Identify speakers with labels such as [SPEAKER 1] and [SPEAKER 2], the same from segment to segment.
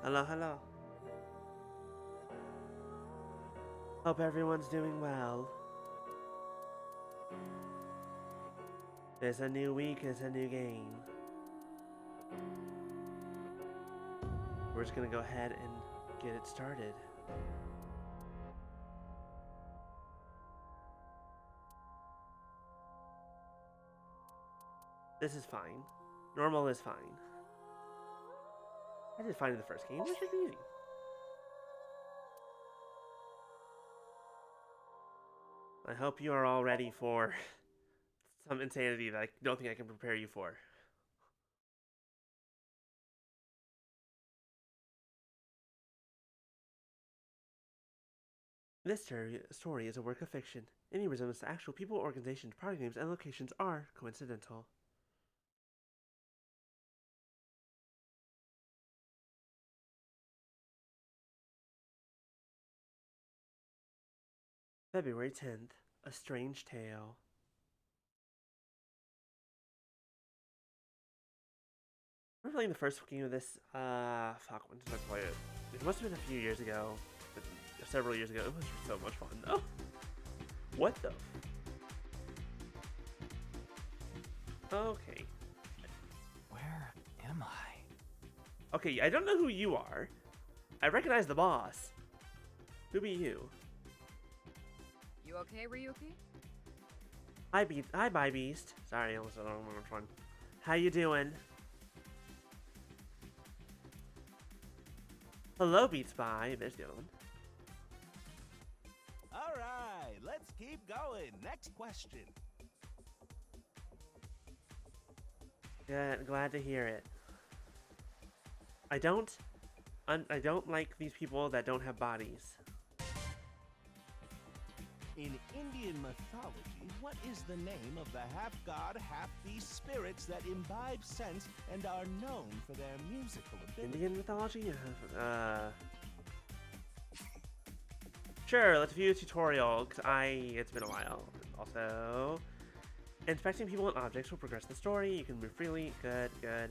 [SPEAKER 1] Hello, hello. Hope everyone's doing well. It's a new week, it's a new game. We're just gonna go ahead and get it started. This is fine. Normal is fine. I did fine in the first game, which is easy. I hope you are all ready for some insanity that I don't think I can prepare you for. This story is a work of fiction. Any resemblance to actual people, organizations, product names, and locations are coincidental. February 10th, A Strange Tale. I remember playing the first game of this, fuck, when did I play it? It must have been a few years ago, but several years ago. It was so much fun, though. What the? Okay.
[SPEAKER 2] Where am I?
[SPEAKER 1] Okay, I don't know who you are. I recognize the boss. Who be you?
[SPEAKER 3] You okay, Ryuki?
[SPEAKER 1] Hi, Bye Beast. Sorry, I almost don't remember which one. How you doing? Hello, Beats By. There's the other one.
[SPEAKER 4] All right, let's keep going. Next question.
[SPEAKER 1] Yeah, glad to hear it. I don't like these people that don't have bodies.
[SPEAKER 4] In Indian mythology, what is the name of the half-god, half-beast spirits that imbibe sense and are known for their musical ability?
[SPEAKER 1] Indian mythology? Sure, let's view a tutorial, because it's been a while. Also, inspecting people and objects will progress the story. You can move freely. Good, good.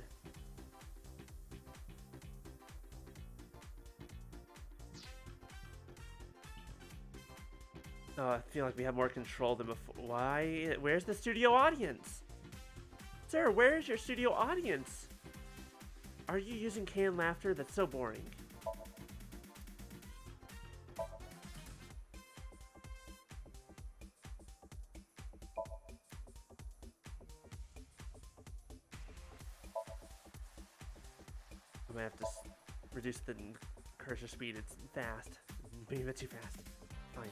[SPEAKER 1] Oh, I feel like we have more control than before. Why? Where's the studio audience? Sir, where is your studio audience? Are you using canned laughter? That's so boring. I might have to reduce the cursor speed. It's fast. Being a bit too fast. Fine.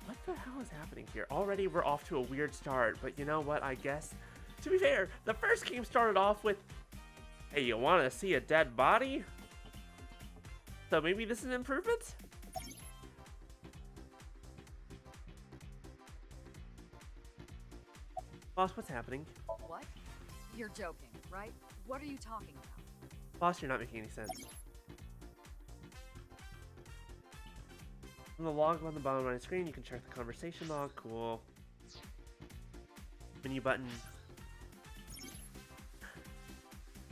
[SPEAKER 1] What the hell is happening here? Already we're off to a weird start, but you know what? I guess, to be fair, the first game started off with, hey, you want to see a dead body? So maybe this is an improvement? Boss, what's happening?
[SPEAKER 3] What? You're joking, right? What are you talking about?
[SPEAKER 1] Boss, you're not making any sense. On the log on the bottom right screen, you can check the conversation log. Cool. Menu button.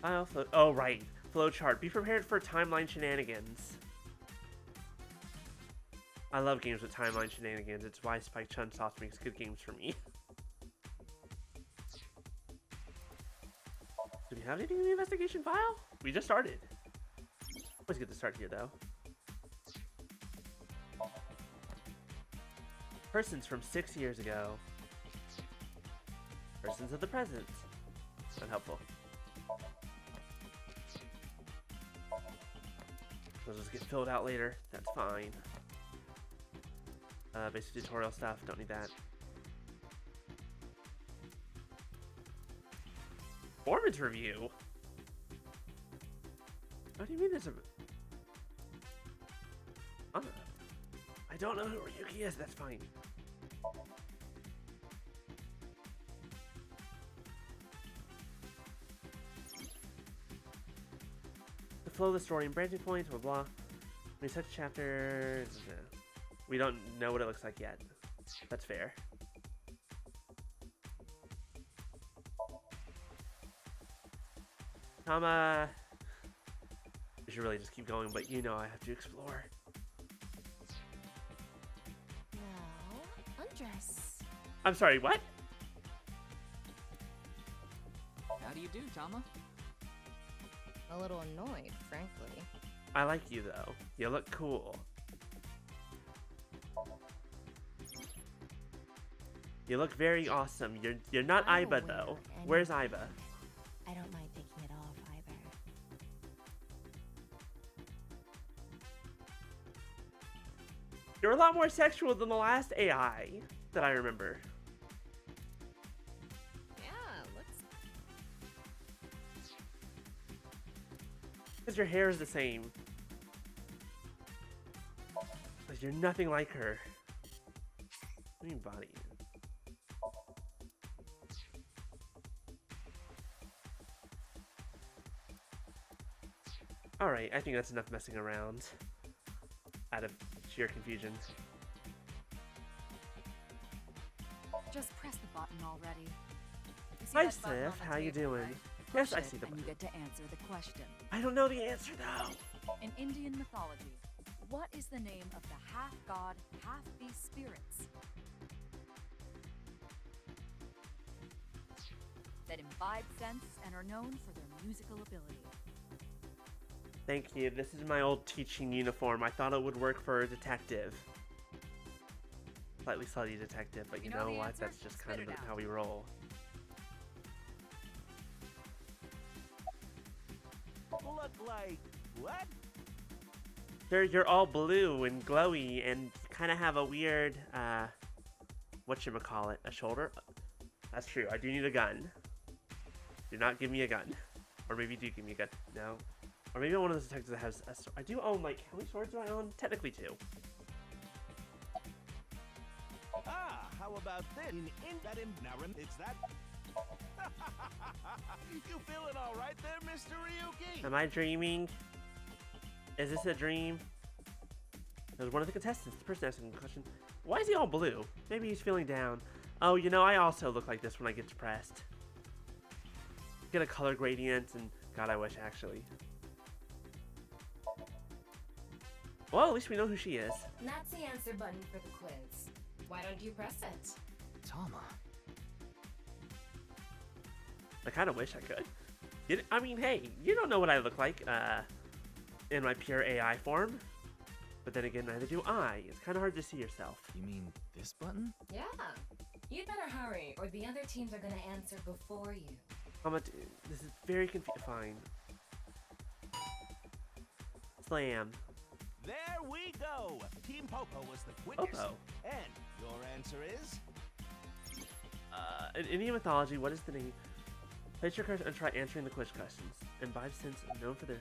[SPEAKER 1] File flow. Oh, right. Flowchart. Be prepared for timeline shenanigans. I love games with timeline shenanigans. It's why Spike Chunsoft makes good games for me. Do we have anything in the investigation file? We just started. Always good to start here, though. Persons from 6 years ago. Persons of the present. Unhelpful. Those just get filled out later. That's fine. Basic tutorial stuff. Don't need that. Performance review? What do you mean there's a... I don't know who Ryuki is. That's fine. The flow of the story and branching points, blah blah. When you touch chapters, we don't know what it looks like yet. That's fair. Tama. We should really just keep going, but you know I have to explore.
[SPEAKER 5] Now, undress.
[SPEAKER 1] I'm sorry, what?
[SPEAKER 6] How do you do, Tama?
[SPEAKER 5] A little annoyed, frankly.
[SPEAKER 1] I like you though. You look cool. You look very awesome. You're not
[SPEAKER 5] I'm
[SPEAKER 1] Iba
[SPEAKER 5] aware
[SPEAKER 1] though.
[SPEAKER 5] and
[SPEAKER 1] Where's Iba?
[SPEAKER 5] I don't mind taking it off either.
[SPEAKER 1] You're a lot more sexual than the last AI that I remember.
[SPEAKER 5] Yeah, looks.
[SPEAKER 1] Because your hair is the same. But you're nothing like her. What do you mean body? Alright, I think that's enough messing around. Out of sheer confusion.
[SPEAKER 3] Just press the button already. You see
[SPEAKER 1] Hi,
[SPEAKER 3] that button on
[SPEAKER 1] Sif.
[SPEAKER 3] the
[SPEAKER 1] How you
[SPEAKER 3] table,
[SPEAKER 1] doing?
[SPEAKER 3] right?
[SPEAKER 1] Yes,
[SPEAKER 3] Push
[SPEAKER 1] I
[SPEAKER 3] it
[SPEAKER 1] see the
[SPEAKER 3] and you
[SPEAKER 1] button.
[SPEAKER 3] get to answer the question.
[SPEAKER 1] I don't know the answer though.
[SPEAKER 3] In Indian mythology, what is the name of the half-god, half-beast spirits that imbibe sense and are known for their musical ability?
[SPEAKER 1] Thank you. This is my old teaching uniform. I thought it would work for a detective. Slightly slutty detective, but you
[SPEAKER 3] You know
[SPEAKER 1] know
[SPEAKER 3] the
[SPEAKER 1] what?
[SPEAKER 3] answer?
[SPEAKER 1] That's just kind
[SPEAKER 3] Spit
[SPEAKER 1] of
[SPEAKER 3] it out.
[SPEAKER 1] how we roll.
[SPEAKER 4] Look like what?
[SPEAKER 1] You're all blue and glowy and kind of have a weird, whatchamacallit, a shoulder? That's true. I do need a gun. Do not give me a gun. Or maybe do give me a gun. No. Or maybe I'm one of those detectives that has a sword. I do own, like, how many swords do I own? Technically 2.
[SPEAKER 4] Ah, how about this? It's that. You feeling all right there, Mr. Ryuki?
[SPEAKER 1] Am I dreaming? Is this a dream? There's one of the contestants, the person asking the question. Why is he all blue? Maybe he's feeling down. Oh, you know, I also look like this when I get depressed. Get a color gradient, and God, I wish actually. Well, at least we know who she is.
[SPEAKER 5] And that's the answer button for the quiz. Why don't you press it?
[SPEAKER 2] Tama.
[SPEAKER 1] I kind of wish I could. I mean, hey, you don't know what I look like in my pure AI form. But then again, neither do I. It's kind of hard to see yourself.
[SPEAKER 2] You mean this button?
[SPEAKER 5] Yeah. You'd better hurry, or the other teams are gonna answer before you.
[SPEAKER 1] This is very confusing. Fine. Slam.
[SPEAKER 4] There we go. Team Popo was the quickest.
[SPEAKER 1] Popo.
[SPEAKER 4] And your answer is?
[SPEAKER 1] In Indian mythology, what is the name? Place your cards and try answering the quiz questions. Imbibe sense known for their...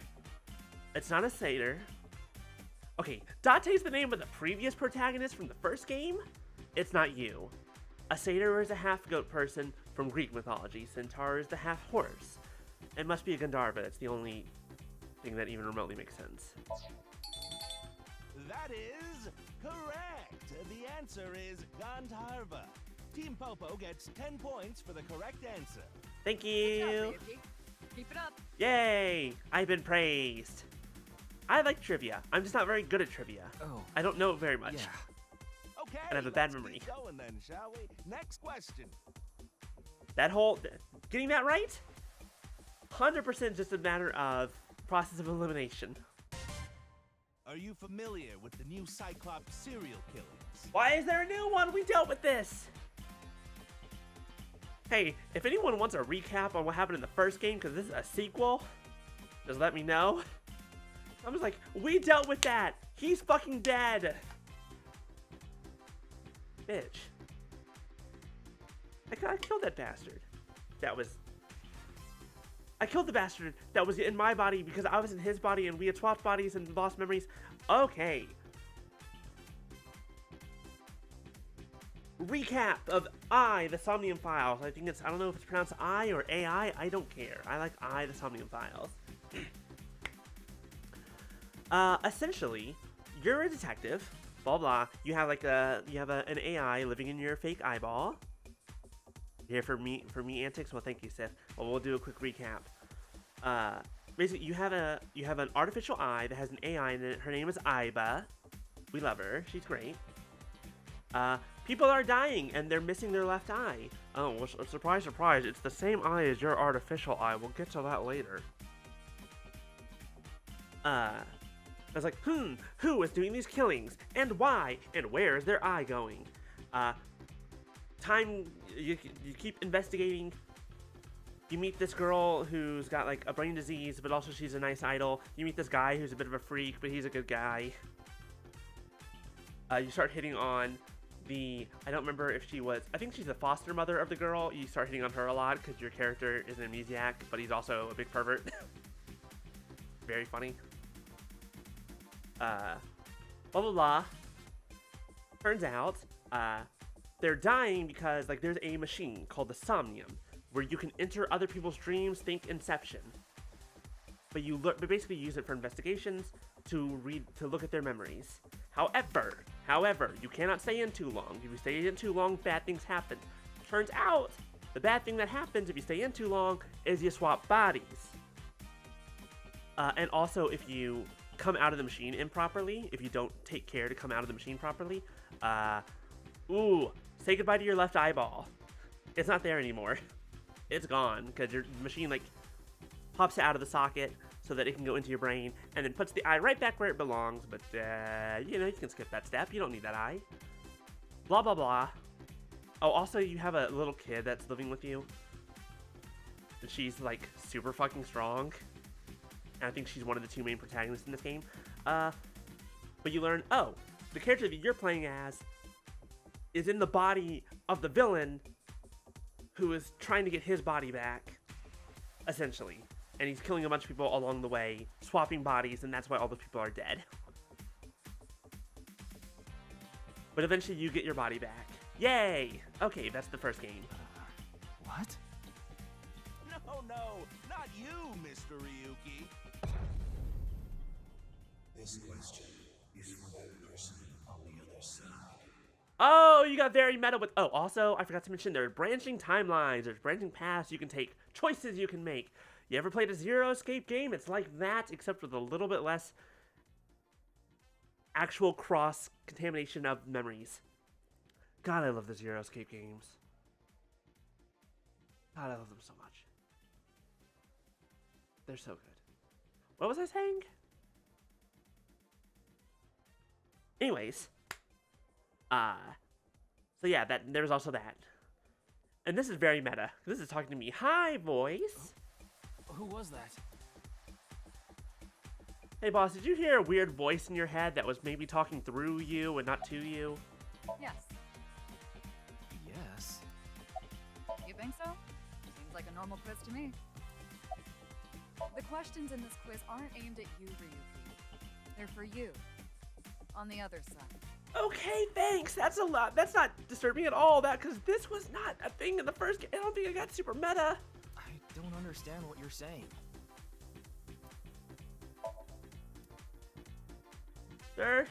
[SPEAKER 1] It's not a satyr. Okay, Date's the name of the previous protagonist from the first game. It's not you. A satyr is a half-goat person from Greek mythology. Centaur is the half-horse. It must be a Gandharva. It's the only thing that even remotely makes sense.
[SPEAKER 4] That is correct. The answer is Gandharva. Team Popo gets 10 points for the correct answer.
[SPEAKER 1] Thank
[SPEAKER 3] Good
[SPEAKER 1] you.
[SPEAKER 3] job, Ryuki. Keep it up.
[SPEAKER 1] Yay! I've been praised. I like trivia. I'm just not very good at trivia.
[SPEAKER 2] Oh,
[SPEAKER 1] I don't know it very much.
[SPEAKER 2] yeah.
[SPEAKER 4] Okay,
[SPEAKER 1] And I have a bad
[SPEAKER 4] let's
[SPEAKER 1] memory.
[SPEAKER 4] keep going then, shall we? Next question.
[SPEAKER 1] That whole... Getting that right? 100% just a matter of process of elimination.
[SPEAKER 4] Are you familiar with the new Cyclops serial killings?
[SPEAKER 1] Why is there a new one? We dealt with this. Hey, if anyone wants a recap on what happened in the first game, because this is a sequel, just let me know. I was like, we dealt with that. He's fucking dead. Bitch. I killed that bastard. I killed the bastard that was in my body because I was in his body and we had swapped bodies and lost memories. Okay. Recap of the Somnium Files. I don't know if it's pronounced I or AI. I don't care. I like the Somnium Files. Essentially, you're a detective. Blah blah. You have an AI living in your fake eyeball. Here for me antics. Well, thank you, Seth. Well, we'll do a quick recap. basically you have an artificial eye that has an AI in it. Her name is Iba. We love her. She's great. People are dying and they're missing their left eye. Oh, well, surprise, surprise! It's the same eye as your artificial eye. We'll get to that later. I was like, who is doing these killings and why and where is their eye going? You keep investigating. You meet this girl who's got like a brain disease, but also she's a nice idol. You meet this guy who's a bit of a freak, but he's a good guy. You start hitting on I don't remember if I think she's the foster mother of the girl. You start hitting on her a lot because your character is an amnesiac, but he's also a big pervert. Very funny. Blah, blah, blah. Turns out, they're dying because, like, there's a machine called the Somnium, where you can enter other people's dreams, think Inception. But you basically use it for investigations to look at their memories. However, you cannot stay in too long. If you stay in too long, bad things happen. Turns out, the bad thing that happens if you stay in too long is you swap bodies. And also, if you come out of the machine improperly, if you don't take care to come out of the machine properly, say goodbye to your left eyeball. It's not there anymore. It's gone, because your machine, like, pops it out of the socket so that it can go into your brain, and then puts the eye right back where it belongs, but, you can skip that step. You don't need that eye. Blah, blah, blah. Oh, also, you have a little kid that's living with you. And she's, like, super fucking strong. And I think she's one of the two main protagonists in this game. But you learn, the character that you're playing as is in the body of the villain who is trying to get his body back, essentially. And he's killing a bunch of people along the way, swapping bodies, and that's why all those people are dead. But eventually you get your body back. Yay! Okay, that's the first game.
[SPEAKER 2] What?
[SPEAKER 4] No, not you, Mr. Ryuki.
[SPEAKER 7] This question is for that person on the other side.
[SPEAKER 1] Oh, you got very meta with... Oh, also, I forgot to mention there are branching timelines. There's branching paths you can take. Choices you can make. You ever played a Zero Escape game? It's like that, except with a little bit less actual cross-contamination of memories. God, I love the Zero Escape games. God, I love them so much. They're so good. What was I saying? Anyways. So yeah, there was also that. And this is very meta. This is talking to me. Hi, voice.
[SPEAKER 2] Who was that?
[SPEAKER 1] Hey, boss, did you hear a weird voice in your head that was maybe talking through you and not to you?
[SPEAKER 3] Yes.
[SPEAKER 2] Yes.
[SPEAKER 3] You think so? Seems like a normal quiz to me. The questions in this quiz aren't aimed at you, Ryuki. They're for you. On the other side.
[SPEAKER 1] Okay, thanks. That's a lot. That's not disturbing at all. Because this was not a thing in the first game. I don't think I got super meta.
[SPEAKER 2] I don't understand what you're saying.
[SPEAKER 1] Sir,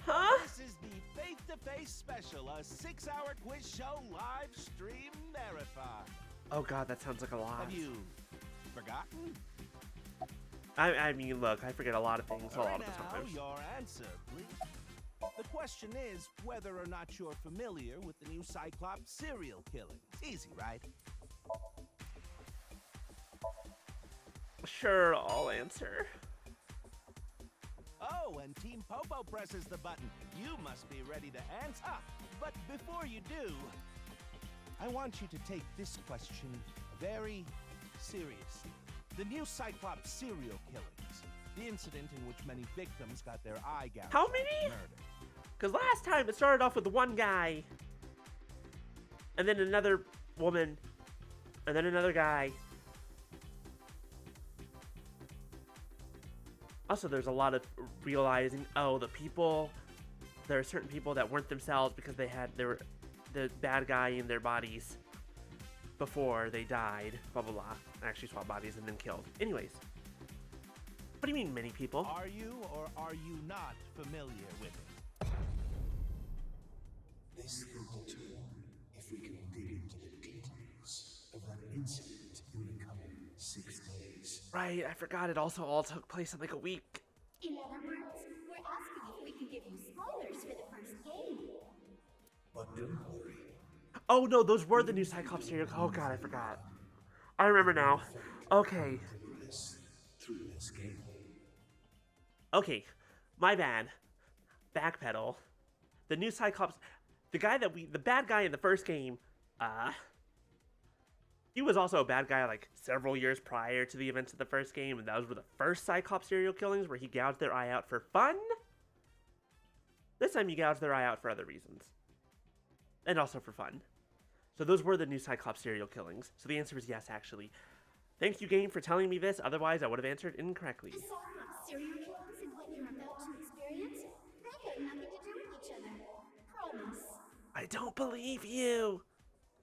[SPEAKER 1] huh?
[SPEAKER 4] This is the Face-to-Face Special, a 6-hour quiz show live stream marathon.
[SPEAKER 1] Oh god, that sounds like a lot.
[SPEAKER 4] Have you forgotten?
[SPEAKER 1] I mean, look, I forget a lot of things a lot of the
[SPEAKER 4] Now,
[SPEAKER 1] times.
[SPEAKER 4] your answer, please. The question is whether or not you're familiar with the new Cyclops serial killings. Easy, right?
[SPEAKER 1] Sure, I'll answer.
[SPEAKER 4] Oh, and Team Popo presses the button. You must be ready to answer. But before you do, I want you to take this question very seriously. The new Cyclops serial killings. The incident in which many victims got their eye gouged.
[SPEAKER 1] How many? Because last time it started off with one guy, and then another woman, and then another guy. Also, there's a lot of realizing, there are certain people that weren't themselves because they were the bad guy in their bodies before they died, blah, blah, blah. Actually swapped bodies and then killed. Anyways. What do you mean, many people?
[SPEAKER 4] Are you or are you not familiar with it?
[SPEAKER 7] This will determine if we can dig into the details of that incident in the coming 6 days.
[SPEAKER 1] Right, I forgot it also all took place in like a week.
[SPEAKER 8] In other words, we're asking if we can give you spoilers for the first game.
[SPEAKER 7] But don't worry.
[SPEAKER 1] Oh no, those were the new Cyclops serial. Oh god, I forgot. I remember now. Okay.
[SPEAKER 7] Progress through this game.
[SPEAKER 1] Okay. My bad. Backpedal. The new Cyclops, the bad guy in the first game, he was also a bad guy like several years prior to the events of the first game, and those were the first Cyclops serial killings where he gouged their eye out for fun. This time he gouged their eye out for other reasons. And also for fun. So those were the new Cyclops serial killings. So the answer is yes, actually. Thank you, game, for telling me this, otherwise I would have answered incorrectly.
[SPEAKER 8] The Cyclops serial killings and what you're about to experience, they had nothing to do with each other. Promise.
[SPEAKER 1] I don't believe you!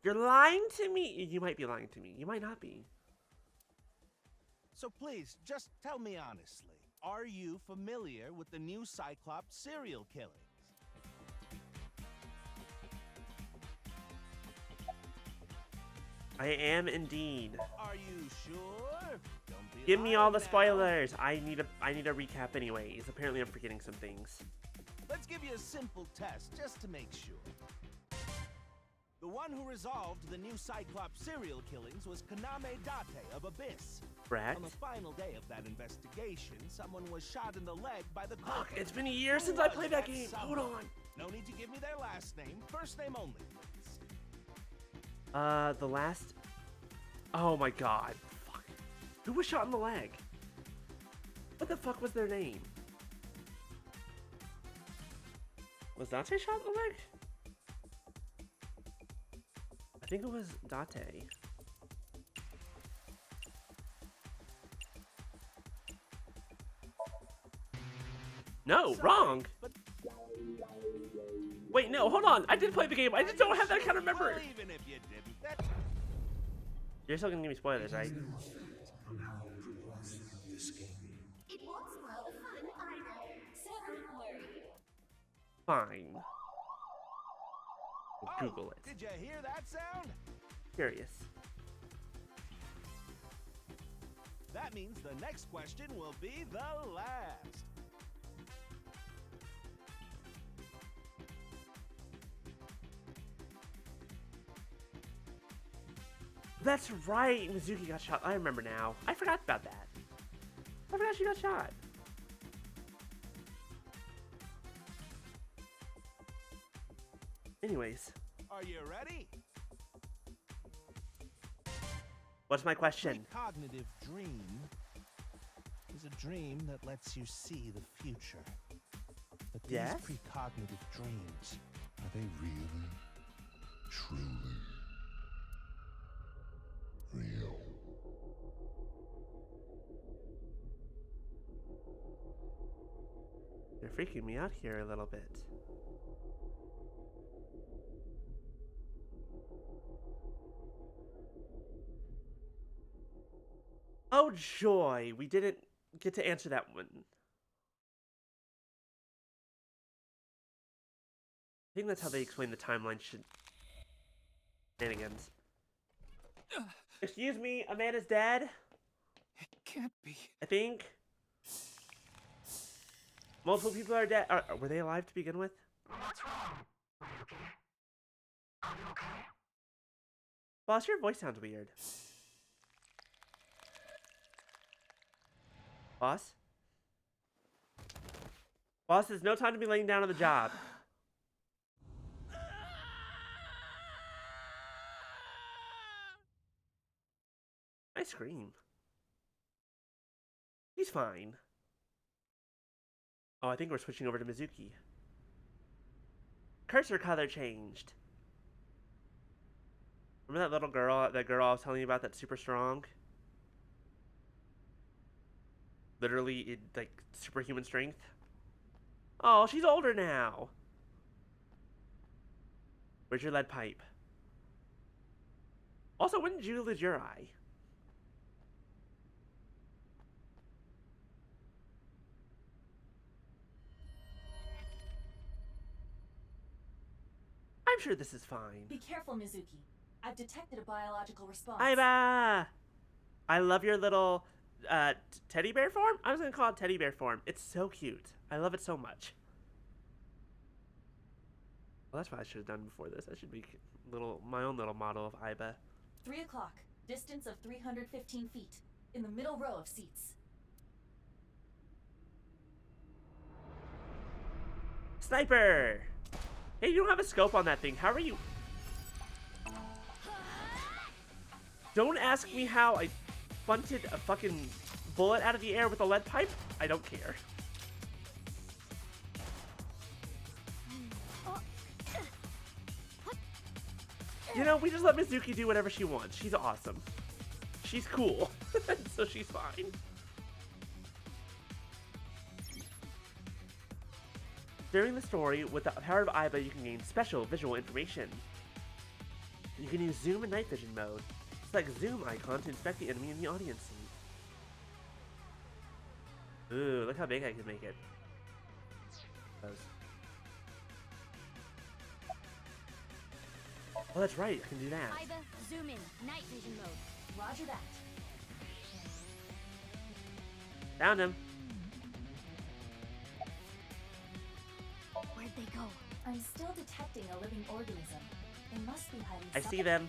[SPEAKER 1] You're lying to me! You might be lying to me. You might not be.
[SPEAKER 4] So please, just tell me honestly, are you familiar with the new Cyclops serial killings?
[SPEAKER 1] I am indeed.
[SPEAKER 4] Are you sure? Don't be
[SPEAKER 1] Give me all the
[SPEAKER 4] lying now.
[SPEAKER 1] spoilers. I need a recap anyways. Apparently I'm forgetting some things.
[SPEAKER 4] Let's give you a simple test just to make sure. The one who resolved the new Cyclops serial killings was Kaname Date of Abyss.
[SPEAKER 1] Correct?
[SPEAKER 4] On the final day of that investigation, someone was shot in the leg by the
[SPEAKER 1] Fuck,
[SPEAKER 4] culprit.
[SPEAKER 1] it's been a year
[SPEAKER 4] Who
[SPEAKER 1] since I
[SPEAKER 4] was
[SPEAKER 1] played that game.
[SPEAKER 4] someone?
[SPEAKER 1] Hold on.
[SPEAKER 4] No need to give me their last name. First name only, please.
[SPEAKER 1] The last... Oh my god. Fuck. Who was shot in the leg? What the fuck was their name? Was Date shot in the leg? I think it was Date. No,
[SPEAKER 4] Sorry,
[SPEAKER 1] wrong.
[SPEAKER 4] But
[SPEAKER 1] Wait, no, hold on. I did play the game. I just don't have that kind of memory.
[SPEAKER 4] well, even if you didn't, that
[SPEAKER 1] You're still gonna give me spoilers, right?
[SPEAKER 7] On how progressing of this game.
[SPEAKER 8] It won't spoil the fun either, so don't worry.
[SPEAKER 1] Fine. We'll
[SPEAKER 4] Oh,
[SPEAKER 1] Google it.
[SPEAKER 4] Did you hear that sound?
[SPEAKER 1] Curious.
[SPEAKER 4] That means the next question will be the last.
[SPEAKER 1] That's right. Mizuki got shot. I remember now. I forgot about that. I forgot she got shot. Anyways,
[SPEAKER 4] Are you ready?
[SPEAKER 1] what's my question?
[SPEAKER 4] Precognitive dream is a dream that lets you see the future. But these
[SPEAKER 1] Yes?
[SPEAKER 4] precognitive dreams,
[SPEAKER 7] Are they really, truly real?
[SPEAKER 1] You're freaking me out here a little bit. Oh joy, we didn't get to answer that one. I think that's how they explain the timeline shenanigans. Excuse me, Amanda's dead,
[SPEAKER 2] It can't be.
[SPEAKER 1] I think. Multiple people are dead. Were they alive to begin with?
[SPEAKER 8] What's wrong? Are you okay? Are you okay?
[SPEAKER 1] Boss, your voice sounds weird. Boss? Boss, there's no time to be laying down on the job. I scream. He's fine. Oh, I think we're switching over to Mizuki. Cursor color changed. Remember that little girl, that girl I was telling you about that's super strong? Literally, like, superhuman strength? Oh, she's older now. Where's your lead pipe? Also, when did you lose your eye? I'm sure this is fine.
[SPEAKER 5] Be careful, Mizuki. I've detected a biological response.
[SPEAKER 1] Aiba! I love your little teddy bear form? I was gonna call it teddy bear form. It's so cute. I love it so much. Well, that's what I should have done before this. I should be my own little model of Iba.
[SPEAKER 9] 3 o'clock. Distance of 315 feet. In the middle row of seats.
[SPEAKER 1] Sniper! Hey, you don't have a scope on that thing. How are you? Don't ask me how I bunted a fucking bullet out of the air with a lead pipe. I don't care. You know, we just let Mizuki do whatever she wants. She's awesome. She's cool. So she's fine. During the story, with the power of Iba, you can gain special visual information. You can use zoom and night vision mode. Select zoom icon to inspect the enemy in the audience seat. Ooh, look how big I can make it. Oh, that's right, I can do that.
[SPEAKER 8] Iba, zoom in, night vision mode.
[SPEAKER 9] Roger that.
[SPEAKER 1] Found him.
[SPEAKER 8] Where'd they go?
[SPEAKER 9] I'm still detecting a living organism. They must be hiding
[SPEAKER 1] I see them.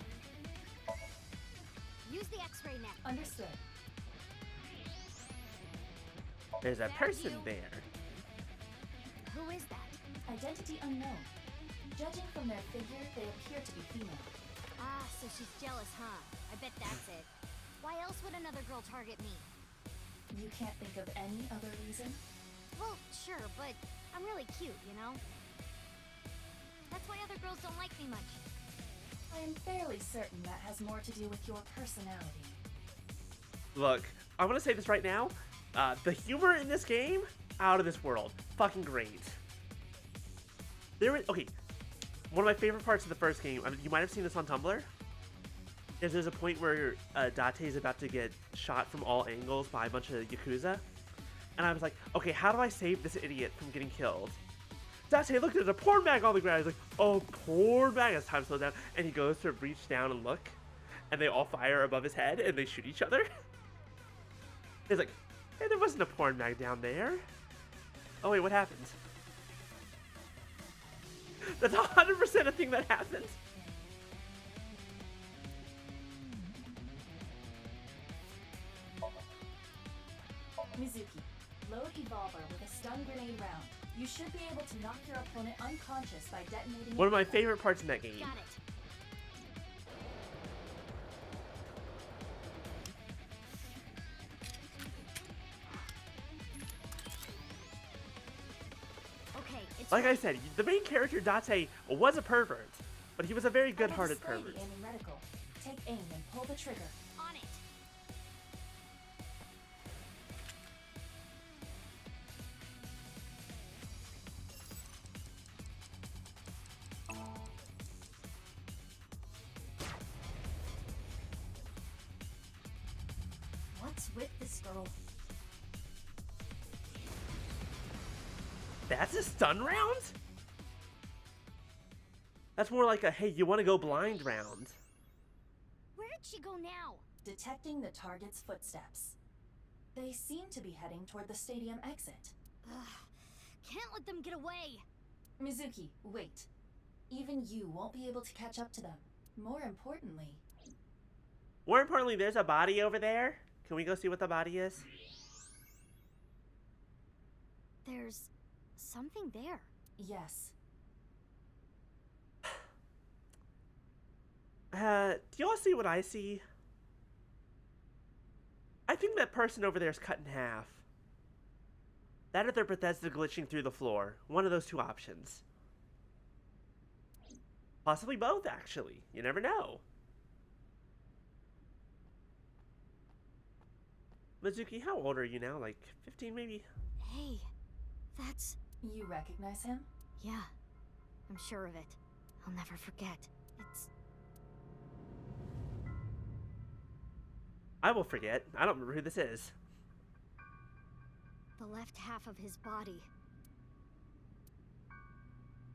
[SPEAKER 8] Use the X-ray net.
[SPEAKER 9] Understood.
[SPEAKER 1] There's a person there.
[SPEAKER 8] Who is that?
[SPEAKER 9] Identity unknown. Judging from their figure, they appear to be female.
[SPEAKER 8] Ah, so she's jealous, huh? I bet that's it. Why else would another girl target me?
[SPEAKER 9] You can't think of any other reason?
[SPEAKER 8] Well, sure, but I'm really cute, you know? That's why other girls don't like me much.
[SPEAKER 9] I am fairly certain that has more to do with your personality.
[SPEAKER 1] Look, I want to say this right now. The humor in this game, out of this world. Fucking great. Okay, one of my favorite parts of the first game, I mean, you might have seen this on Tumblr, is there's a point where Date is about to get shot from all angles by a bunch of Yakuza. And I was like, okay, how do I save this idiot from getting killed? Date looked at a porn bag on the ground. He's like, oh, porn bag, as time slows down. And he goes to reach down and look. And they all fire above his head and they shoot each other. He's like, hey, there wasn't a porn bag down there. Oh, wait, what happened? That's 100% a thing that happened.
[SPEAKER 9] Mizuki, load Evolver with a stun grenade round. You should be able to knock your opponent unconscious by detonating
[SPEAKER 1] One of my
[SPEAKER 9] it.
[SPEAKER 1] favorite parts in that game.
[SPEAKER 8] Got it. Okay, it's
[SPEAKER 1] Like I said, the main character, Date, was a pervert. But he was a very good-hearted
[SPEAKER 9] I will display
[SPEAKER 1] pervert.
[SPEAKER 9] the aiming reticle. Take aim and pull the trigger.
[SPEAKER 8] on it. What's with this girl?
[SPEAKER 1] That's a stun round? That's more like a, hey, you want to go blind round.
[SPEAKER 8] Where did she go now?
[SPEAKER 9] Detecting the target's footsteps. They seem to be heading toward the stadium exit.
[SPEAKER 8] Ugh, can't let them get away.
[SPEAKER 9] Mizuki, wait. Even you won't be able to catch up to them. More importantly,
[SPEAKER 1] There's a body over there. Can we go see what the body is?
[SPEAKER 8] There's something there.
[SPEAKER 9] yes.
[SPEAKER 1] Do y'all see what I see? I think that person over there is cut in half. That or they're Bethesda glitching through the floor. One of those two options. Possibly both, actually. You never know. Mizuki, how old are you now? Like 15 maybe?
[SPEAKER 8] Hey, that's...
[SPEAKER 9] You recognize him?
[SPEAKER 8] Yeah, I'm sure of it. I'll never forget. It's...
[SPEAKER 1] I will forget. I don't remember who this is.
[SPEAKER 8] the left half of his body.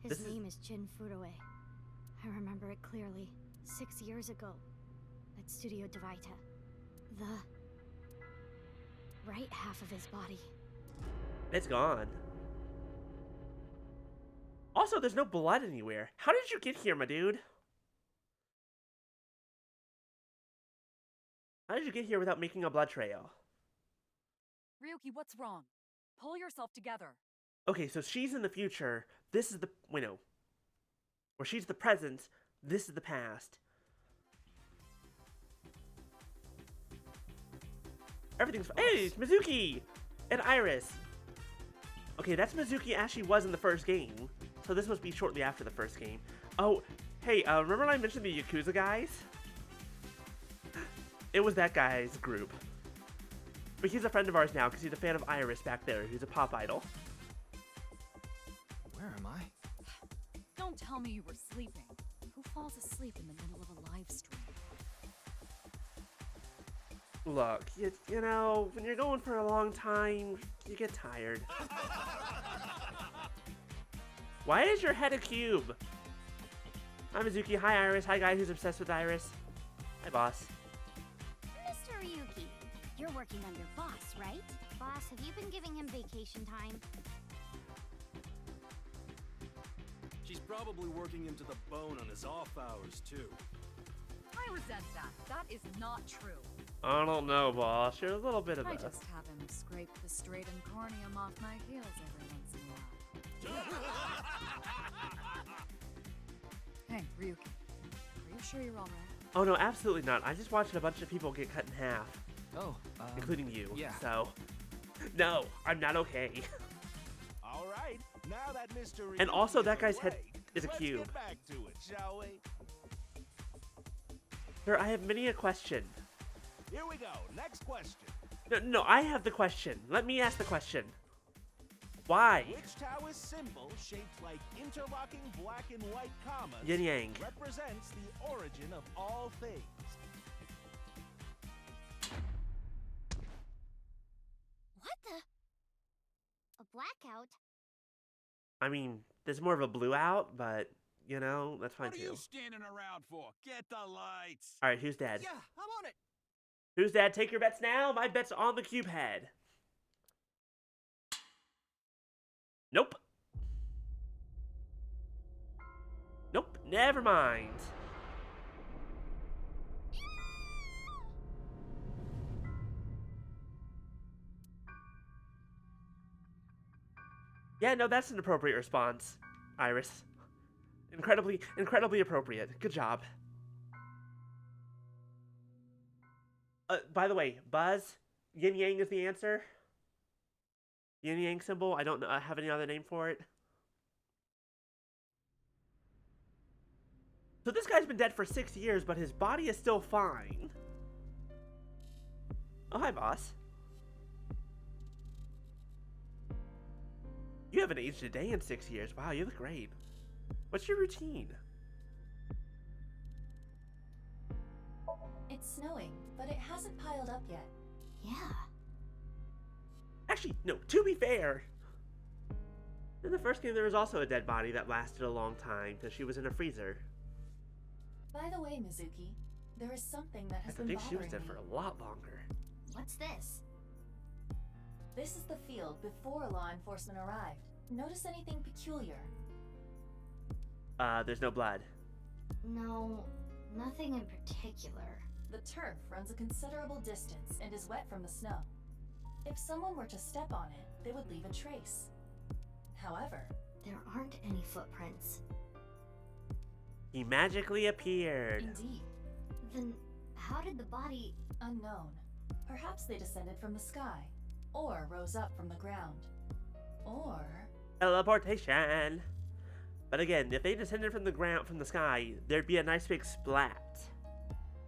[SPEAKER 8] His
[SPEAKER 1] This is-
[SPEAKER 8] name is Jin Furue. I remember it clearly. 6 years ago. At Studio Devita. right half of his body.
[SPEAKER 1] It's gone. Also, there's no blood anywhere. How did you get here, my dude? How did you get here without making a blood trail?
[SPEAKER 3] Ryuki, what's wrong? Pull yourself together.
[SPEAKER 1] Okay, so she's in the future. This is the... Wait, no. Or she's the present. This is the past. Everything's... Hey, it's Mizuki! And Iris. Okay, that's Mizuki as she was in the first game. So this must be shortly after the first game. Oh, hey, remember when I mentioned the Yakuza guys? It was that guy's group. But he's a friend of ours now because he's a fan of Iris back there, who's a pop idol.
[SPEAKER 6] Where am I?
[SPEAKER 3] Don't tell me you were sleeping. Who falls asleep in the middle of a live stream?
[SPEAKER 1] Look, you know, when you're going for a long time, you get tired. Why is your head a cube? Hi, Mizuki. Hi, Iris. Hi, guy who's obsessed with Iris. Hi, boss.
[SPEAKER 8] Mr. Ryuki, you're working under boss, right? Boss, have you been giving him vacation time?
[SPEAKER 10] She's probably working him to the bone on his off hours, too.
[SPEAKER 3] I resent that. That is not true.
[SPEAKER 1] I don't know, boss. You're a little bit of
[SPEAKER 3] I
[SPEAKER 1] a...
[SPEAKER 3] just have him scrape the stratum corneum off my heels every once in a while. Hey, Ryuki. Are you sure you're alright?
[SPEAKER 1] Oh, no, absolutely not. I just watched a bunch of people get cut in half.
[SPEAKER 6] Oh,
[SPEAKER 1] Including you.
[SPEAKER 6] yeah.
[SPEAKER 1] So... No, I'm not okay.
[SPEAKER 4] All right, now that Mr.
[SPEAKER 1] And also,
[SPEAKER 4] Ryuki
[SPEAKER 1] that guy's head
[SPEAKER 4] away,
[SPEAKER 1] is a
[SPEAKER 4] let's
[SPEAKER 1] cube.
[SPEAKER 4] Get back to it, shall we?
[SPEAKER 1] Sir, I have many a question.
[SPEAKER 4] Here we go. Next question.
[SPEAKER 1] No, I have the question. Let me ask the question. Why?
[SPEAKER 4] Which Taoist symbol, shaped like interlocking black and white commas,
[SPEAKER 1] Yin Yang.
[SPEAKER 4] represents the origin of all things?
[SPEAKER 8] What the? A blackout?
[SPEAKER 1] I mean, there's more of a blue out, but, you know, that's fine
[SPEAKER 2] What are
[SPEAKER 1] too.
[SPEAKER 2] you standing around for? Get the lights.
[SPEAKER 1] Alright, who's dead?
[SPEAKER 6] Yeah, I'm on it.
[SPEAKER 1] Who's dead? Take your bets now. My bet's on the cube head. Nope. Nope, never mind. Yeah, no, that's an appropriate response, Iris. Incredibly appropriate. Good job. By the way, Buzz, Yin Yang is the answer. Yin Yang symbol. I don't know, have any other name for it. So this guy's been dead for 6 years, but his body is still fine. Oh, hi, boss. You haven't aged a day in 6 years. Wow, you look great. What's your routine?
[SPEAKER 9] It's snowing, but it hasn't piled up yet.
[SPEAKER 8] Yeah.
[SPEAKER 1] Actually, no, to be fair. In the first game, there was also a dead body that lasted a long time because she was in a freezer.
[SPEAKER 9] By the way, Mizuki, there is something that
[SPEAKER 1] I
[SPEAKER 9] has been
[SPEAKER 1] think she was
[SPEAKER 9] bothering
[SPEAKER 1] dead for
[SPEAKER 9] me.
[SPEAKER 1] a lot longer.
[SPEAKER 8] What's this?
[SPEAKER 9] This is the field before law enforcement arrived. Notice anything peculiar?
[SPEAKER 1] There's no blood.
[SPEAKER 8] No, nothing in particular.
[SPEAKER 9] The turf runs a considerable distance and is wet from the snow. If someone were to step on it, they would leave a trace. However,
[SPEAKER 8] There aren't any footprints.
[SPEAKER 1] He magically appeared.
[SPEAKER 9] indeed,
[SPEAKER 8] Then how did the body...
[SPEAKER 9] unknown. Perhaps they descended from the sky, or rose up from the ground, or...
[SPEAKER 1] Teleportation. But again, if they descended from the ground, from the sky, there'd be a nice big splat.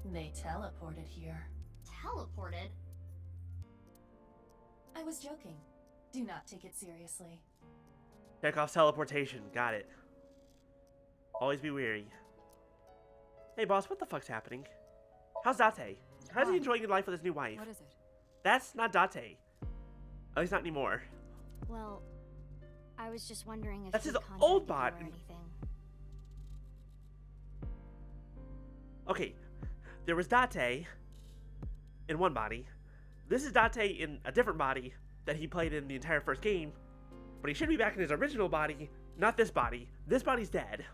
[SPEAKER 9] they teleported here.
[SPEAKER 8] teleported?
[SPEAKER 9] I was joking. Do not take it seriously.
[SPEAKER 1] Chekhov's teleportation. Got it. Always be wary. Hey, boss, what the fuck's happening? How's Date? How's he enjoying his life with his new wife?
[SPEAKER 3] What is it?
[SPEAKER 1] That's not Date. At least not anymore.
[SPEAKER 8] Well, I was just wondering if
[SPEAKER 1] That's
[SPEAKER 8] he
[SPEAKER 1] his
[SPEAKER 8] contacted
[SPEAKER 1] old
[SPEAKER 8] you
[SPEAKER 1] bot.
[SPEAKER 8] or anything.
[SPEAKER 1] Okay, there was Date in one body. This is Date in a different body that he played in the entire first game, but he should be back in his original body, not this body. This body's dead.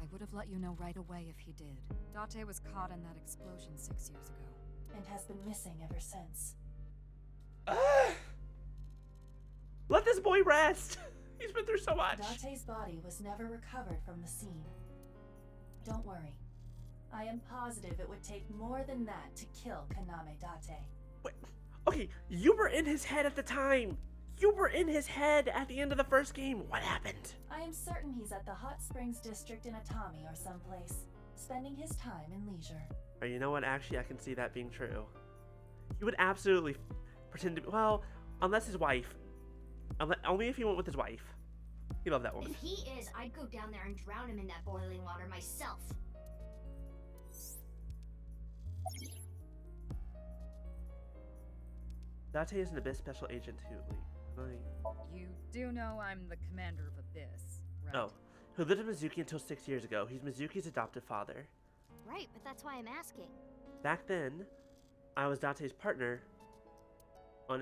[SPEAKER 3] I would have let you know right away if he did. Date was caught in that explosion 6 years ago.
[SPEAKER 9] And has been missing ever since.
[SPEAKER 1] Let this boy rest. He's been through so much.
[SPEAKER 9] Date's body was never recovered from the scene. Don't worry. I am positive it would take more than that to kill Kaname Date.
[SPEAKER 1] Wait, okay, you were in his head at the time. You were in his head at the end of the first game. What happened?
[SPEAKER 9] I am certain he's at the Hot Springs district in Atami or someplace, spending his time in leisure.
[SPEAKER 1] Or you know what? Actually, I can see that being true. He would absolutely pretend to be, well, unless his wife. Only if he went with his wife. He loved that woman.
[SPEAKER 8] If he is, I'd go down there and drown him in that boiling water myself.
[SPEAKER 1] Date is an Abyss special agent who,
[SPEAKER 3] You do know I'm the commander of Abyss, right?
[SPEAKER 1] oh, who lived in Mizuki until 6 years ago. He's Mizuki's adopted father.
[SPEAKER 8] Right, but that's why I'm asking.
[SPEAKER 1] Back then, I was Date's partner on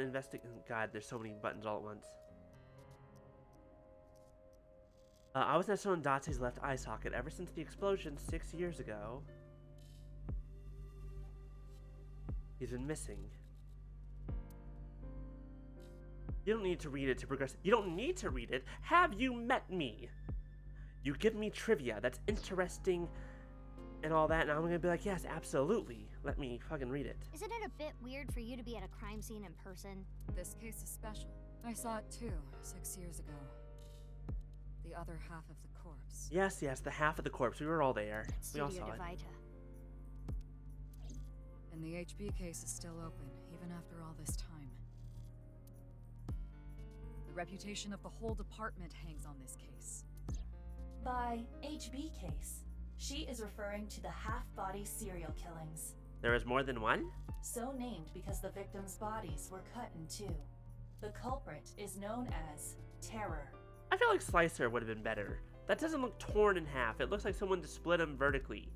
[SPEAKER 1] God, there's so many buttons all at once. I was nestled in Date's left eye socket ever since the explosion 6 years ago. He's been missing. You don't need to read it to progress. You don't need to read it. Have you met me? You give me trivia that's interesting and all that, and I'm gonna be like, yes, absolutely. Let me fucking read it.
[SPEAKER 8] Isn't it a bit weird for you to be at a crime scene in person?
[SPEAKER 3] This case is special. I saw it too, 6 years ago. The other half of the corpse.
[SPEAKER 1] Yes, the half of the corpse. We were all there. We all saw it.
[SPEAKER 3] And the HB case is still open, even after all this time. The reputation of the whole department hangs on this case.
[SPEAKER 9] By HB case, she is referring to the half-body serial killings.
[SPEAKER 1] There is more than one?
[SPEAKER 9] So named because the victims' bodies were cut in two. The culprit is known as Terror.
[SPEAKER 1] I feel like Slicer would have been better. That doesn't look torn in half. It looks like someone just split him vertically.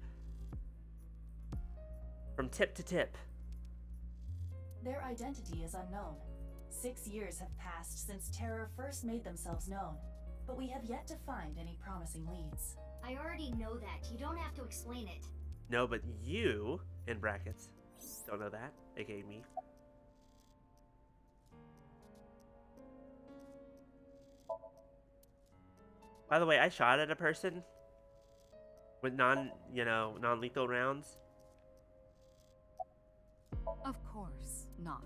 [SPEAKER 1] From tip to tip.
[SPEAKER 9] Their identity is unknown. 6 years have passed since Terror first made themselves known, but we have yet to find any promising leads.
[SPEAKER 8] I already know that. You don't have to explain it.
[SPEAKER 1] No, but you, in brackets, don't know that, aka me. By the way, I shot at a person with non-lethal rounds.
[SPEAKER 3] Of course not.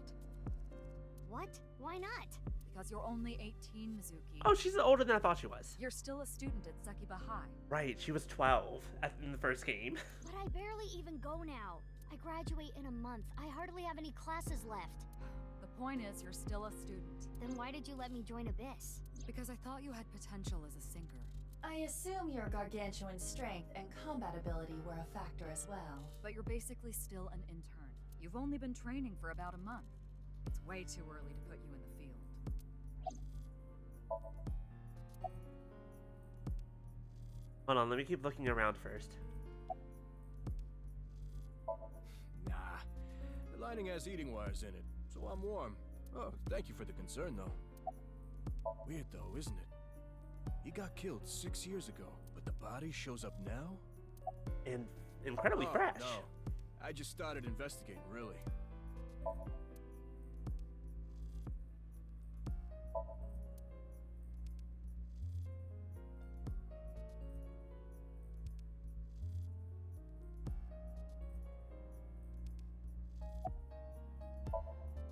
[SPEAKER 8] What? Why not?
[SPEAKER 3] Because you're only 18, Mizuki.
[SPEAKER 1] Oh, she's older than I thought she was.
[SPEAKER 3] You're still a student at Sekiba High.
[SPEAKER 1] Right, she was 12 in the first game.
[SPEAKER 8] But I barely even go now. I graduate in a month. I hardly have any classes left.
[SPEAKER 3] The point is, you're still a student.
[SPEAKER 8] Then why did you let me join Abyss?
[SPEAKER 3] Because I thought you had potential as a sinker.
[SPEAKER 9] I assume your gargantuan strength and combat ability were a factor as well.
[SPEAKER 3] But you're basically still an intern. You've only been training for about a month. It's way too early to put you in the field.
[SPEAKER 1] Hold on, let me keep looking around first.
[SPEAKER 10] Nah. The lining has eating wires in it, so I'm warm. Oh, thank you for the concern, though. Weird, though, isn't it? He got killed 6 years ago, but the body shows up now?
[SPEAKER 1] And incredibly fresh.
[SPEAKER 10] No. I just started investigating, really.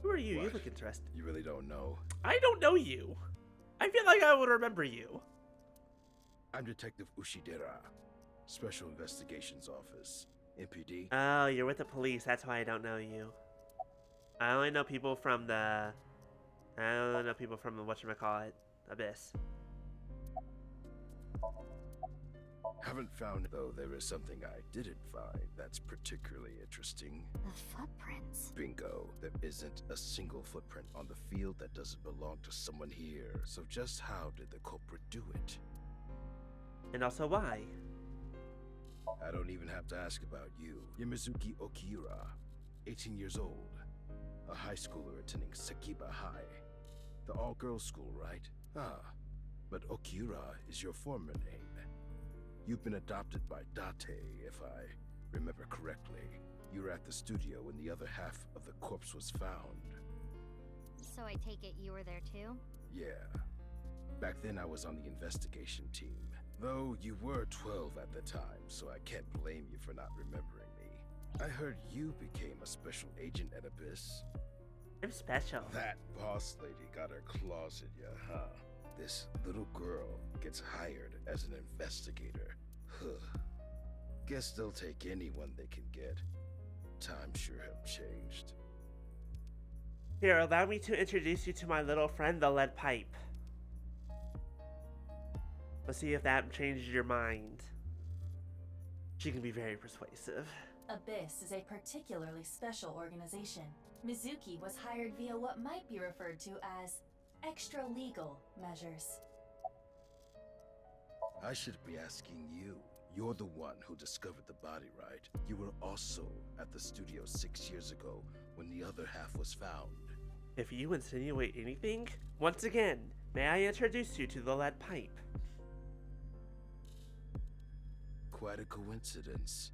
[SPEAKER 1] Who are you? You
[SPEAKER 7] What?
[SPEAKER 1] look interested.
[SPEAKER 7] You really don't know.
[SPEAKER 1] I don't know you. I feel like I would remember you.
[SPEAKER 7] I'm Detective Ushidera, Special Investigations Office, MPD.
[SPEAKER 1] Oh, you're with the police. That's why I don't know you. I only know people from the... whatchamacallit, Abyss.
[SPEAKER 7] Haven't found, though there is something I didn't find that's particularly interesting.
[SPEAKER 8] The footprints.
[SPEAKER 7] Bingo. There isn't a single footprint on the field that doesn't belong to someone here. So just how did the culprit do it?
[SPEAKER 1] And also why?
[SPEAKER 7] I don't even have to ask about you. Yamazuki Okira, 18 years old. a high schooler attending Sekiba High. The all-girls school, right? Ah, but Okura is your former name. You've been adopted by Date, if I remember correctly. You were at the studio when the other half of the corpse was found.
[SPEAKER 8] So I take it you were there too?
[SPEAKER 7] Yeah. Back then I was on the investigation team. Though you were 12 at the time, so I can't blame you for not remembering me. I heard you became a special agent at Abyss.
[SPEAKER 1] I'm special.
[SPEAKER 7] That boss lady got her claws in ya, huh? This little girl gets hired as an investigator. Huh. Guess they'll take anyone they can get. Times sure have changed.
[SPEAKER 1] Here, allow me to introduce you to my little friend, the lead pipe. Let's see if that changes your mind. She can be very persuasive.
[SPEAKER 9] Abyss is a particularly special organization. Mizuki was hired via what might be referred to as extra-legal measures.
[SPEAKER 7] I should be asking you. You're the one who discovered the body, right? You were also at the studio 6 years ago when the other half was found.
[SPEAKER 1] If you insinuate anything, once again, may I introduce you to the lead pipe?
[SPEAKER 7] Quite a coincidence,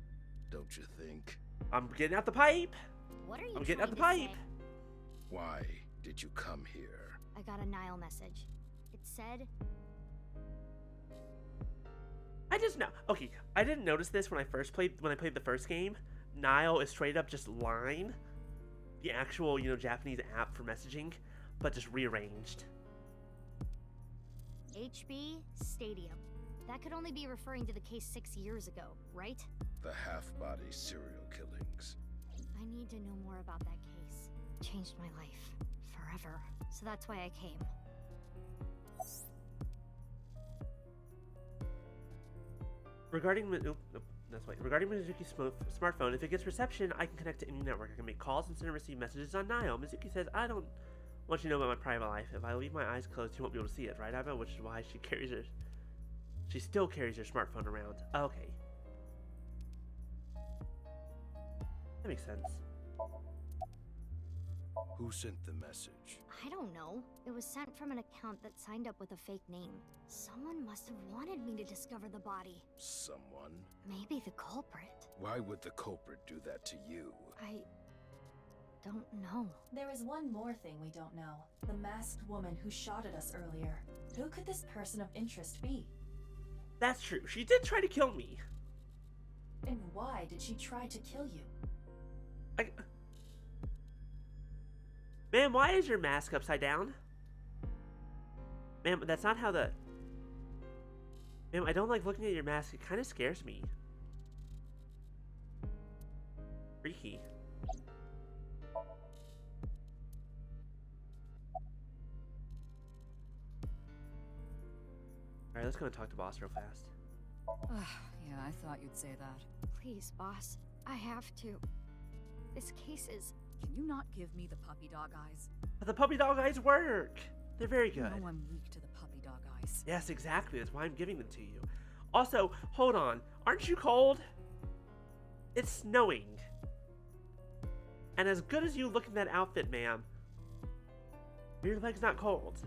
[SPEAKER 7] don't you think?
[SPEAKER 1] I'm getting out the pipe!
[SPEAKER 8] What are you
[SPEAKER 1] I'm getting out the
[SPEAKER 8] trying to
[SPEAKER 1] pipe!
[SPEAKER 8] say?
[SPEAKER 7] Why did you come here?
[SPEAKER 8] I got a Nile message. It said,
[SPEAKER 1] I just know. Okay, I didn't notice this when I played the first game. Nile is straight up just line, the actual, Japanese app for messaging, but just rearranged.
[SPEAKER 8] HB Stadium. That could only be referring to the case 6 years ago, right?
[SPEAKER 7] The half-body serial killings.
[SPEAKER 8] I need to know more about that case. It changed my life. Forever. So that's why I came.
[SPEAKER 1] Regarding Mizuki's smartphone, if it gets reception, I can connect to any network. I can make calls and send and receive messages on Nile. Mizuki says, I don't want you to know about my private life. If I leave my eyes closed, you won't be able to see it, right, Iva? Which is why she still carries her smartphone around. Okay. That makes sense.
[SPEAKER 7] Who sent the message?
[SPEAKER 8] I don't know. It was sent from an account that signed up with a fake name. Someone must have wanted me to discover the body.
[SPEAKER 7] Someone?
[SPEAKER 8] Maybe the culprit.
[SPEAKER 7] Why would the culprit do that to you?
[SPEAKER 8] I don't know.
[SPEAKER 9] There is one more thing we don't know. The masked woman who shot at us earlier. Who could this person of interest be?
[SPEAKER 1] That's true. She did try to kill me.
[SPEAKER 9] And why did she try to kill you?
[SPEAKER 1] Ma'am, why is your mask upside down? Ma'am, that's not how the... Ma'am, I don't like looking at your mask. It kind of scares me. Freaky. Alright, let's go and talk to boss real fast.
[SPEAKER 3] Yeah, I thought you'd say that.
[SPEAKER 8] Please, boss. I have to. This case is...
[SPEAKER 3] Can you not give me the puppy dog eyes?
[SPEAKER 1] But the puppy dog eyes work! They're very good.
[SPEAKER 3] You know I'm weak to the puppy dog eyes.
[SPEAKER 1] Yes, exactly. That's why I'm giving them to you. Also, hold on. Aren't you cold? It's snowing. And as good as you look in that outfit, ma'am, your leg's not cold.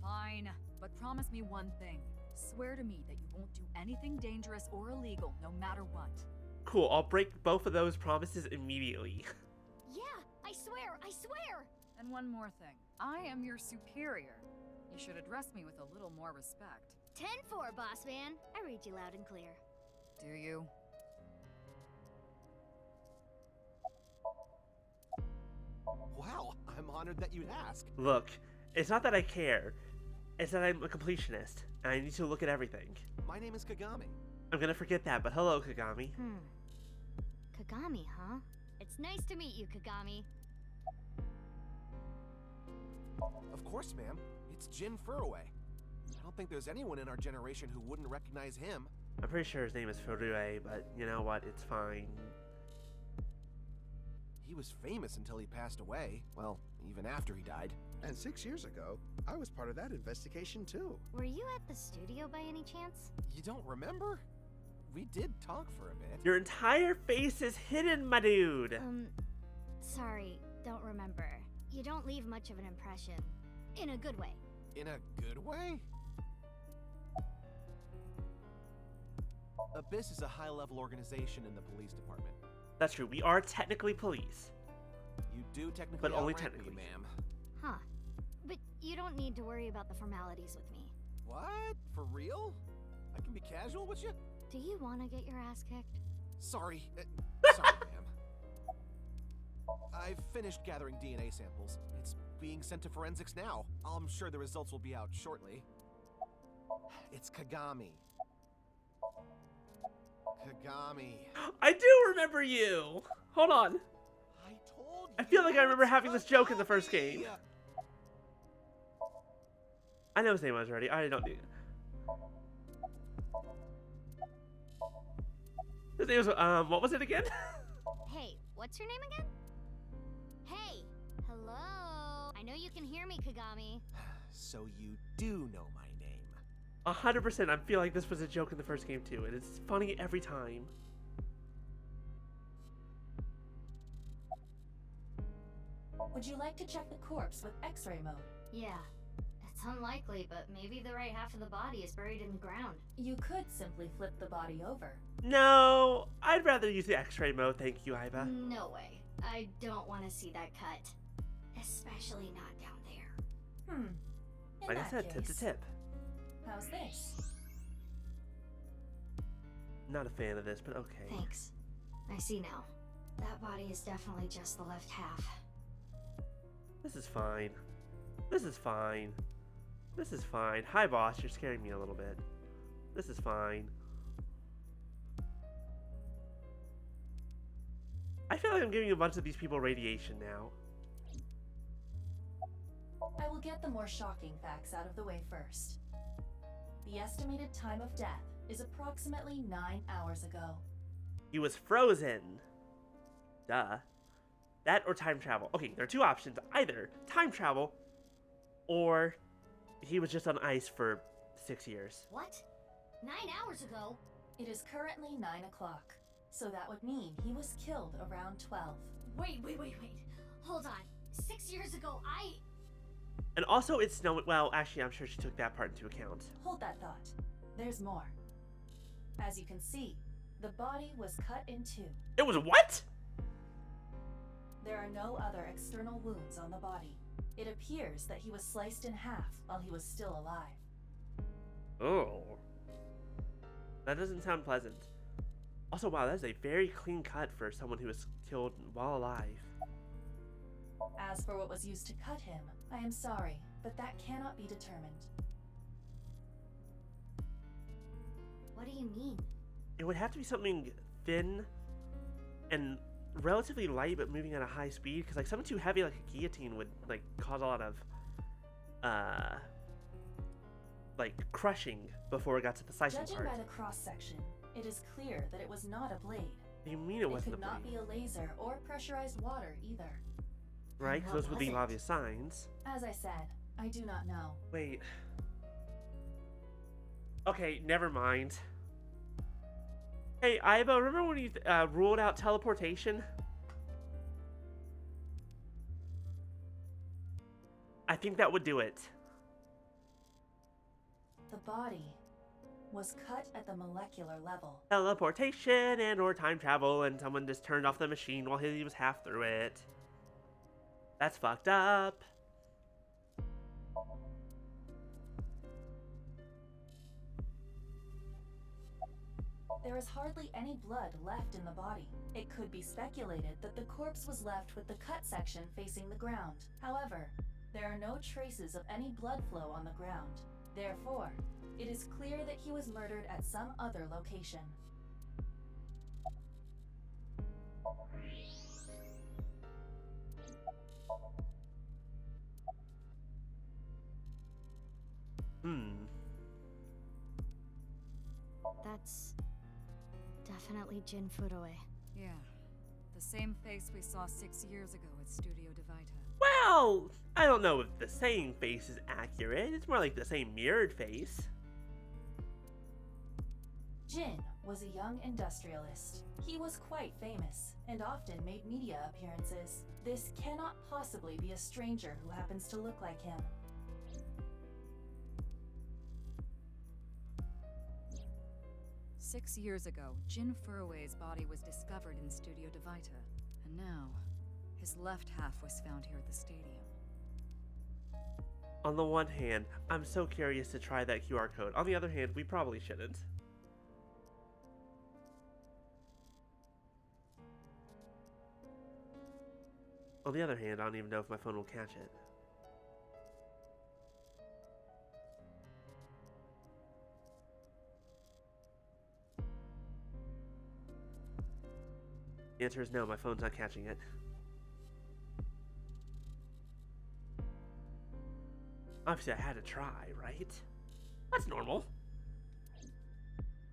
[SPEAKER 3] Fine, but promise me one thing. Swear to me that you won't do anything dangerous or illegal, no matter what.
[SPEAKER 1] Cool, I'll break both of those promises immediately.
[SPEAKER 8] Yeah, I swear, I swear!
[SPEAKER 3] And one more thing. I am your superior. You should address me with a little more respect.
[SPEAKER 8] 10-4, boss man. I read you loud and clear.
[SPEAKER 3] Do you?
[SPEAKER 4] Wow, I'm honored that you'd ask.
[SPEAKER 1] Look, it's not that I care. It's that I'm a completionist, and I need to look at everything.
[SPEAKER 4] My name is Kagami.
[SPEAKER 1] I'm gonna forget that, but hello, Kagami.
[SPEAKER 8] Kagami, huh? It's nice to meet you, Kagami.
[SPEAKER 4] Of course, ma'am. It's Jin Furaway. I don't think there's anyone in our generation who wouldn't recognize him.
[SPEAKER 1] I'm pretty sure his name is Furue, but you know what? It's fine.
[SPEAKER 4] He was famous until he passed away. Well, even after he died.
[SPEAKER 7] And 6 years ago, I was part of that investigation too.
[SPEAKER 8] Were you at the studio by any chance?
[SPEAKER 10] You don't remember? We did talk for a bit.
[SPEAKER 1] Your entire face is hidden, my dude.
[SPEAKER 8] Sorry, don't remember. You don't leave much of an impression. In a good way.
[SPEAKER 10] In a good way?
[SPEAKER 11] Abyss is a high-level organization in the police department.
[SPEAKER 1] That's true. We are technically police.
[SPEAKER 11] You do technically
[SPEAKER 1] But only
[SPEAKER 11] outrank
[SPEAKER 1] technically.
[SPEAKER 11] me, ma'am.
[SPEAKER 8] Huh. But you don't need to worry about the formalities with me.
[SPEAKER 11] What? For real? I can be casual with you?
[SPEAKER 8] Do you want to get your ass kicked?
[SPEAKER 11] Sorry. Sorry, ma'am. I've finished gathering DNA samples. It's being sent to forensics now. I'm sure the results will be out shortly. It's Kagami. Kagami.
[SPEAKER 1] I do remember you. Hold on.
[SPEAKER 11] I told you.
[SPEAKER 1] I feel like I remember
[SPEAKER 11] it's
[SPEAKER 1] having this joke in the first
[SPEAKER 11] Kagami.
[SPEAKER 1] game. I know his name was already. I don't need it. His name was, what was it again?
[SPEAKER 8] Hey, what's your name again? Hey, hello. I know you can hear me, Kagami.
[SPEAKER 11] So you do know my name.
[SPEAKER 1] 100%. I feel like this was a joke in the first game too, and it's funny every time.
[SPEAKER 9] Would you like to check the corpse with X-ray mode?
[SPEAKER 8] Yeah. It's unlikely, but maybe the right half of the body is buried in the ground.
[SPEAKER 9] You could simply flip the body over.
[SPEAKER 1] No, I'd rather use the X-ray mode, thank you, Iva.
[SPEAKER 8] No way. I don't want to see that cut. Especially not down there.
[SPEAKER 9] In
[SPEAKER 1] Like I
[SPEAKER 9] that
[SPEAKER 1] said, tip to
[SPEAKER 9] case,
[SPEAKER 1] tip.
[SPEAKER 9] how's this?
[SPEAKER 1] Not a fan of this, but okay.
[SPEAKER 8] Thanks. I see now. That body is definitely just the left half.
[SPEAKER 1] This is fine. This is fine. This is fine. Hi, boss. You're scaring me a little bit. This is fine. I feel like I'm giving a bunch of these people radiation now.
[SPEAKER 9] I will get the more shocking facts out of the way first. The estimated time of death is approximately 9 hours ago.
[SPEAKER 1] He was frozen. Duh. That or time travel. Okay, there are two options. Either time travel, or he was just on ice for 6 years.
[SPEAKER 8] What? 9 hours ago?
[SPEAKER 9] It is currently 9 o'clock, so that would mean he was killed around 12.
[SPEAKER 8] Wait. Hold on. 6 years ago,
[SPEAKER 1] And also, it's snowing. Well, actually, I'm sure she took that part into account.
[SPEAKER 9] Hold that thought. There's more. As you can see, the body was cut in two.
[SPEAKER 1] It was what?
[SPEAKER 9] There are no other external wounds on the body. It appears that he was sliced in half while he was still alive.
[SPEAKER 1] Oh. That doesn't sound pleasant. Also, wow, that's a very clean cut for someone who was killed while alive.
[SPEAKER 9] As for what was used to cut him, I am sorry, but that cannot be determined.
[SPEAKER 8] what do you mean?
[SPEAKER 1] It would have to be something thin and relatively light, but moving at a high speed. Because like something too heavy, like a guillotine, would like cause a lot of like crushing before it got to the slicing
[SPEAKER 9] Judging
[SPEAKER 1] part.
[SPEAKER 9] by the cross section, it is clear that it was not a blade.
[SPEAKER 1] What do you mean it wasn't a
[SPEAKER 9] could not
[SPEAKER 1] blade?
[SPEAKER 9] be a laser or pressurized water either.
[SPEAKER 1] Right? Because
[SPEAKER 9] What
[SPEAKER 1] those would
[SPEAKER 9] was
[SPEAKER 1] leave
[SPEAKER 9] it?
[SPEAKER 1] obvious signs.
[SPEAKER 9] As I said, I do not know.
[SPEAKER 1] Wait. Okay, never mind. Hey, Iva, remember when you ruled out teleportation? I think that would do it.
[SPEAKER 9] The body was cut at the molecular level.
[SPEAKER 1] Teleportation and or time travel, and someone just turned off the machine while he was half through it. That's fucked up.
[SPEAKER 9] There is hardly any blood left in the body. It could be speculated that the corpse was left with the cut section facing the ground. However, there are no traces of any blood flow on the ground. Therefore, it is clear that he was murdered at some other location.
[SPEAKER 8] That's definitely Jin Fudoe.
[SPEAKER 3] Yeah. The same face we saw 6 years ago at Studio Divita.
[SPEAKER 1] Well, Well, I don't know if the saying face is accurate. It's more like the same mirrored face.
[SPEAKER 9] Jin was a young industrialist. He was quite famous and often made media appearances. This cannot possibly be a stranger who happens to look like him.
[SPEAKER 3] "6 years ago, Jin Furue's body was discovered in Studio Devita, and now his left half was found here at the stadium."
[SPEAKER 1] On the one hand, I'm so curious to try that QR code. On the other hand, we probably shouldn't. On the other hand, I don't even know if my phone will catch it. The answer is no, my phone's not catching it. Obviously, I had to try, right? That's normal.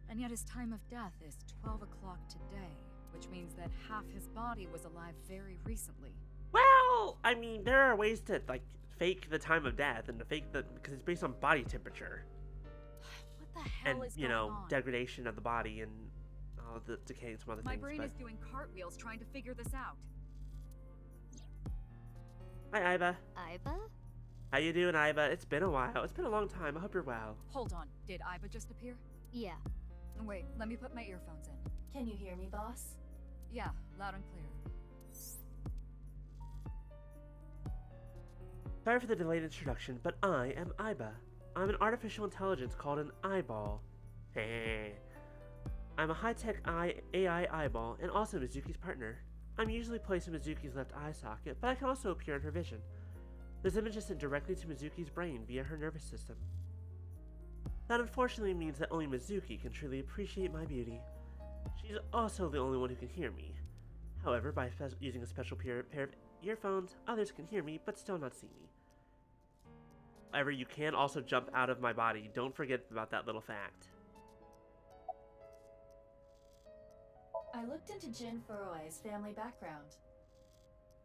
[SPEAKER 3] And yet his time of death is 12 o'clock today, which means that half his body was alive very recently.
[SPEAKER 1] Well, I mean, there are ways to, like, fake the time of death and to fake the... because it's based on body temperature.
[SPEAKER 3] What the hell
[SPEAKER 1] And,
[SPEAKER 3] is
[SPEAKER 1] you
[SPEAKER 3] going
[SPEAKER 1] know,
[SPEAKER 3] on?
[SPEAKER 1] degradation of the body and the decay and some other
[SPEAKER 3] My
[SPEAKER 1] things.
[SPEAKER 3] brain
[SPEAKER 1] but...
[SPEAKER 3] is doing cartwheels trying to figure this out.
[SPEAKER 1] Hi, Iba.
[SPEAKER 8] Iba?
[SPEAKER 1] How you doing, Iba? It's been a while. It's been a long time. I hope you're well.
[SPEAKER 3] Hold on, did Iba just appear?
[SPEAKER 8] Yeah.
[SPEAKER 3] Wait, let me put my earphones in.
[SPEAKER 9] Can you hear me, boss?
[SPEAKER 3] Yeah, loud and clear.
[SPEAKER 1] Sorry for the delayed introduction, but I am Iba. I'm an artificial intelligence called an eyeball. Hey. I'm a high-tech AI eyeball and also Mizuki's partner. I'm usually placed in Mizuki's left eye socket, but I can also appear in her vision. This image is sent directly to Mizuki's brain via her nervous system. That unfortunately means that only Mizuki can truly appreciate my beauty. She's also the only one who can hear me. However, by using a special pair of earphones, others can hear me but still not see me. However, you can also jump out of my body. Don't forget about that little fact.
[SPEAKER 9] I looked into Jin Furue's family background.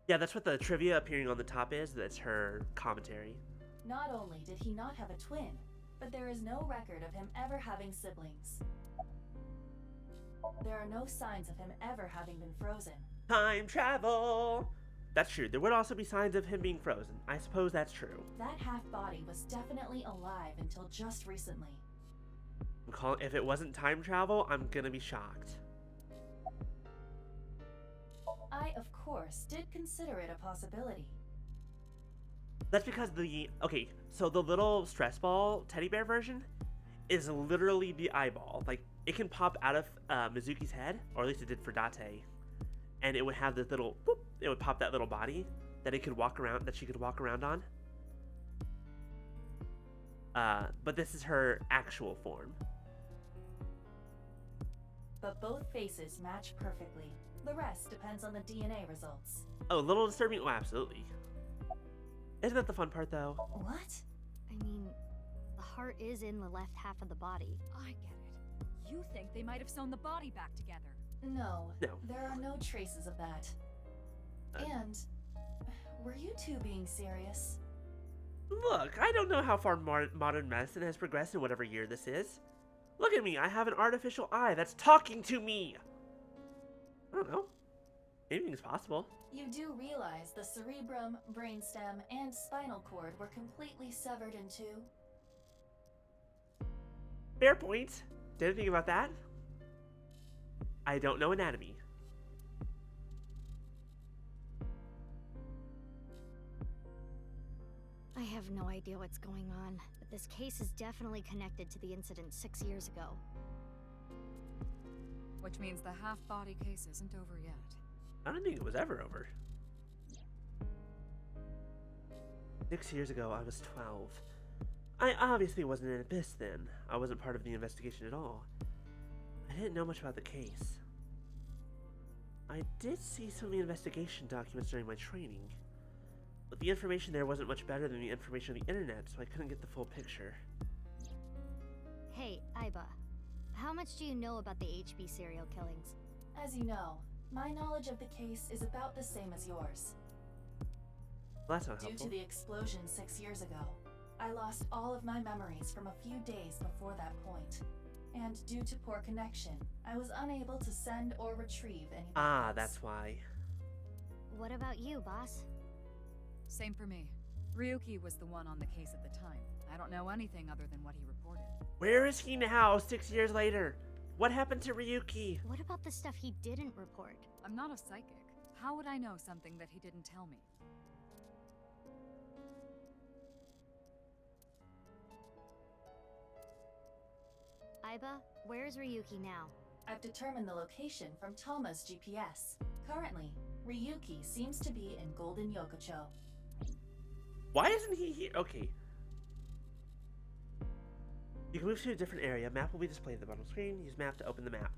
[SPEAKER 1] Yeah, that's what the trivia appearing on the top is. That's her commentary.
[SPEAKER 9] Not only did he not have a twin, but there is no record of him ever having siblings. There are no signs of him ever having been frozen.
[SPEAKER 1] Time travel! That's true. There would also be signs of him being frozen. I suppose that's true.
[SPEAKER 9] That half-body was definitely alive until just recently.
[SPEAKER 1] If it wasn't time travel, I'm gonna be shocked.
[SPEAKER 9] I, of course, did consider it a possibility.
[SPEAKER 1] That's because okay, so the little stress ball teddy bear version is literally the eyeball. Like, it can pop out of Mizuki's head, or at least it did for Date, and it would have this little, boop, it would pop that little body that it could walk around, that she could walk around on. But this is her actual form.
[SPEAKER 9] But both faces match perfectly. The rest depends on the DNA results.
[SPEAKER 1] Oh, a little disturbing? Oh, absolutely. Isn't that the fun part, though?
[SPEAKER 9] What?
[SPEAKER 8] I mean, the heart is in the left half of the body.
[SPEAKER 3] I get it. You think they might have sewn the body back together.
[SPEAKER 9] No.
[SPEAKER 1] No.
[SPEAKER 9] There are no traces of that. And were you two being serious?
[SPEAKER 1] Look, I don't know how far modern medicine has progressed in whatever year this is. Look at me, I have an artificial eye that's talking to me! I don't know. Anything's possible.
[SPEAKER 9] You do realize the cerebrum, brainstem, and spinal cord were completely severed in two?
[SPEAKER 1] Fair point. Didn't think about that. I don't know anatomy.
[SPEAKER 8] I have no idea what's going on, but this case is definitely connected to the incident 6 years ago.
[SPEAKER 3] Which means the half-body case isn't over yet.
[SPEAKER 1] I don't think it was ever over. 6 years ago, I was 12. I obviously wasn't in Abyss then. I wasn't part of the investigation at all. I didn't know much about the case. I did see some of the investigation documents during my training, but the information there wasn't much better than the information on the internet, so I couldn't get the full picture.
[SPEAKER 8] Hey, Iba. How much do you know about the HB serial killings?
[SPEAKER 9] As you know, my knowledge of the case is about the same as yours.
[SPEAKER 1] Well, that's not
[SPEAKER 9] Due
[SPEAKER 1] helpful.
[SPEAKER 9] to the explosion 6 years ago, I lost all of my memories from a few days before that point. And due to poor connection, I was unable to send or retrieve any
[SPEAKER 1] Ah,
[SPEAKER 9] backups.
[SPEAKER 1] that's why.
[SPEAKER 8] What about you, boss?
[SPEAKER 3] Same for me. Ryuki was the one on the case at the time. I don't know anything other than what he reported.
[SPEAKER 1] Where is he now, 6 years later? What happened to Ryuki?
[SPEAKER 8] What about the stuff he didn't report?
[SPEAKER 3] I'm not a psychic. How would I know something that he didn't tell me?
[SPEAKER 8] Aiba, where's Ryuki now?
[SPEAKER 9] I've determined the location from Toma's GPS. Currently, Ryuki seems to be in Golden Yokocho.
[SPEAKER 1] Why isn't he here? Okay. You can move to a different area. Map will be displayed at the bottom screen. Use map to open the map.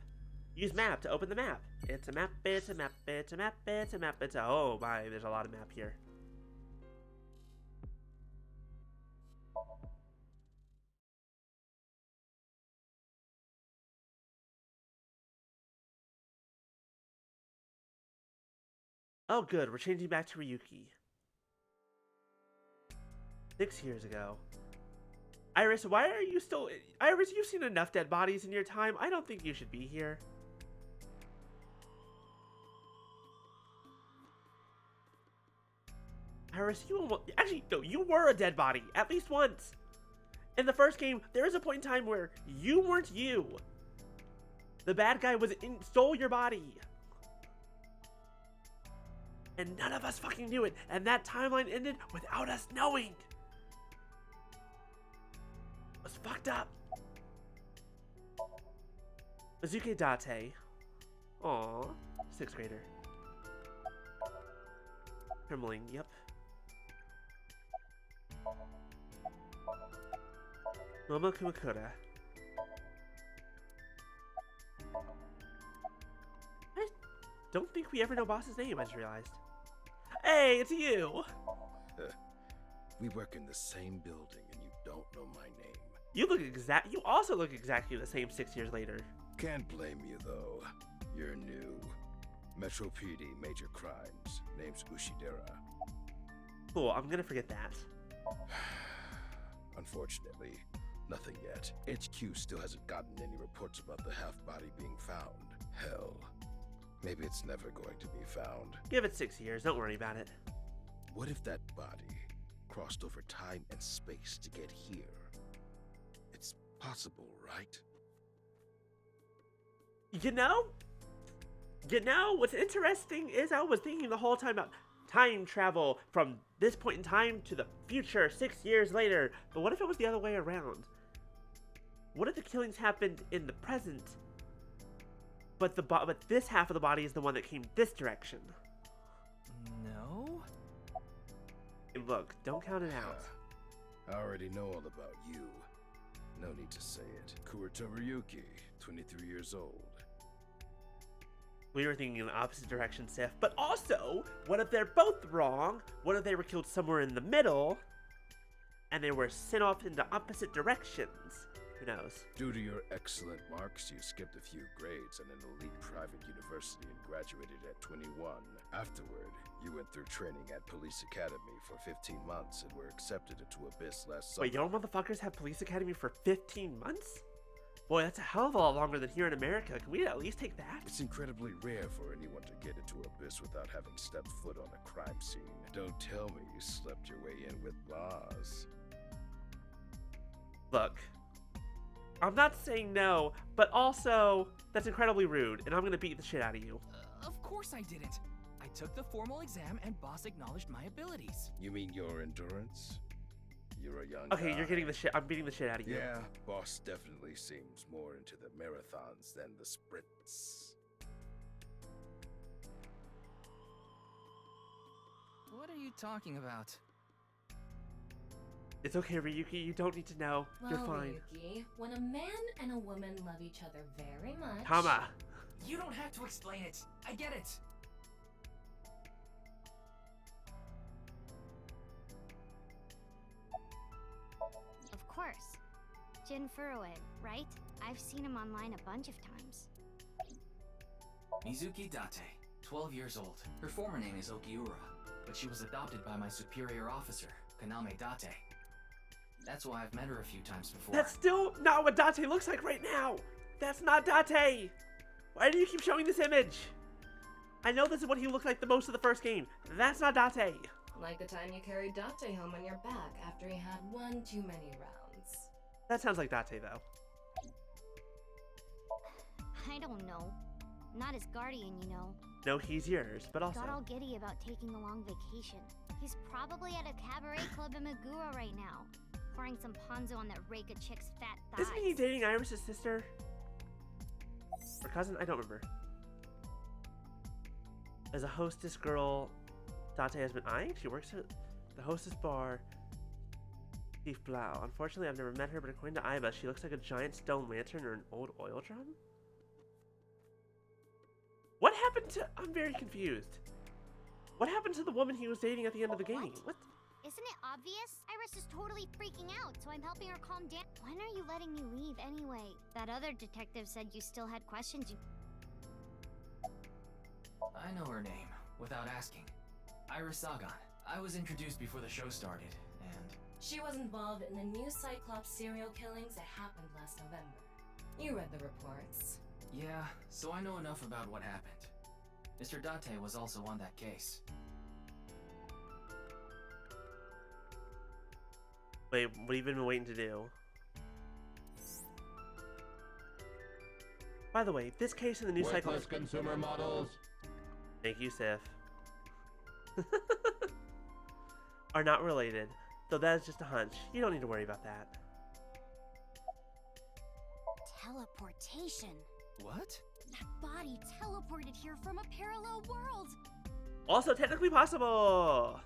[SPEAKER 1] Use map to open the map. It's a map, it's a map, it's a map, it's a map, it's a... Oh my, there's a lot of map here. Oh good, we're changing back to Ryuki. 6 years ago. Iris, why are you still... Iris, you've seen enough dead bodies in your time. I don't think you should be here. Iris, you almost... Actually, no, you were a dead body. At least once. In the first game, there was a point in time where you weren't you. The bad guy stole your body. And none of us fucking knew it. And that timeline ended without us knowing. It was fucked up. Azuke Date. Aww. 6th grader. Trembling, yep. Momo Kumakura. I don't think we ever know boss's name, I just realized. Hey, it's you!
[SPEAKER 7] We work in the same building and you don't know my name.
[SPEAKER 1] You also look exactly the same 6 years later.
[SPEAKER 7] Can't blame you though. You're new. Metro PD, major crimes. Name's Ushidera.
[SPEAKER 1] Cool, I'm gonna forget that.
[SPEAKER 7] Unfortunately, nothing yet. HQ still hasn't gotten any reports about the half-body being found. Hell, maybe it's never going to be found.
[SPEAKER 1] Give it 6 years, don't worry about it.
[SPEAKER 7] What if that body crossed over time and space to get here? It's possible, right?
[SPEAKER 1] You know, what's interesting is I was thinking the whole time about time travel from this point in time to the future 6 years later. But what if it was the other way around? What if the killings happened in the present, but this half of the body is the one that came this direction?
[SPEAKER 6] No?
[SPEAKER 1] Hey, look, don't count it out.
[SPEAKER 7] I already know all about you. No need to say it. Kurito Ryuki, 23 years old.
[SPEAKER 1] We were thinking in the opposite direction, Sif. But also, what if they're both wrong? What if they were killed somewhere in the middle, and they were sent off into opposite directions? Who knows?
[SPEAKER 7] Due to your excellent marks, you skipped a few grades at an elite private university and graduated at 21. Afterward, you went through training at Police Academy for 15 months and were accepted into Abyss last summer.
[SPEAKER 1] Wait, y'all motherfuckers have Police Academy for 15 months? Boy, that's a hell of a lot longer than here in America. Can we at least take that?
[SPEAKER 7] It's incredibly rare for anyone to get into Abyss without having stepped foot on a crime scene. Don't tell me you slept your way in with Boz.
[SPEAKER 1] Look, I'm not saying no, but also, that's incredibly rude, and I'm gonna beat the shit out of you.
[SPEAKER 6] Of course I didn't. I took the formal exam and boss acknowledged my abilities.
[SPEAKER 7] You mean your endurance? You're a young
[SPEAKER 1] Okay,
[SPEAKER 7] guy.
[SPEAKER 1] you're getting the shit. I'm beating the shit out of you.
[SPEAKER 7] Yeah, boss definitely seems more into the marathons than the sprints.
[SPEAKER 6] What are you talking about?
[SPEAKER 1] It's okay, Ryuki. You don't need to know. You're
[SPEAKER 5] Well,
[SPEAKER 1] fine.
[SPEAKER 5] Ryuki, when a man and a woman love each other very much...
[SPEAKER 1] Tama.
[SPEAKER 6] You don't have to explain it. I get it.
[SPEAKER 8] Of course. Jin Furue, right? I've seen him online a bunch of times.
[SPEAKER 12] Mizuki Date, 12 years old. Her former name is Okiura.
[SPEAKER 6] but she was adopted by my superior officer, Kaname Date. That's why I've met her a few times before.
[SPEAKER 1] That's still not what Date looks like right now. That's not Date. Why do you keep showing this image? I know this is what he looked like the most of the first game. That's not Date.
[SPEAKER 5] Like the time you carried Date home on your back after he had one too many rounds.
[SPEAKER 1] That sounds like Date, though.
[SPEAKER 8] I don't know. Not his guardian, you know.
[SPEAKER 1] No, he's yours, but also...
[SPEAKER 8] Got all giddy about taking a long vacation. He's probably at a cabaret club in Meguro right now, pouring some ponzu on that Reika chick's fat thighs.
[SPEAKER 1] Isn't he dating Iris' sister? Or cousin? I don't remember. As a hostess girl, Date has been eyeing. She works at the hostess bar, Thief Blau. Unfortunately, I've never met her, but according to Aiba, she looks like a giant stone lantern or an old oil drum. What happened to... I'm very confused. What happened to the woman he was dating at the end of the game? What?
[SPEAKER 8] Isn't it obvious? Iris is totally freaking out, so I'm helping her calm down. When are you letting me leave anyway? That other detective said you still had questions you...
[SPEAKER 6] I know her name, without asking. Iris Sagan. I was introduced before the show started, and...
[SPEAKER 5] She was involved in the new Cyclops serial killings that happened last November. You read the reports.
[SPEAKER 6] Yeah, so I know enough about what happened. Mr. Date was also on that case.
[SPEAKER 1] Wait, what have you been waiting to do? By the way, this case in the new Cyclops...
[SPEAKER 12] consumer models.
[SPEAKER 1] Thank you, Sif. Are not related, though that is just a hunch. You don't need to worry about that.
[SPEAKER 8] Teleportation.
[SPEAKER 6] What?
[SPEAKER 8] That body teleported here from a parallel world.
[SPEAKER 1] Also technically possible.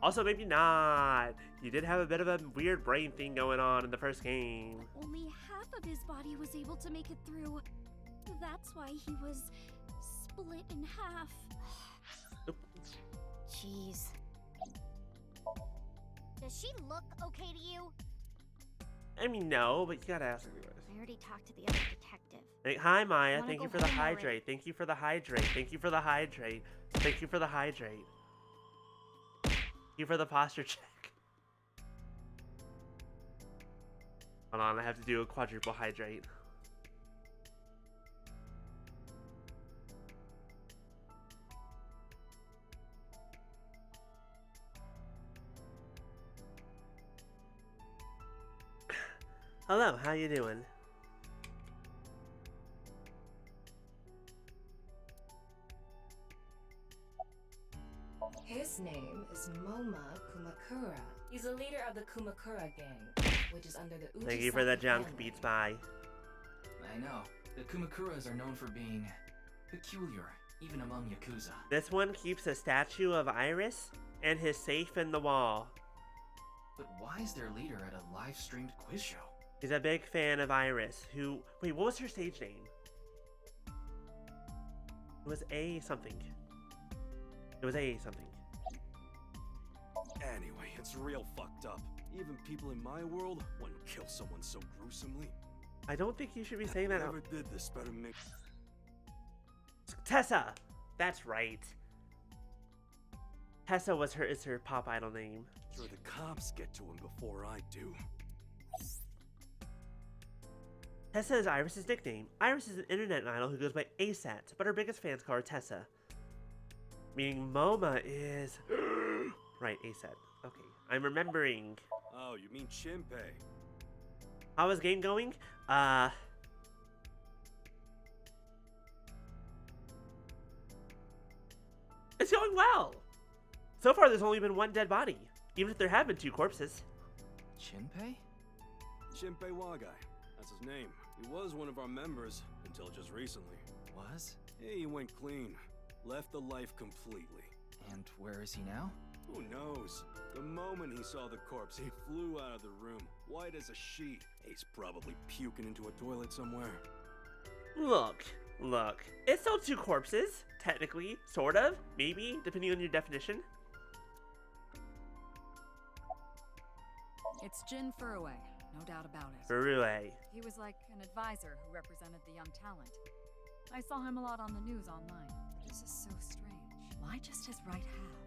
[SPEAKER 1] Also maybe not. You did have a bit of a weird brain thing going on in the first game.
[SPEAKER 8] Only half of his body was able to make it through. That's why he was split in half. Jeez. Does she look okay to you?
[SPEAKER 1] I mean, no, but you gotta ask anyways.
[SPEAKER 8] I already talked to the other detective.
[SPEAKER 1] Hey, hi, Maya.
[SPEAKER 8] Wanna
[SPEAKER 1] Thank
[SPEAKER 8] go
[SPEAKER 1] you for the
[SPEAKER 8] home already?
[SPEAKER 1] hydrate. Thank you for the hydrate. Thank you for the hydrate. Thank you for the hydrate. Thank you for the posture check. Hold on, I have to do a quadruple hydrate. Hello, how you doing?
[SPEAKER 5] His name is Moma Kumakura. He's a leader of the Kumakura gang, which is under the Uchisaki
[SPEAKER 1] Thank you for the junk,
[SPEAKER 5] family.
[SPEAKER 1] Beats by.
[SPEAKER 6] I know. The Kumakuras are known for being peculiar, even among Yakuza.
[SPEAKER 1] This one keeps a statue of Iris and his safe in the wall.
[SPEAKER 6] But why is their leader at a live-streamed quiz show?
[SPEAKER 1] He's a big fan of Iris, who... Wait, what was her stage name? It was A something. It was A something.
[SPEAKER 10] Anyway, it's real fucked up. Even people in my world wouldn't kill someone so gruesomely.
[SPEAKER 1] I don't think you should be saying that out.
[SPEAKER 10] Whoever did this better make...
[SPEAKER 1] Tessa! That's right. Tessa is her pop idol name.
[SPEAKER 10] Sure the cops get to him before I do.
[SPEAKER 1] Tessa is Iris' nickname. Iris is an internet idol who goes by ASAT, but her biggest fans call her Tessa. Meaning Moma is... right, ASAT. Okay, I'm remembering.
[SPEAKER 10] Oh, you mean Shinpei?
[SPEAKER 1] How is game going? It's going well! So far, there's only been one dead body, even if there have been 2 corpses.
[SPEAKER 6] Shinpei?
[SPEAKER 10] Shinpei Wagai. That's his name. He was one of our members until just recently.
[SPEAKER 6] Was?
[SPEAKER 10] Yeah, he went clean. Left the life completely.
[SPEAKER 6] And where is he now?
[SPEAKER 10] Who knows? The moment he saw the corpse, he flew out of the room, white as a sheet. He's probably puking into a toilet somewhere.
[SPEAKER 1] Look. It's still 2 corpses, technically, sort of, maybe, depending on your definition.
[SPEAKER 3] It's Jin Furue, no doubt about it.
[SPEAKER 1] Furue.
[SPEAKER 3] He was like an advisor who represented the young talent. I saw him a lot on the news online. This is so strange. Why just his right half?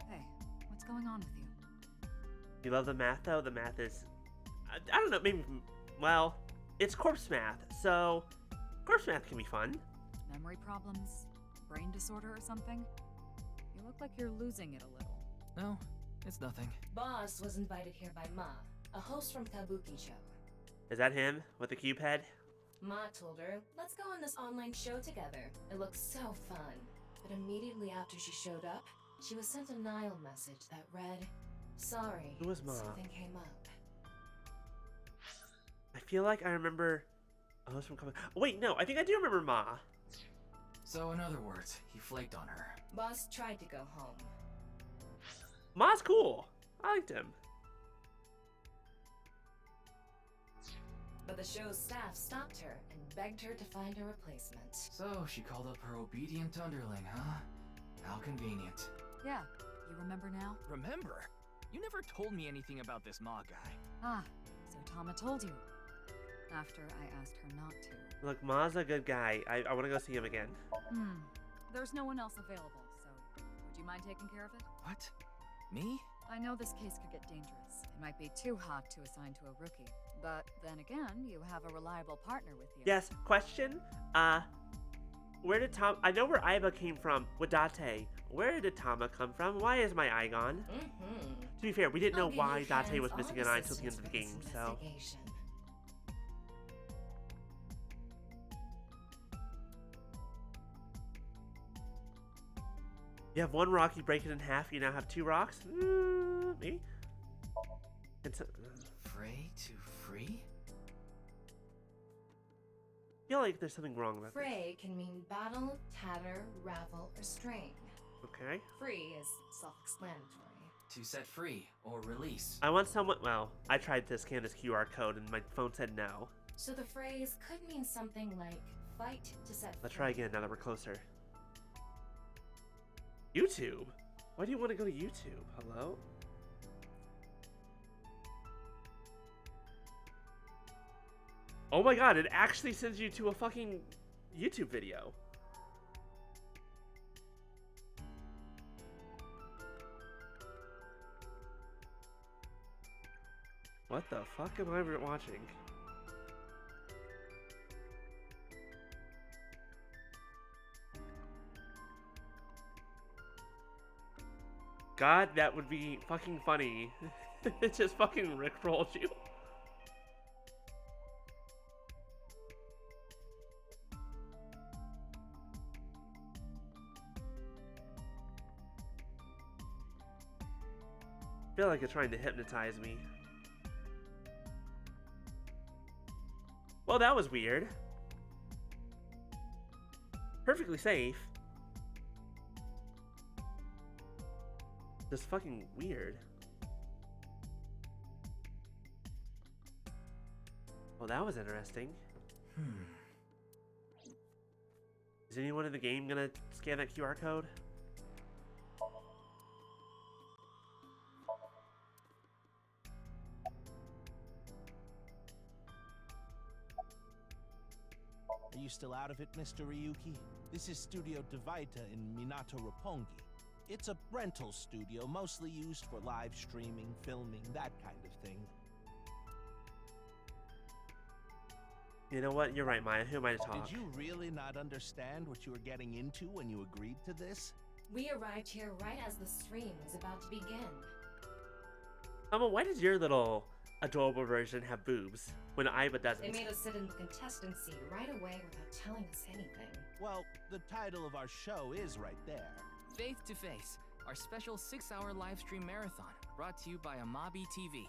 [SPEAKER 3] Hey, what's going on with you?
[SPEAKER 1] You love the math, though? The math is... I don't know, maybe... Well, it's corpse math, so... Corpse math can be fun.
[SPEAKER 3] Memory problems? Brain disorder or something? You look like you're losing it a little.
[SPEAKER 6] No, it's nothing.
[SPEAKER 5] Boss was invited here by Ma, a host from Kabuki show.
[SPEAKER 1] Is that him with the cube head?
[SPEAKER 5] Ma told her, let's go on this online show together. It looks so fun. But immediately after she showed up, she was sent a Nile message that read, sorry,
[SPEAKER 1] Who was Ma?
[SPEAKER 5] something came up.
[SPEAKER 1] I feel like I remember... Oh, it's from coming... Oh, wait, no, I think I do remember Ma.
[SPEAKER 6] So, in other words, he flaked on her.
[SPEAKER 5] Boss tried to go home.
[SPEAKER 1] Ma's cool. I liked him.
[SPEAKER 5] But the show's staff stopped her and begged her to find a replacement.
[SPEAKER 6] So, she called up her obedient underling, huh? How convenient.
[SPEAKER 3] Yeah, you remember now?
[SPEAKER 12] Remember? You never told me anything about this Ma guy.
[SPEAKER 3] Ah, so Tama told you. After I asked her not to.
[SPEAKER 1] Look, Ma's a good guy. I want to go see him again.
[SPEAKER 3] There's no one else available, so would you mind taking care of it?
[SPEAKER 12] What? Me?
[SPEAKER 3] I know this case could get dangerous. It might be too hot to assign to a rookie. But then again, you have a reliable partner with you.
[SPEAKER 1] Yes, question? Where did Tom... I know where Aiba came from with Date. Where did Tama come from? Why is my eye gone? To be fair, we didn't know why Date was missing an eye until the end of the game, so... You have one rock, you break it in half, you now have 2 rocks? Maybe? It's
[SPEAKER 6] Fray to free?
[SPEAKER 1] I feel like there's something wrong with
[SPEAKER 5] Fray can mean battle, tatter, ravel, or strain.
[SPEAKER 1] Okay.
[SPEAKER 5] Free is self-explanatory.
[SPEAKER 6] To set free or release.
[SPEAKER 1] I want someone... Well, I tried to scan this QR code and my phone said no.
[SPEAKER 5] So the phrase could mean something like fight to set
[SPEAKER 1] Let's
[SPEAKER 5] free.
[SPEAKER 1] try again now that we're closer. YouTube? Why do you want to go to YouTube? Hello? Oh my god, it actually sends you to a fucking YouTube video. What the fuck am I watching? God, that would be fucking funny. It just fucking rickrolled you. I feel like it's trying to hypnotize me. Well, that was weird. Perfectly safe. Just fucking weird. Well, that was interesting. Is anyone in the game gonna scan that QR code?
[SPEAKER 4] Are you still out of it, Mr. Ryuki? This is Studio Devaita in Minato Roppongi. It's a rental studio, mostly used for live streaming, filming, that kind of thing.
[SPEAKER 1] You know what? You're right, Maya. Who am I to talk?
[SPEAKER 4] Did you really not understand what you were getting into when you agreed to this?
[SPEAKER 5] We arrived here right as the stream was about to begin.
[SPEAKER 1] Why does your little adorable version have boobs when Aiba doesn't?
[SPEAKER 5] They made us sit in the contestant seat right away without telling us anything.
[SPEAKER 4] Well, the title of our show is right there.
[SPEAKER 12] Faith to Face, our special 6-hour live stream marathon, brought to you by Amabi TV.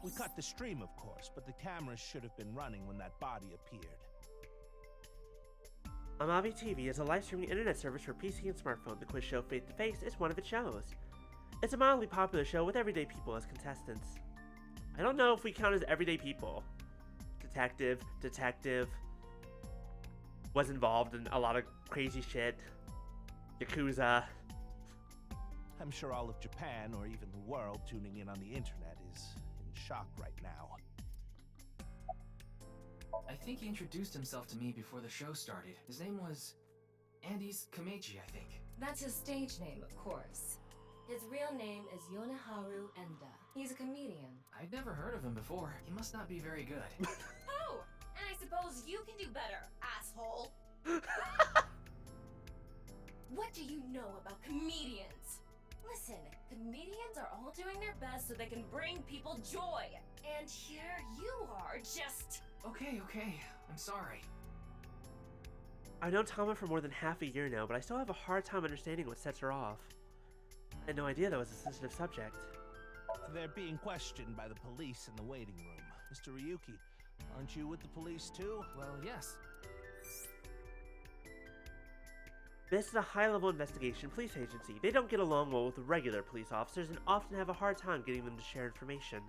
[SPEAKER 4] We cut the stream, of course, but the cameras should have been running when that body appeared.
[SPEAKER 1] Amabi TV is a live streaming internet service for PC and smartphone. The quiz show Faith to Face is one of its shows. It's a mildly popular show with everyday people as contestants. I don't know if we count as everyday people. Detective was involved in a lot of crazy shit. Yakuza.
[SPEAKER 4] I'm sure all of Japan, or even the world tuning in on the internet, is in shock right now.
[SPEAKER 6] I think he introduced himself to me before the show started. His name was Andes Kameji, I think.
[SPEAKER 5] That's his stage name, of course. His real name is Yoneharu Enda. He's a comedian.
[SPEAKER 6] I'd never heard of him before. He must not be very good.
[SPEAKER 5] Oh, and I suppose you can do better, asshole. What do you know about comedians? Listen, comedians are all doing their best so they can bring people joy. And here you are, just...
[SPEAKER 6] Okay, I'm sorry.
[SPEAKER 1] I've known Tama for more than half a year now, but I still have a hard time understanding what sets her off. I had no idea that was a sensitive subject.
[SPEAKER 4] They're being questioned by the police in the waiting room. Mr. Ryuki, aren't you with the police too?
[SPEAKER 6] Well, yes.
[SPEAKER 1] This is a high-level investigation police agency. They don't get along well with regular police officers and often have a hard time getting them to share information.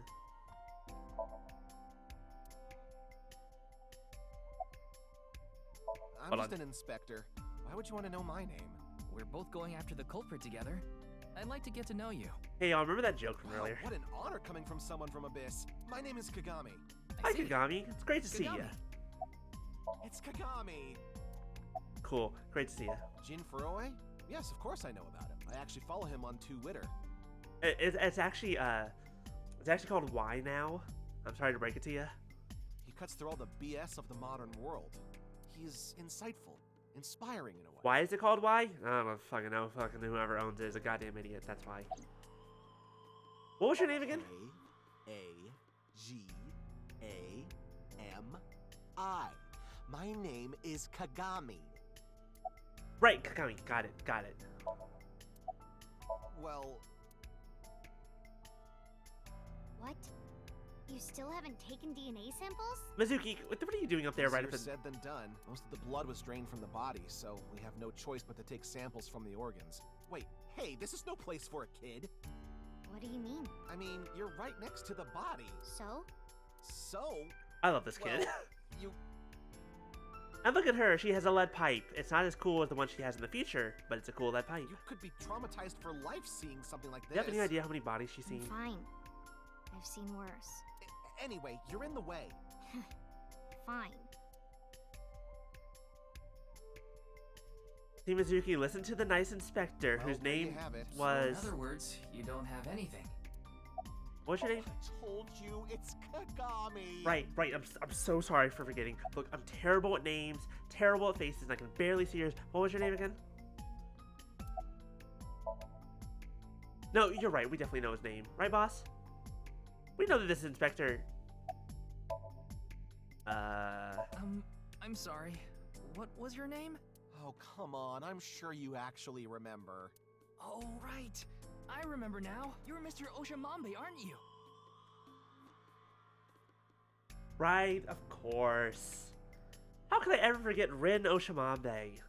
[SPEAKER 11] I'm just an inspector. Why would you want to know my name?
[SPEAKER 12] We're both going after the culprit together. I'd like to get to know you.
[SPEAKER 1] Hey y'all, remember that joke from
[SPEAKER 11] Wow,
[SPEAKER 1] earlier?
[SPEAKER 11] what an honor coming from someone from Abyss. My name is Kagami.
[SPEAKER 1] Hi Kagami, it's great to see you.
[SPEAKER 11] It's Kagami.
[SPEAKER 1] Cool, great to see you.
[SPEAKER 11] Jin Furoe? Yes, of course I know about him. I actually follow him on Twitter.
[SPEAKER 1] It's actually called Why Now. I'm sorry to break it to you.
[SPEAKER 11] He cuts through all the BS of the modern world. He's insightful, inspiring in a way.
[SPEAKER 1] Why is it called Why? I don't fucking know. Fucking whoever owns it is a goddamn idiot. That's why. What was your name again?
[SPEAKER 11] K-A-G-A-M-I. My name is Kagami.
[SPEAKER 1] Right, Kagami. Got it.
[SPEAKER 11] Well...
[SPEAKER 8] What? You still haven't taken DNA samples?
[SPEAKER 1] Mizuki, what are you doing up there right up
[SPEAKER 11] Easier
[SPEAKER 1] in...
[SPEAKER 11] said than done. Most of the blood was drained from the body, so we have no choice but to take samples from the organs. Wait, hey, this is no place for a kid.
[SPEAKER 8] What do you mean?
[SPEAKER 11] I mean, you're right next to the body.
[SPEAKER 8] So?
[SPEAKER 11] So?
[SPEAKER 1] I love this kid.
[SPEAKER 11] Well, you...
[SPEAKER 1] And look at her. She has a lead pipe. It's not as cool as the one she has in the future, but it's a cool lead pipe.
[SPEAKER 11] You could be traumatized for life seeing something like this.
[SPEAKER 1] Do you have any idea how many bodies she's seen?
[SPEAKER 8] Fine. I've seen worse.
[SPEAKER 11] Anyway, you're in the way.
[SPEAKER 8] Fine.
[SPEAKER 1] See, Mizuki, listen to the nice inspector
[SPEAKER 11] Well,
[SPEAKER 1] whose
[SPEAKER 11] there you
[SPEAKER 1] name
[SPEAKER 11] have it.
[SPEAKER 1] was...
[SPEAKER 6] So in other words, you don't have anything.
[SPEAKER 1] What's your name?
[SPEAKER 11] I told you, it's Kagami.
[SPEAKER 1] Right. I'm so sorry for forgetting. Look, I'm terrible at names, terrible at faces, and I can barely see yours. What was your name again? No, you're right. We definitely know his name. Right, boss? We know that this is Inspector...
[SPEAKER 12] I'm sorry. What was your name?
[SPEAKER 11] Oh, come on. I'm sure you actually remember.
[SPEAKER 12] Oh, right. I remember now. You're Mr. Oshamambe, aren't you?
[SPEAKER 1] Right, of course. How could I ever forget Rin Oshamambe?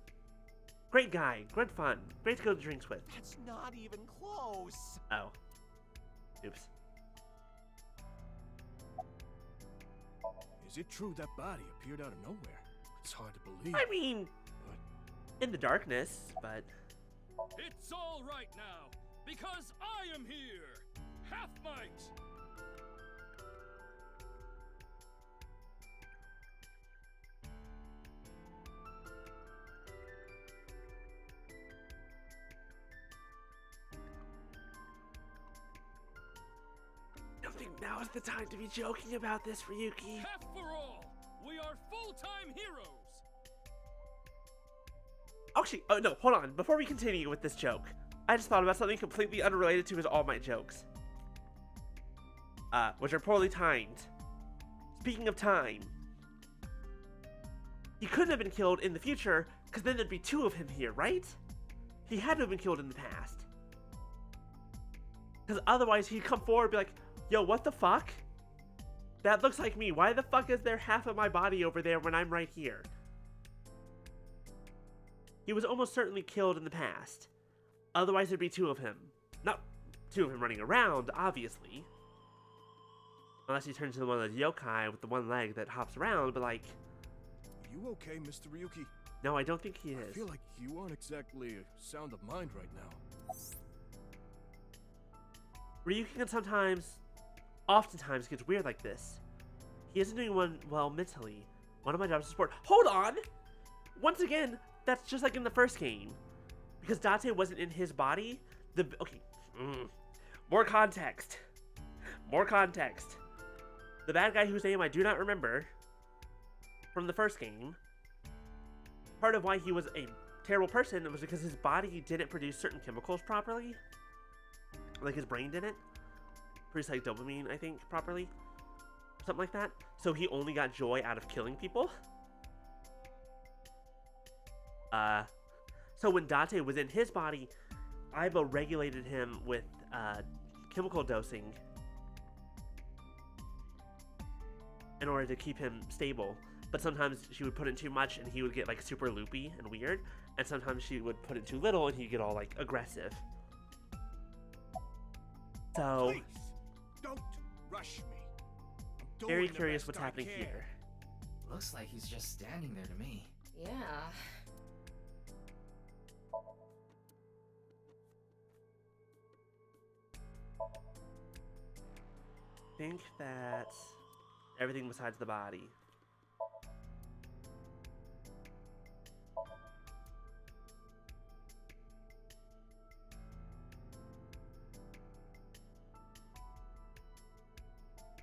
[SPEAKER 1] Great guy, great fun, great to go to drinks with.
[SPEAKER 11] That's not even close.
[SPEAKER 1] Oh. Oops.
[SPEAKER 10] Is it true that body appeared out of nowhere? It's hard to believe.
[SPEAKER 1] I mean, in the darkness, but...
[SPEAKER 2] It's all right now, because I am here! Half might!
[SPEAKER 1] I don't think now is the time to be joking about this, Ryuki.
[SPEAKER 2] Half for all! We are full-time heroes!
[SPEAKER 1] Actually, oh no, hold on. Before we continue with this joke, I just thought about something completely unrelated to his All Might jokes. Which are poorly timed. Speaking of time, he couldn't have been killed in the future, because then there'd be two of him here, right? He had to have been killed in the past. Because otherwise he'd come forward and be like, yo, what the fuck? That looks like me. Why the fuck is there half of my body over there when I'm right here? He was almost certainly killed in the past. Otherwise there'd be two of him. Not two of him running around, obviously. Unless he turns into one of those yokai with the one leg that hops around, but like...
[SPEAKER 10] Are you okay, Mr. Ryuki?
[SPEAKER 1] No, I don't think he is.
[SPEAKER 10] I feel like you aren't exactly sound of mind right now.
[SPEAKER 1] Ryuki can oftentimes gets weird like this. He isn't doing well mentally, One of my jobs is support. Hold on! Once again, that's just like in the first game. Because Date wasn't in his body. Okay. More context. More context. The bad guy whose name I do not remember from the first game, part of why he was a terrible person was because his body didn't produce certain chemicals properly. Like his brain didn't. Produce like dopamine, I think, properly. Something like that. So he only got joy out of killing people. So when Date was in his body, Aiba regulated him with chemical dosing in order to keep him stable. But sometimes she would put in too much and he would get like super loopy and weird. And sometimes she would put in too little and he'd get all like aggressive. So,
[SPEAKER 10] Please, don't rush me. I'm doing
[SPEAKER 1] very
[SPEAKER 10] the
[SPEAKER 1] curious
[SPEAKER 10] best
[SPEAKER 1] what's
[SPEAKER 10] I
[SPEAKER 1] happening
[SPEAKER 10] can.
[SPEAKER 1] here.
[SPEAKER 12] Looks like he's just standing there to me.
[SPEAKER 5] Yeah.
[SPEAKER 1] Think that everything besides the body.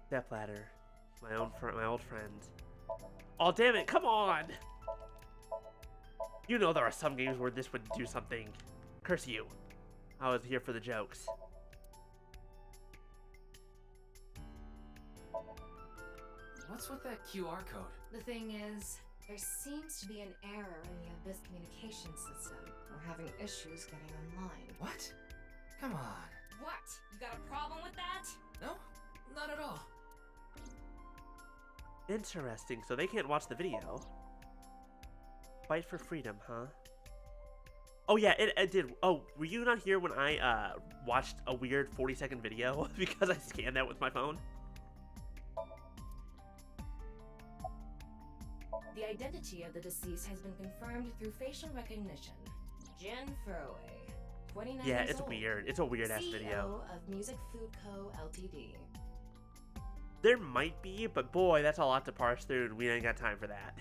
[SPEAKER 1] Stepladder, my old friend. Oh damn it! Come on! You know there are some games where this would do something. Curse you! I was here for the jokes.
[SPEAKER 6] What's with that QR code?
[SPEAKER 5] The thing is, there seems to be an error in the Abyss communication system. We're having issues getting online.
[SPEAKER 6] What? Come on.
[SPEAKER 5] What? You got a problem with that?
[SPEAKER 6] No, not at all.
[SPEAKER 1] Interesting, so they can't watch the video. Fight for freedom, huh? Oh yeah, it did. Oh, were you not here when I watched a weird 40-second video because I scanned that with my phone?
[SPEAKER 5] The identity of the deceased has been confirmed through facial recognition. Jin Furroway, 29
[SPEAKER 1] Yeah,
[SPEAKER 5] years
[SPEAKER 1] it's
[SPEAKER 5] old,
[SPEAKER 1] weird. It's a weird ass video.
[SPEAKER 5] CEO of Music Food Co. Ltd.
[SPEAKER 1] There might be, but boy, that's a lot to parse through, and we ain't got time for that.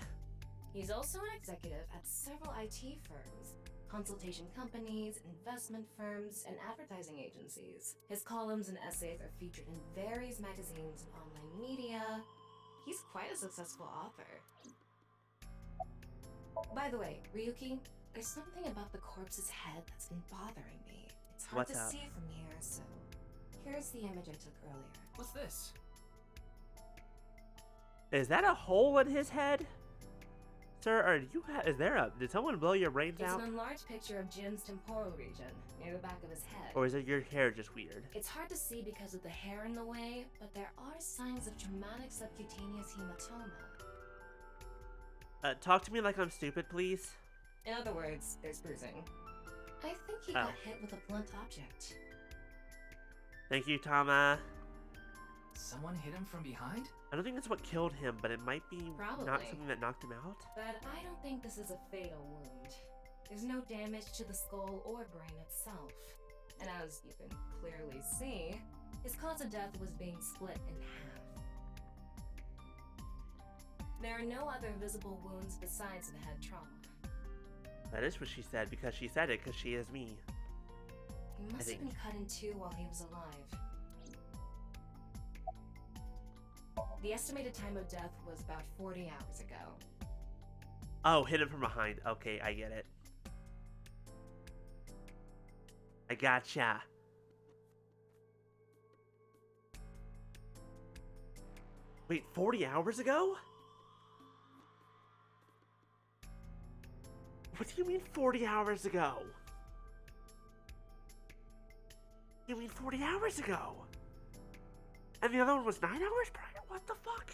[SPEAKER 5] He's also an executive at several IT firms, consultation companies, investment firms, and advertising agencies. His columns and essays are featured in various magazines and online media. He's quite a successful author. By the way, Ryuki, there's something about the corpse's head that's been bothering me. It's hard
[SPEAKER 1] What's
[SPEAKER 5] to
[SPEAKER 1] up?
[SPEAKER 5] see from here, so here's the image I took earlier.
[SPEAKER 6] What's this?
[SPEAKER 1] Is that a hole in his head? Sir, are you is there a did someone blow your brains
[SPEAKER 5] It's
[SPEAKER 1] out?
[SPEAKER 5] an enlarged picture of Jin's temporal region, near the back of his head.
[SPEAKER 1] Or is it your hair just weird?
[SPEAKER 5] It's hard to see because of the hair in the way, but there are signs of traumatic subcutaneous hematoma.
[SPEAKER 1] Talk to me like I'm stupid, please.
[SPEAKER 5] In other words, there's bruising. I think he got hit with a blunt object.
[SPEAKER 1] Thank you, Tama.
[SPEAKER 6] Someone hit him from behind?
[SPEAKER 1] I don't think that's what killed him, but it might be not
[SPEAKER 5] Probably.
[SPEAKER 1] something that knocked him out.
[SPEAKER 5] But I don't think this is a fatal wound. There's no damage to the skull or brain itself. And as you can clearly see, his cause of death was being split in half. There are no other visible wounds besides the head trauma.
[SPEAKER 1] That is what she said, because she said it, because she is me.
[SPEAKER 5] He must have been cut in two while he was alive. The estimated time of death was about 40 hours ago.
[SPEAKER 1] Oh, hit him from behind. Okay, I get it. I gotcha. Wait, 40 hours ago? What do you mean 40 hours ago? You mean 40 hours ago? And the other one was 9 hours prior? What the fuck?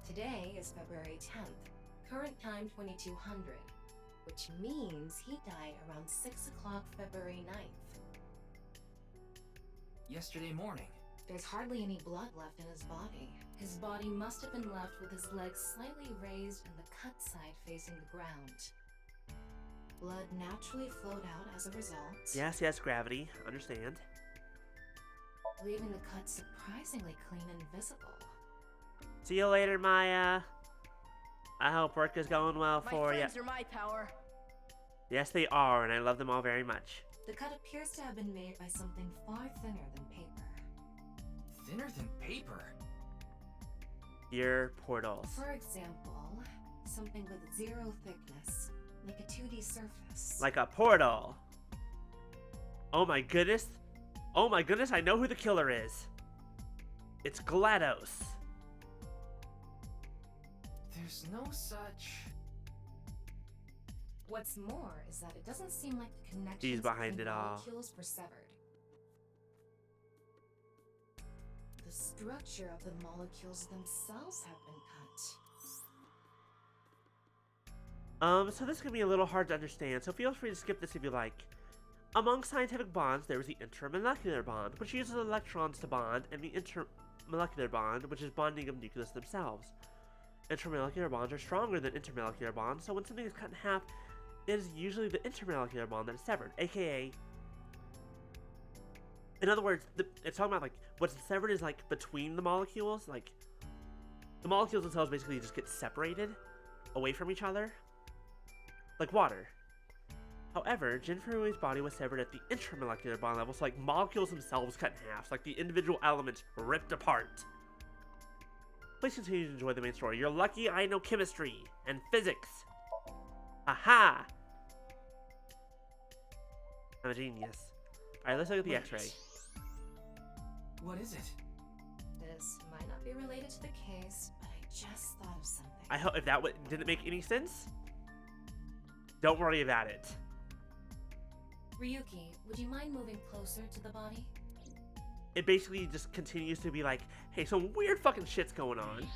[SPEAKER 5] Today is February 10th, current time 2200, which means he died around 6 o'clock February 9th.
[SPEAKER 6] Yesterday morning.
[SPEAKER 5] There's hardly any blood left in his body. His body must have been left with his legs slightly raised and the cut side facing the ground. Blood naturally flowed out as a result.
[SPEAKER 1] Yes, gravity. Understand.
[SPEAKER 5] Leaving the cut surprisingly clean and visible.
[SPEAKER 1] See you later, Maya. I hope work is going well for you.
[SPEAKER 13] My friends are my power.
[SPEAKER 1] Yes, they are, and I love them all very much.
[SPEAKER 5] The cut appears to have been made by something far thinner than paper.
[SPEAKER 6] Thinner than paper?
[SPEAKER 1] Your portals.
[SPEAKER 5] For example, something with 0 thickness, like a 2D surface.
[SPEAKER 1] Like a portal. Oh my goodness. Oh my goodness, I know who the killer is. It's GLaDOS.
[SPEAKER 6] There's no such...
[SPEAKER 5] What's more is that it doesn't seem like the connections
[SPEAKER 1] He's behind
[SPEAKER 5] between
[SPEAKER 1] it all.
[SPEAKER 5] molecules were severed. The structure of the molecules themselves have been cut.
[SPEAKER 1] So this can be a little hard to understand, so feel free to skip this if you like. Among scientific bonds, there is the intermolecular bond, which uses electrons to bond, and the intermolecular bond, which is bonding of nucleus themselves. Intermolecular bonds are stronger than intermolecular bonds, so when something is cut in half, it is usually the intermolecular bond that is severed, aka... In other words, it's talking about, like, what's severed is, like, between the molecules, like, the molecules themselves basically just get separated away from each other, like water. However, Jin Furui's body was severed at the intramolecular bond level, so, like, molecules themselves cut in half, so, like, the individual elements ripped apart. Please continue to enjoy the main story. You're lucky I know chemistry and physics. Aha! I'm a genius. Alright, let's look at the x-ray.
[SPEAKER 6] What is it?
[SPEAKER 5] This might not be related to the case, but I just thought of something.
[SPEAKER 1] I hope if that didn't make any sense, don't worry about it.
[SPEAKER 5] Ryuki, would you mind moving closer to the body?
[SPEAKER 1] It basically just continues to be like, hey, some weird fucking shit's going on.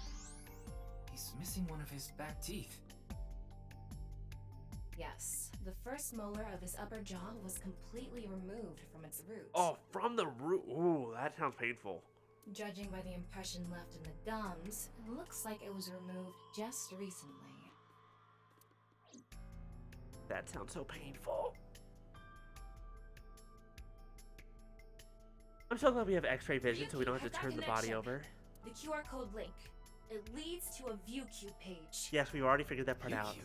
[SPEAKER 6] He's missing one of his back teeth.
[SPEAKER 5] Yes, the first molar of his upper jaw was completely removed from its root.
[SPEAKER 1] Oh, from the root. Ooh, that sounds painful.
[SPEAKER 5] Judging by the impression left in the gums, it looks like it was removed just recently.
[SPEAKER 1] That sounds so painful. I'm so glad we have x-ray vision so we don't have to turn the body over.
[SPEAKER 5] The QR code link. It leads to a ViewCube page.
[SPEAKER 1] Yes, we've already figured that part out.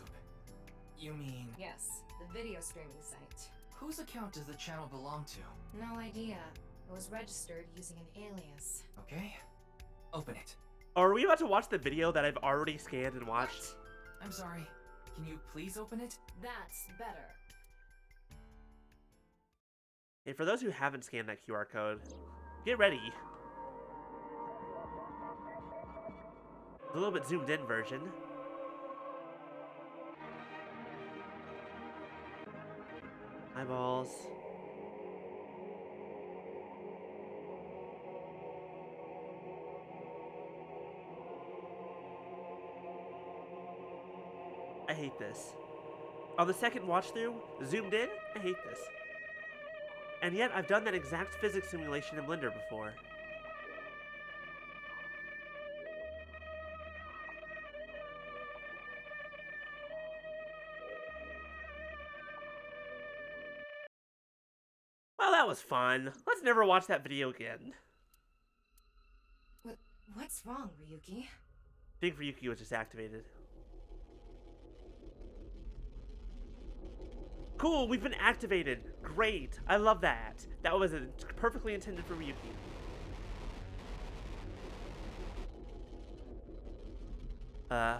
[SPEAKER 6] You mean...
[SPEAKER 5] Yes, the video streaming site.
[SPEAKER 6] Whose account does the channel belong to?
[SPEAKER 5] No idea. It was registered using an alias.
[SPEAKER 6] Okay. Open it.
[SPEAKER 1] Are we about to watch the video that I've already scanned and watched?
[SPEAKER 5] What?
[SPEAKER 6] I'm sorry. Can you please open it?
[SPEAKER 5] That's better.
[SPEAKER 1] And for those who haven't scanned that QR code, get ready. A little bit zoomed in version. Eyeballs. I hate this. On the second watch through, zoomed in, I hate this. And yet, I've done that exact physics simulation in Blender before. Well, that was fun. Let's never watch that video again.
[SPEAKER 5] What's wrong, Ryuki?
[SPEAKER 1] I think Ryuki was just activated. Cool, we've been activated. Great. I love that. That was perfectly intended for Ryuki.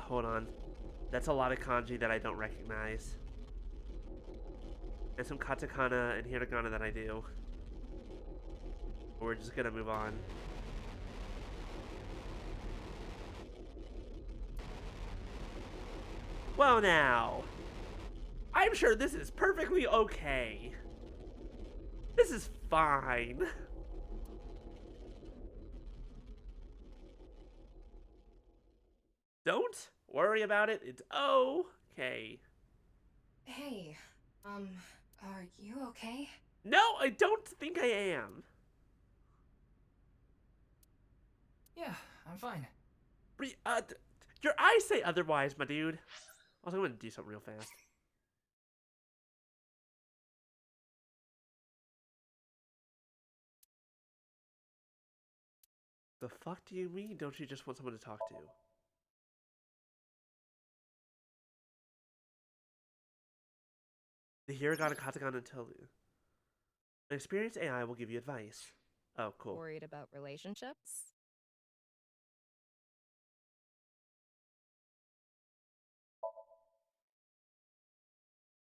[SPEAKER 1] Hold on. That's a lot of kanji that I don't recognize. And some katakana and hiragana that I do. We're just gonna move on. Well now. I'm sure this is perfectly okay. This is fine. Don't worry about it. It's okay.
[SPEAKER 5] Hey, are you okay?
[SPEAKER 1] No, I don't think I am.
[SPEAKER 6] Yeah, I'm fine.
[SPEAKER 1] Your eyes say otherwise, my dude. Also, I'm gonna do something real fast. The fuck do you mean? Don't you just want someone to talk to? The Hiragana Katakan until an experienced AI will give you advice. Oh, cool.
[SPEAKER 13] Worried about relationships?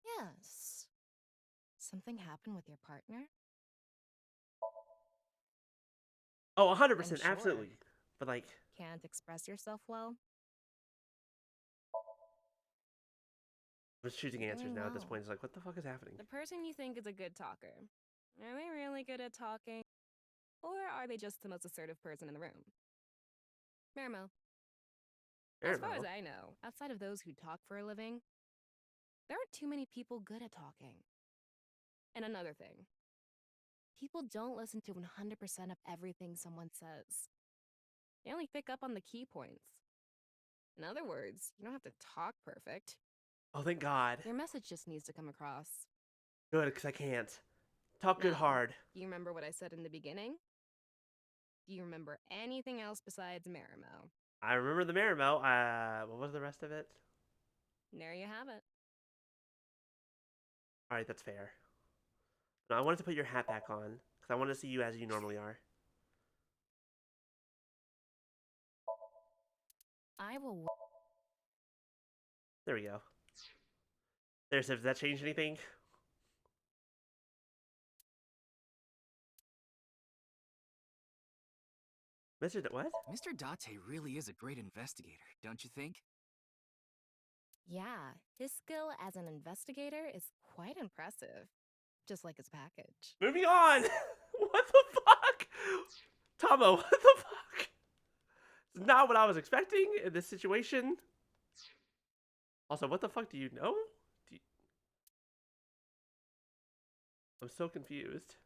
[SPEAKER 13] Yes. Something happened with your partner?
[SPEAKER 1] Oh,
[SPEAKER 13] I'm
[SPEAKER 1] 100%,
[SPEAKER 13] sure.
[SPEAKER 1] absolutely. But like,
[SPEAKER 13] Can't express yourself well?
[SPEAKER 1] I'm just choosing answers
[SPEAKER 13] Doing
[SPEAKER 1] now at this
[SPEAKER 13] well.
[SPEAKER 1] point. It's like, what the fuck is happening?
[SPEAKER 13] The person you think is a good talker, are they really good at talking? Or are they just the most assertive person in the room? Marimo. As far as
[SPEAKER 1] Marimo?
[SPEAKER 13] I know, outside of those who talk for a living, there aren't too many people good at talking. And another thing, people don't listen to 100% of everything someone says. They only pick up on the key points. In other words, you don't have to talk perfect.
[SPEAKER 1] Oh, thank God.
[SPEAKER 13] Your message just needs to come across.
[SPEAKER 1] Good, because I can't. Talk good
[SPEAKER 13] Now,
[SPEAKER 1] hard.
[SPEAKER 13] Do you remember what I said in the beginning? Do you remember anything else besides Marimo?
[SPEAKER 1] I remember the Marimo. What was the rest of it?
[SPEAKER 13] There you have it.
[SPEAKER 1] Alright, that's fair. No, I wanted to put your hat back on, because I want to see you as you normally are.
[SPEAKER 13] I will.
[SPEAKER 1] There we go. There, Siv, does that change anything? What?
[SPEAKER 12] Mr. Date really is a great investigator, don't you think?
[SPEAKER 13] Yeah, his skill as an investigator is quite impressive. Just like his package.
[SPEAKER 1] Moving on! What the fuck? Tomo, what the fuck? It's not what I was expecting in this situation. Also, what the fuck do you know? I'm so confused.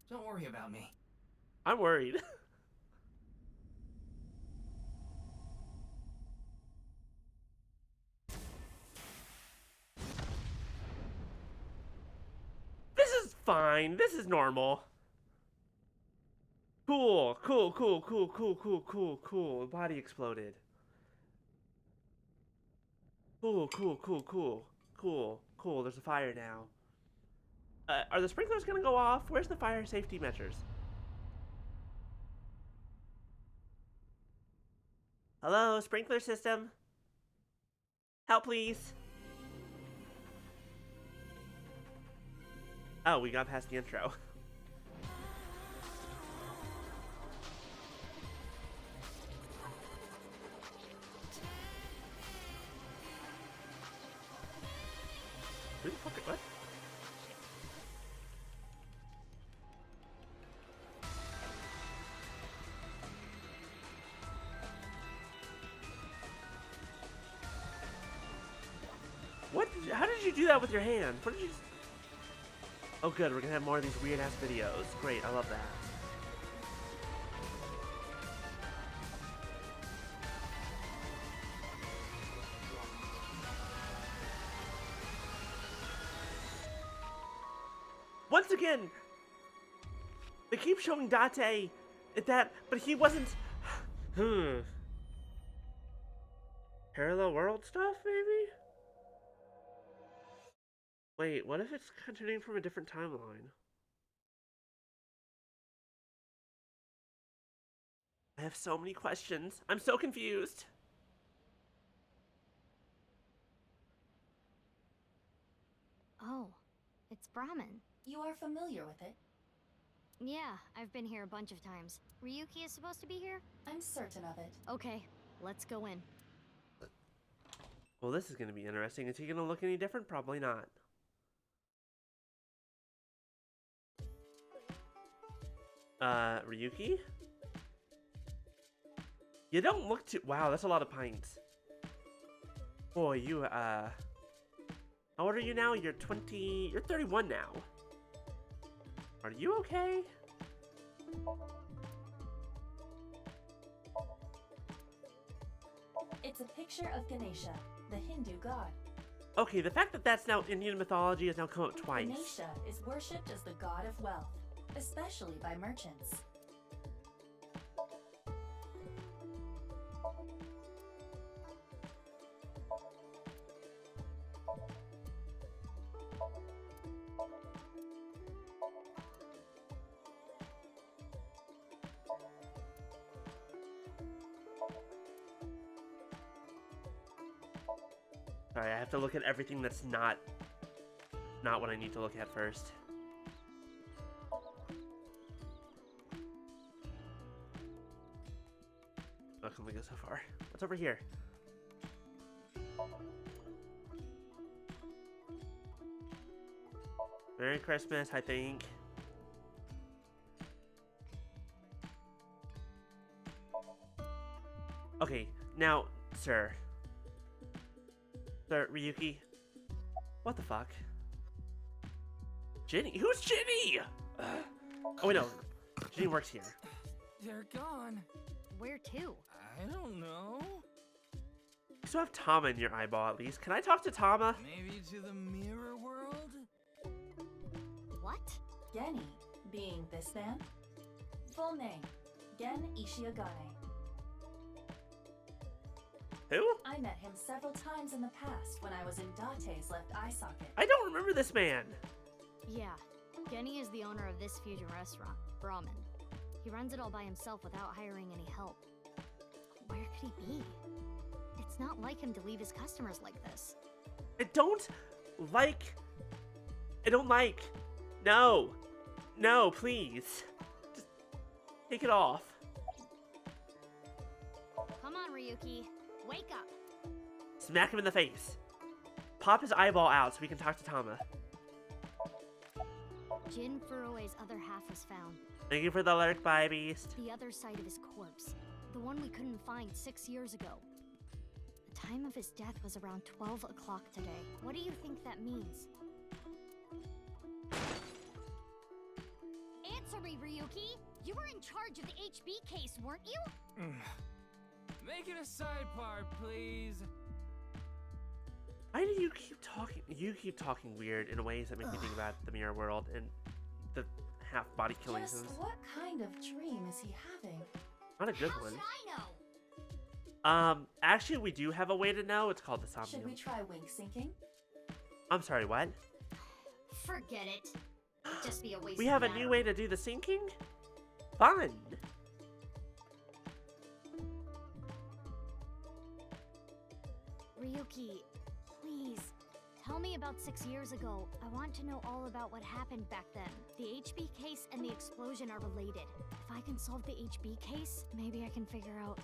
[SPEAKER 6] Don't worry about me.
[SPEAKER 1] I'm worried. This is fine. This is normal. Cool, cool, cool, cool, cool, cool, cool, cool. Body exploded. Cool, cool, cool, cool, cool, cool. There's a fire now. Are the sprinklers gonna go off? Where's the fire safety measures? Hello, sprinkler system. Help, please. Oh, we got past the intro. Who the fuck? What? What? How did you do that with your hand? What did you? Oh, good. We're gonna have more of these weird ass videos. Great. I love that. Once again, they keep showing Date at that, but he wasn't. Parallel world stuff, maybe? Wait, what if it's continuing from a different timeline? I have so many questions. I'm so confused.
[SPEAKER 8] Oh, it's Brahmin.
[SPEAKER 9] You are familiar with it?
[SPEAKER 8] Yeah, I've been here a bunch of times. Ryuki is supposed to be here?
[SPEAKER 9] I'm certain of it.
[SPEAKER 8] Okay, let's go in.
[SPEAKER 1] Well, this is going to be interesting. Is he going to look any different? Probably not. Ryuki? You don't look too... Wow, that's a lot of pints. Boy, you, How old are you now? You're 20... You're 31 now. Are you okay?
[SPEAKER 9] It's a picture of Ganesha, the Hindu god.
[SPEAKER 1] Okay, the fact that that's now Indian mythology has now come up twice.
[SPEAKER 9] Ganesha is worshipped as the god of wealth. especially by merchants.
[SPEAKER 1] Sorry, I have to look at everything that's not what I need to look at first. I can only go so far. What's over here? Merry Christmas, I think. Okay, now, sir. Sir, Ryuki. What the fuck? Ginny? Who's Ginny? Oh, wait, no. Ginny works here.
[SPEAKER 12] They're gone.
[SPEAKER 3] Where to?
[SPEAKER 12] I don't know.
[SPEAKER 1] You still have Tama in your eyeball, at least. Can I talk to Tama?
[SPEAKER 12] Maybe to the mirror world?
[SPEAKER 3] What?
[SPEAKER 9] Genny, being this man? Full name, Gen Ishiagane.
[SPEAKER 1] Who?
[SPEAKER 9] I met him several times in the past when I was in Date's left eye socket.
[SPEAKER 1] I don't remember this man.
[SPEAKER 8] Yeah, Genny is the owner of this fusion restaurant, Brahmin. He runs it all by himself without hiring any help. Where could he be? It's not like him to leave his customers like this.
[SPEAKER 1] I don't like. No. No, please. Just take it off.
[SPEAKER 8] Come on, Ryuki. Wake up.
[SPEAKER 1] Smack him in the face. Pop his eyeball out so we can talk to Tama.
[SPEAKER 8] Jin Furue's other half was found.
[SPEAKER 1] Thank you for the alert, Bye Beast.
[SPEAKER 8] The other side of his corpse. The one we couldn't find 6 years ago. The time of his death was around 12 o'clock today. What do you think that means? Answer me, Ryuki! You were in charge of the HB case, weren't you?
[SPEAKER 12] Make it a side part, please.
[SPEAKER 1] Why do you keep talking? You keep talking weird in ways that make me think about the mirror world and the half-body killings.
[SPEAKER 9] Just what kind of dream is he having?
[SPEAKER 1] Not a good
[SPEAKER 8] How
[SPEAKER 1] one.
[SPEAKER 8] should I know?
[SPEAKER 1] Actually, we do have a way to know. It's called the
[SPEAKER 9] Should
[SPEAKER 1] Somnium.
[SPEAKER 9] we try wink syncing?
[SPEAKER 1] I'm sorry, what?
[SPEAKER 8] Forget it. It'd just be a waste
[SPEAKER 1] We have a
[SPEAKER 8] of
[SPEAKER 1] new
[SPEAKER 8] matter.
[SPEAKER 1] way to do the syncing? Fun!
[SPEAKER 8] Ryuki, please, tell me about 6 years ago. I want to know all about what happened back then. The HB case and the explosion are related. If I can solve the HB case, maybe I can figure out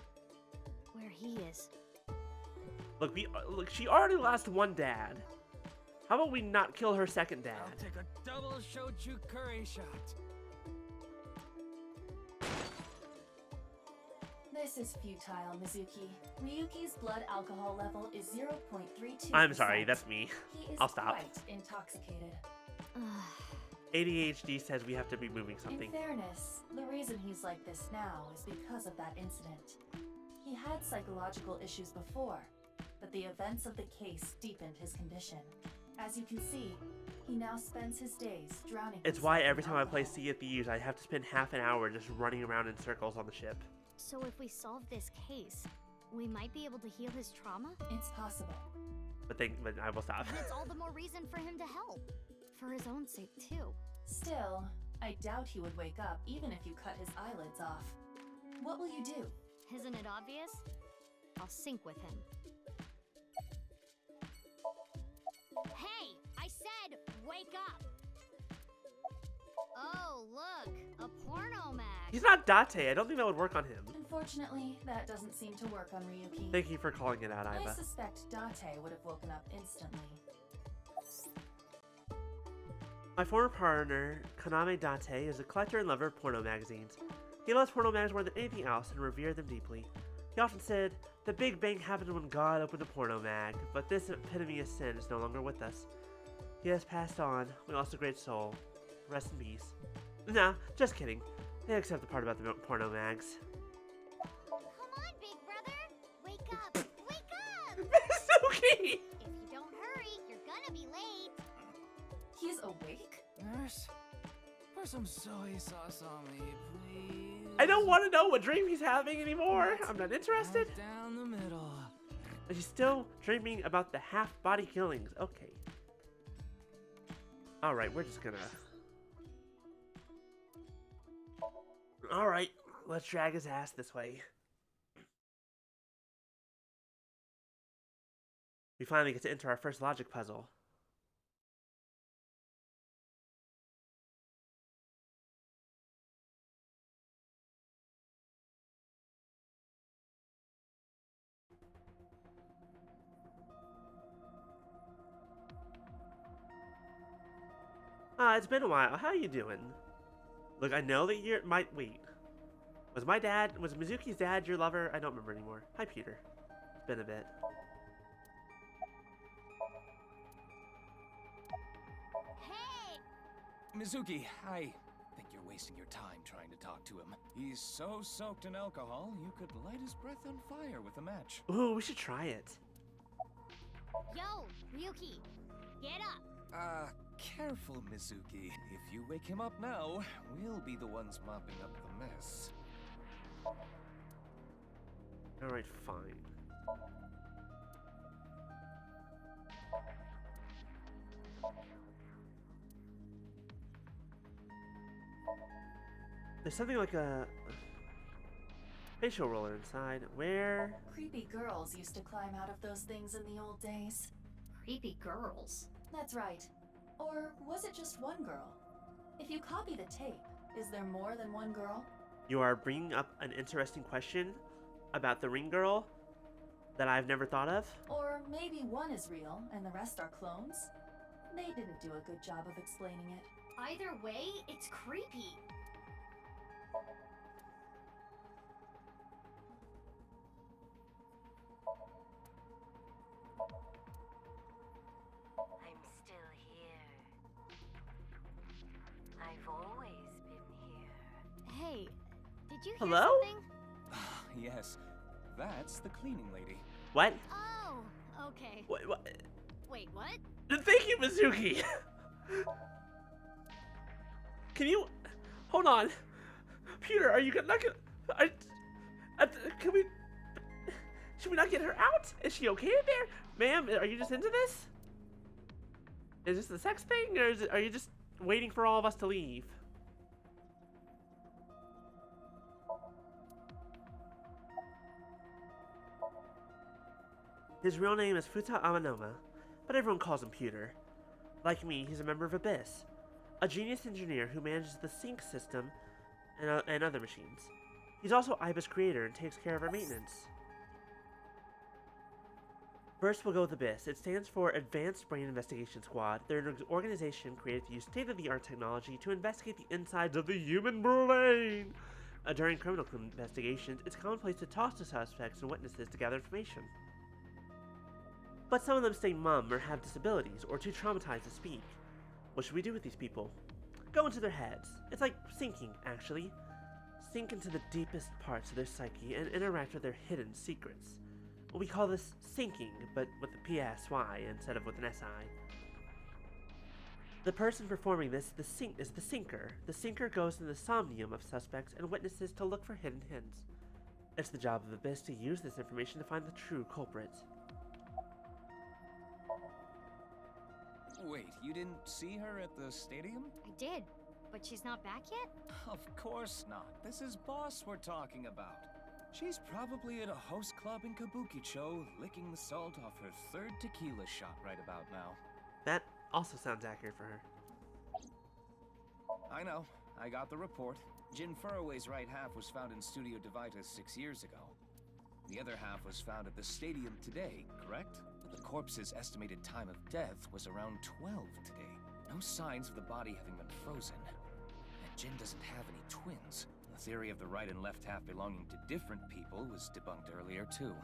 [SPEAKER 8] where he is.
[SPEAKER 1] Look, she already lost one dad. How about we not kill her second dad?
[SPEAKER 12] I'll take a double shochu curry shot.
[SPEAKER 9] This is futile, Mizuki. Ryuki's blood alcohol level is 0.32%.
[SPEAKER 1] I'm sorry, that's me.
[SPEAKER 9] He is
[SPEAKER 1] I'll stop.
[SPEAKER 9] quite intoxicated.
[SPEAKER 1] ADHD says we have to be moving something.
[SPEAKER 9] In fairness, the reason he's like this now is because of that incident. He had psychological issues before, but the events of the case deepened his condition. As you can see, he now spends his days drowning.
[SPEAKER 1] It's why every time I
[SPEAKER 9] himself in
[SPEAKER 1] play
[SPEAKER 9] alcohol.
[SPEAKER 1] Sea of Thieves, I have to spend half an hour just running around in circles on the ship.
[SPEAKER 8] So if we solve this case, we might be able to heal his trauma?
[SPEAKER 9] It's possible.
[SPEAKER 1] But I will stop.
[SPEAKER 8] And it's all the more reason for him to help. For his own sake, too.
[SPEAKER 9] Still, I doubt he would wake up even if you cut his eyelids off. What will you do?
[SPEAKER 8] Isn't it obvious? I'll sync with him. Hey! I said, wake up! Oh, look! A porno mag!
[SPEAKER 1] He's not Date. I don't think that would work on him.
[SPEAKER 9] Unfortunately, that doesn't seem to work on Ryuki.
[SPEAKER 1] Thank you for calling it out,
[SPEAKER 9] I
[SPEAKER 1] Iva.
[SPEAKER 9] suspect Date would have woken up instantly.
[SPEAKER 1] My former partner, Kaname Date, is a collector and lover of porno magazines. He loves porno mags more than anything else and revered them deeply. He often said, "The Big Bang happened when God opened a porno mag, but this epitome of sin is no longer with us. He has passed on. We lost a great soul. Rest in peace." Nah, just kidding. They accept the part about the porno mags.
[SPEAKER 8] Come on, big brother! Wake up! Wake up!
[SPEAKER 1] Mizuki!
[SPEAKER 8] If you don't hurry, you're gonna be late.
[SPEAKER 9] He's awake?
[SPEAKER 12] Nurse, Pour some soy sauce on me, please.
[SPEAKER 1] I don't want to know what dream he's having anymore. I'm not interested.
[SPEAKER 12] Right down the middle.
[SPEAKER 1] But he's still dreaming about the half-body killings. Okay. Alright, we're just gonna... Alright, let's drag his ass this way. We finally get to enter our first logic puzzle. It's been a while. How you doing? Look, I know that you're wait. Was Mizuki's dad your lover? I don't remember anymore. Hi, Peter. It's been a bit.
[SPEAKER 8] Hey!
[SPEAKER 10] Mizuki, I think you're wasting your time trying to talk to him. He's so soaked in alcohol, you could light his breath on fire with a match.
[SPEAKER 1] Ooh, we should try it.
[SPEAKER 8] Yo, Ryuki, get up!
[SPEAKER 10] Careful, Mizuki. If you wake him up now, we'll be the ones mopping up the mess.
[SPEAKER 1] Alright, fine. There's something like a facial roller inside. Where?
[SPEAKER 9] Creepy girls used to climb out of those things in the old days.
[SPEAKER 5] Creepy girls.
[SPEAKER 9] That's right. Or was it just one girl? If you copy the tape, is there more than one girl?
[SPEAKER 1] You are bringing up an interesting question about the ring girl that I've never thought of.
[SPEAKER 9] Or maybe one is real and the rest are clones? They didn't do a good job of explaining it.
[SPEAKER 8] Either way, it's creepy.
[SPEAKER 14] I'm still here. I've always been here.
[SPEAKER 8] Hey, did you hear
[SPEAKER 1] Hello?
[SPEAKER 8] something?
[SPEAKER 10] Yes, that's the cleaning lady.
[SPEAKER 1] What?
[SPEAKER 8] Oh, okay.
[SPEAKER 1] What?
[SPEAKER 8] Wait, what?
[SPEAKER 1] Thank you, Mizuki. Can you hold on, Peter? Are you not gonna? Can we? Should we not get her out? Is she okay in there, ma'am? Are you just into this? Is this the sex thing, or are you just waiting for all of us to leave? His real name is Futa Amanoma, but everyone calls him Peter. Like me, he's a member of Abyss, a genius engineer who manages the sync system and other machines. He's also Ibis' creator and takes care of our maintenance. First, we'll go with Abyss. It stands for Advanced Brain Investigation Squad. They're an organization created to use state-of-the-art technology to investigate the insides of the human brain. During criminal investigations, it's commonplace to toss to suspects and witnesses to gather information. But some of them stay mum or have disabilities or too traumatized to speak. What should we do with these people? Go into their heads. It's like sinking, actually. Sink into the deepest parts of their psyche and interact with their hidden secrets. We call this sinking, but with a PSY instead of with an SI. The person performing this is the sinker. The sinker goes in the somnium of suspects and witnesses to look for hidden hints. It's the job of Abyss to use this information to find the true culprit.
[SPEAKER 10] Wait, you didn't see her at the stadium?
[SPEAKER 8] I did, but she's not back yet?
[SPEAKER 10] Of course not. This is Boss we're talking about. She's probably at a host club in Kabukicho, licking the salt off her third tequila shot right about now.
[SPEAKER 1] That also sounds accurate for her.
[SPEAKER 10] I know. I got the report. Jin Furroway's right half was found in Studio Devita 6 years ago. The other half was found at the stadium today, correct? But the corpse's estimated time of death was around 12 today. No signs of the body having been frozen. And Jin doesn't have any twins. The theory of the right and left half belonging to different people was debunked earlier, too.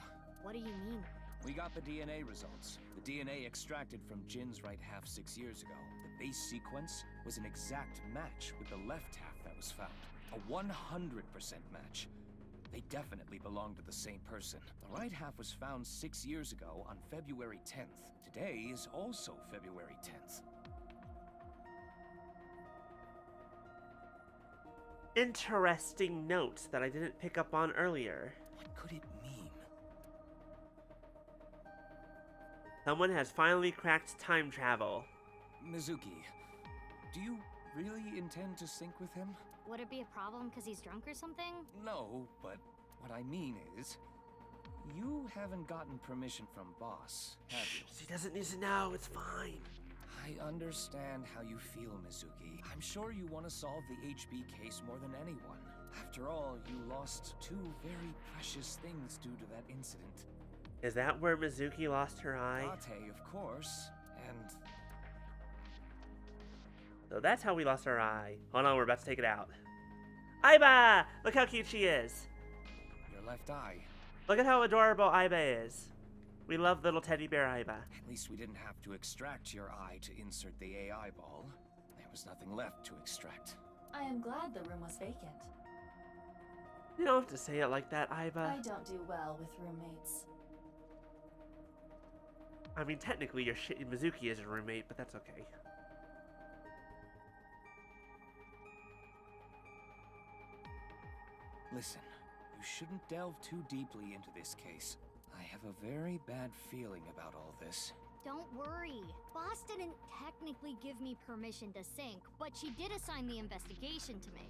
[SPEAKER 8] What do you mean?
[SPEAKER 10] We got the DNA results. The DNA extracted from Jin's right half 6 years ago. The base sequence was an exact match with the left half that was found. A 100% match. They definitely belong to the same person. The right half was found 6 years ago on February 10th. Today is also February 10th.
[SPEAKER 1] interesting notes that I didn't pick up on earlier.
[SPEAKER 10] What could it mean?
[SPEAKER 1] Someone has finally cracked time travel.
[SPEAKER 15] Mizuki, do you really intend to sync with him?
[SPEAKER 8] Would it be a problem because he's drunk or something?
[SPEAKER 15] No, but what I mean is, you haven't gotten permission from Boss, have you?
[SPEAKER 1] He doesn't need to know, it's fine.
[SPEAKER 15] I understand how you feel, Mizuki. I'm sure you want to solve the HB case more than anyone. After all, you lost two very precious things due to that incident.
[SPEAKER 1] Is that where Mizuki lost her eye?
[SPEAKER 15] Date, of course, and...
[SPEAKER 1] So that's how we lost our eye. Hold on, we're about to take it out. Aiba! Look how cute she is.
[SPEAKER 15] Your left eye.
[SPEAKER 1] Look at how adorable Aiba is. We love little teddy bear Aiba.
[SPEAKER 15] At least we didn't have to extract your eye to insert the AI ball. There was nothing left to extract.
[SPEAKER 9] I am glad the room was vacant.
[SPEAKER 1] You don't have to say it like that, Aiba.
[SPEAKER 9] I don't do well with roommates.
[SPEAKER 1] I mean, technically, your Mizuki is a roommate, but that's okay.
[SPEAKER 15] Listen, you shouldn't delve too deeply into this case. I have a very bad feeling about all this.
[SPEAKER 8] Don't worry. Boss didn't technically give me permission to sync, but she did assign the investigation to me.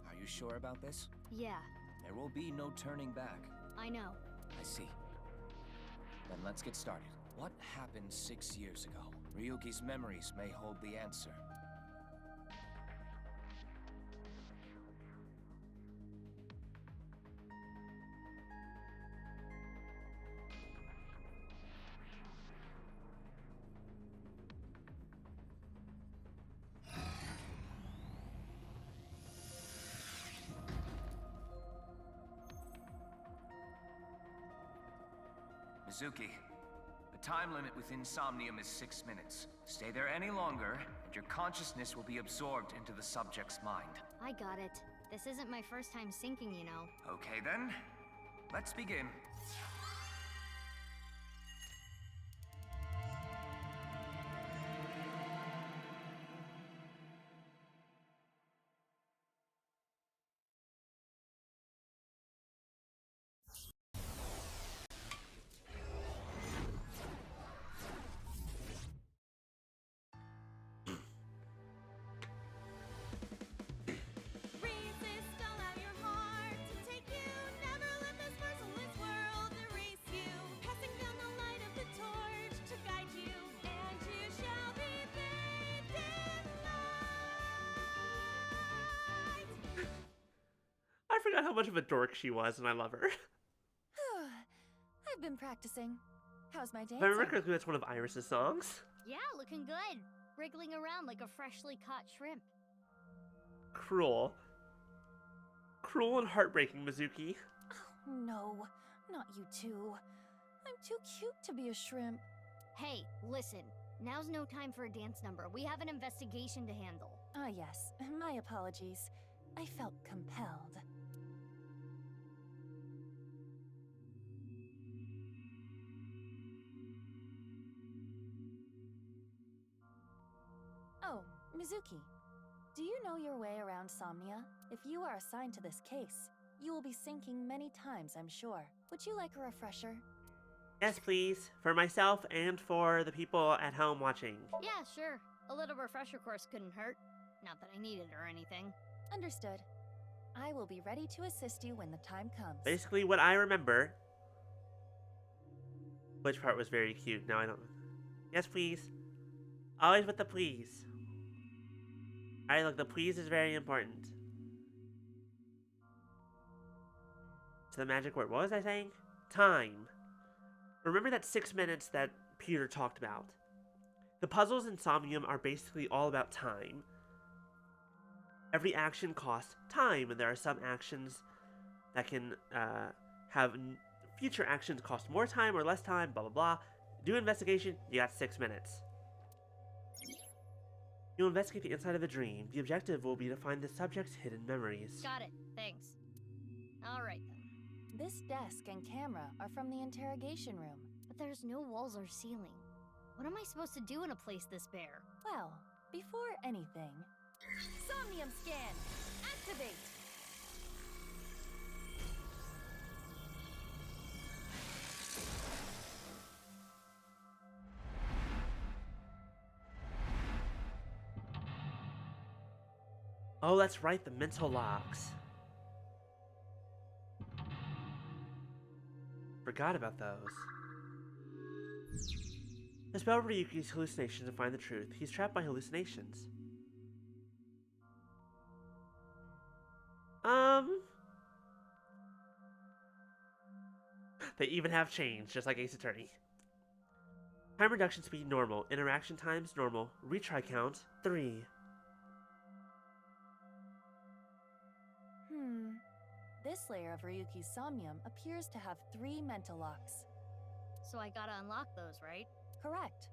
[SPEAKER 15] Are you sure about this?
[SPEAKER 8] Yeah,
[SPEAKER 15] There will be no turning back.
[SPEAKER 8] I know.
[SPEAKER 15] I see. Then let's get started. What happened 6 years ago? Ryuki's memories may hold the answer. Mizuki, the time limit within Somnium is 6 minutes. Stay there any longer, and your consciousness will be absorbed into the subject's mind.
[SPEAKER 8] I got it. This isn't my first time syncing, you know.
[SPEAKER 15] Okay then, let's begin.
[SPEAKER 1] I forgot how much of a dork she was, and I love her.
[SPEAKER 9] I've been practicing. How's my
[SPEAKER 1] If I
[SPEAKER 9] dancing?
[SPEAKER 1] remember correctly, that's one of Iris's songs.
[SPEAKER 8] Yeah, looking good. Wriggling around like a freshly caught shrimp.
[SPEAKER 1] Cruel. Cruel and heartbreaking, Mizuki.
[SPEAKER 9] Oh, no, not you two. I'm too cute to be a shrimp.
[SPEAKER 8] Hey, listen. Now's no time for a dance number. We have an investigation to handle.
[SPEAKER 9] Ah, yes. My apologies. I felt compelled. Oh, Mizuki. Do you know your way around Somnia? If you are assigned to this case, you will be syncing many times, I'm sure. Would you like a refresher?
[SPEAKER 1] Yes, please. For myself and for the people at home watching.
[SPEAKER 8] Yeah, sure. A little refresher course couldn't hurt. Not that I need it or anything.
[SPEAKER 9] Understood. I will be ready to assist you when the time comes.
[SPEAKER 1] Basically, what I remember. Which part was very cute? Now I don't. Yes, please. Always with the please. Alright, look, the please is very important. It's the magic word. What was I saying? Time. Remember that 6 minutes that Peter talked about? The puzzles in Somnium are basically all about time. Every action costs time, and there are some actions that can have future actions cost more time or less time, blah blah blah. Do investigation, you got 6 minutes. You'll investigate the inside of a dream. The objective will be to find the subject's hidden memories.
[SPEAKER 8] Got it. Thanks. Alright then.
[SPEAKER 9] This desk and camera are from the interrogation room.
[SPEAKER 8] But there's no walls or ceiling. What am I supposed to do in a place this bare?
[SPEAKER 9] Well, before anything, Somnium scan. Activate.
[SPEAKER 1] Oh, that's right, the mental locks. Forgot about those. Dispel Ryuki's hallucinations and find the truth. He's trapped by hallucinations. They even have changed, just like Ace Attorney. Time reduction speed normal. Interaction times normal. Retry count 3.
[SPEAKER 9] This layer of Ryuki's Somnium appears to have 3 mental locks.
[SPEAKER 8] So I gotta unlock those, right?
[SPEAKER 9] Correct.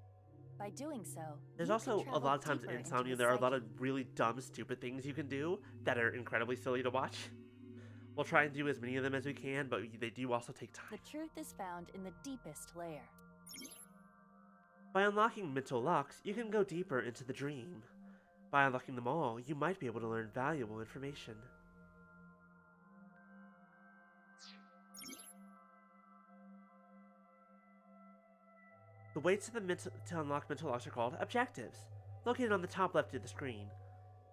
[SPEAKER 9] By doing so,
[SPEAKER 1] There's
[SPEAKER 9] you
[SPEAKER 1] also
[SPEAKER 9] can
[SPEAKER 1] a lot of
[SPEAKER 9] travel
[SPEAKER 1] times
[SPEAKER 9] deeper
[SPEAKER 1] in
[SPEAKER 9] into
[SPEAKER 1] Somnium
[SPEAKER 9] his
[SPEAKER 1] there are a lot of
[SPEAKER 9] psyche.
[SPEAKER 1] really dumb, stupid things you can do that are incredibly silly to watch. We'll try and do as many of them as we can, but they do also take time.
[SPEAKER 9] The truth is found in the deepest layer.
[SPEAKER 1] By unlocking mental locks, you can go deeper into the dream. By unlocking them all, you might be able to learn valuable information. The weights to unlock mental locks are called objectives, located on the top left of the screen.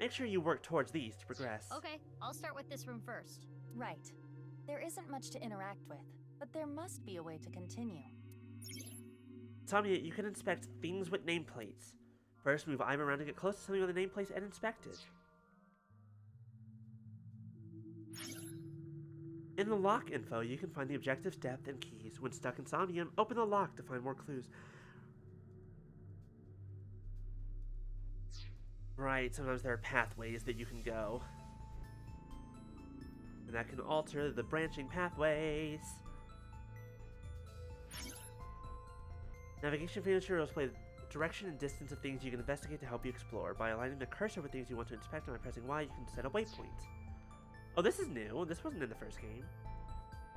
[SPEAKER 1] Make sure you work towards these to progress.
[SPEAKER 8] Okay, I'll start with this room first.
[SPEAKER 9] Right. There isn't much to interact with, but there must be a way to continue.
[SPEAKER 1] Somnia, you can inspect things with nameplates. First, move Iva around to get close to something with a nameplate and inspect it. In the lock info, you can find the objective's depth and keys. When stuck in Somnium, open the lock to find more clues. Right, sometimes there are pathways that you can go. And that can alter the branching pathways. Navigation materials display the direction and distance of things you can investigate to help you explore. By aligning the cursor with things you want to inspect and by pressing Y, you can set a waypoint. Oh, this is new. This wasn't in the first game.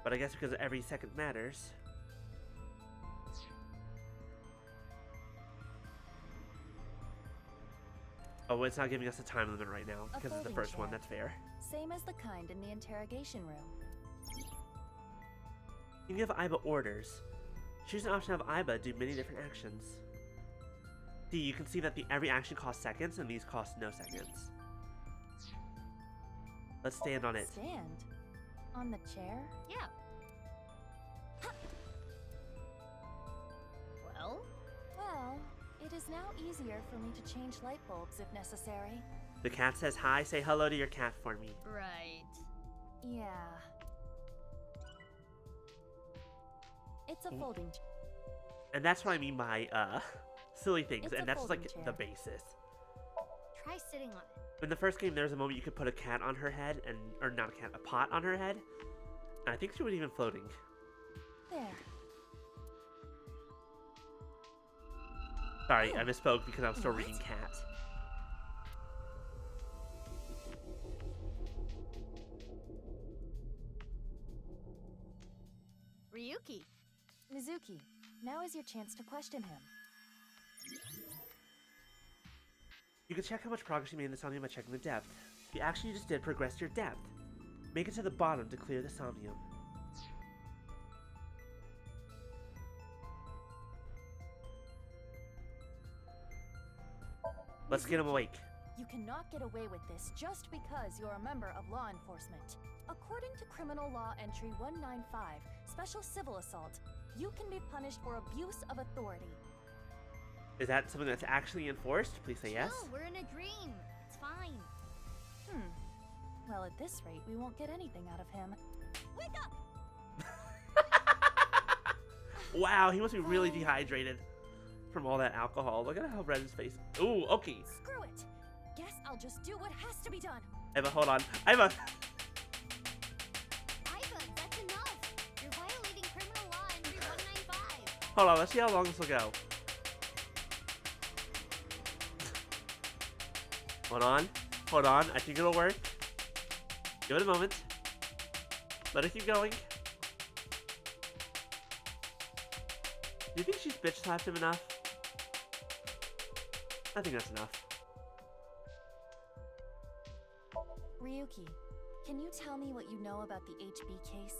[SPEAKER 1] But I guess because every second matters. Oh, it's not giving us a time limit right now because it's the first one. That's fair.
[SPEAKER 9] Same as the kind in the interrogation room.
[SPEAKER 1] You can give Iba orders. Choose an option of Iba do many different actions. See, you can see that every action costs seconds and these cost no seconds. Let's stand on it.
[SPEAKER 9] Stand? On the chair?
[SPEAKER 8] Yeah. Well?
[SPEAKER 9] Well, it is now easier for me to change light bulbs if necessary.
[SPEAKER 1] The cat says hi. Say hello to your cat for me.
[SPEAKER 8] Right.
[SPEAKER 9] Yeah. It's a folding chair.
[SPEAKER 1] And that's what I mean by silly things,
[SPEAKER 9] It's
[SPEAKER 1] and
[SPEAKER 9] a
[SPEAKER 1] that's like
[SPEAKER 9] folding
[SPEAKER 1] the
[SPEAKER 9] chair.
[SPEAKER 1] basis.
[SPEAKER 8] Try sitting on it.
[SPEAKER 1] In the first game, there was a moment you could put a cat on her head, or not a cat, a pot on her head. And I think she was even floating.
[SPEAKER 9] There.
[SPEAKER 1] Sorry, I misspoke because I was still reading cat.
[SPEAKER 8] Ryuki.
[SPEAKER 9] Mizuki, now is your chance to question him.
[SPEAKER 1] You can check how much progress you made in the Somnium by checking the depth. The action you just did progressed your depth. Make it to the bottom to clear the Somnium. Let's get him awake.
[SPEAKER 9] You cannot get away with this just because you're a member of law enforcement. According to Criminal Law Entry 195, Special Civil Assault, you can be punished for abuse of authority.
[SPEAKER 1] Is that something that's actually enforced? Please say yes.
[SPEAKER 8] No, we're in a dream. It's fine.
[SPEAKER 9] Well, at this rate, we won't get anything out of him. Wake up!
[SPEAKER 1] Wow, he must be really dehydrated from all that alcohol. Look at how red his face. Ooh, okay.
[SPEAKER 9] Screw it! Guess I'll just do what has to be done.
[SPEAKER 1] Iva, hold on. Iva!
[SPEAKER 8] Iva, that's enough. You're violating criminal law entry 195.
[SPEAKER 1] Hold on, let's see how long this will go. Hold on. Hold on. I think it'll work. Give it a moment. Let it keep going. Do you think she's bitch slapped him enough? I think that's enough.
[SPEAKER 9] Ryuki, can you tell me what you know about the HB case?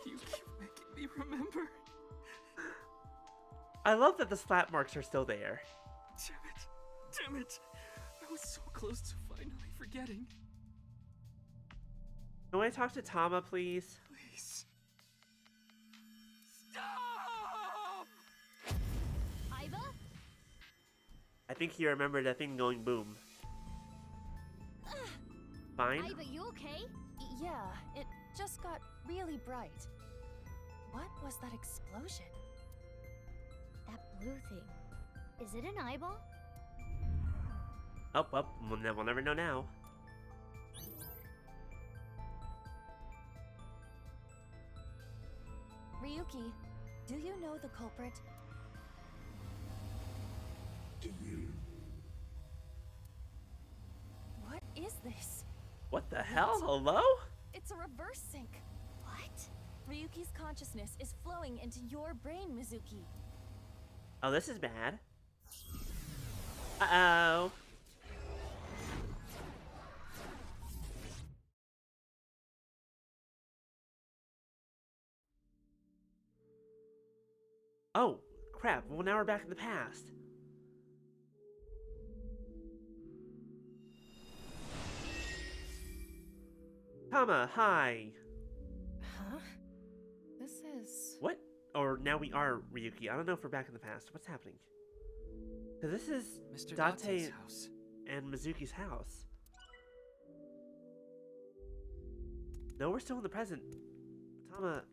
[SPEAKER 12] You keep making me remember.
[SPEAKER 1] I love that the slap marks are still there.
[SPEAKER 12] Damn it. I was so close to finally forgetting.
[SPEAKER 1] Can I talk to Tama, please?
[SPEAKER 12] Please. Stop!
[SPEAKER 8] Iva?
[SPEAKER 1] I think he remembered that thing going boom. Fine?
[SPEAKER 8] Iva, you okay?
[SPEAKER 9] Yeah, it just got really bright. What was that explosion?
[SPEAKER 8] That blue thing. Is it an eyeball?
[SPEAKER 1] Oh, well, we'll never know now.
[SPEAKER 9] Ryuki, do you know the culprit?
[SPEAKER 7] Do you?
[SPEAKER 9] What is this?
[SPEAKER 1] What the hell? Hello?
[SPEAKER 9] It's a reverse sync.
[SPEAKER 8] What?
[SPEAKER 9] Ryuki's consciousness is flowing into your brain, Mizuki.
[SPEAKER 1] Oh, this is bad. Uh-oh. Oh, crap. Well, now we're back in the past. Tama, hi.
[SPEAKER 13] Huh? This is...
[SPEAKER 1] What? Or now we are Ryuki. I don't know if we're back in the past. What's happening? Because this is
[SPEAKER 12] Mr.
[SPEAKER 1] Date's
[SPEAKER 12] Date's house.
[SPEAKER 1] and Mizuki's house. No, we're still in the present. Tama...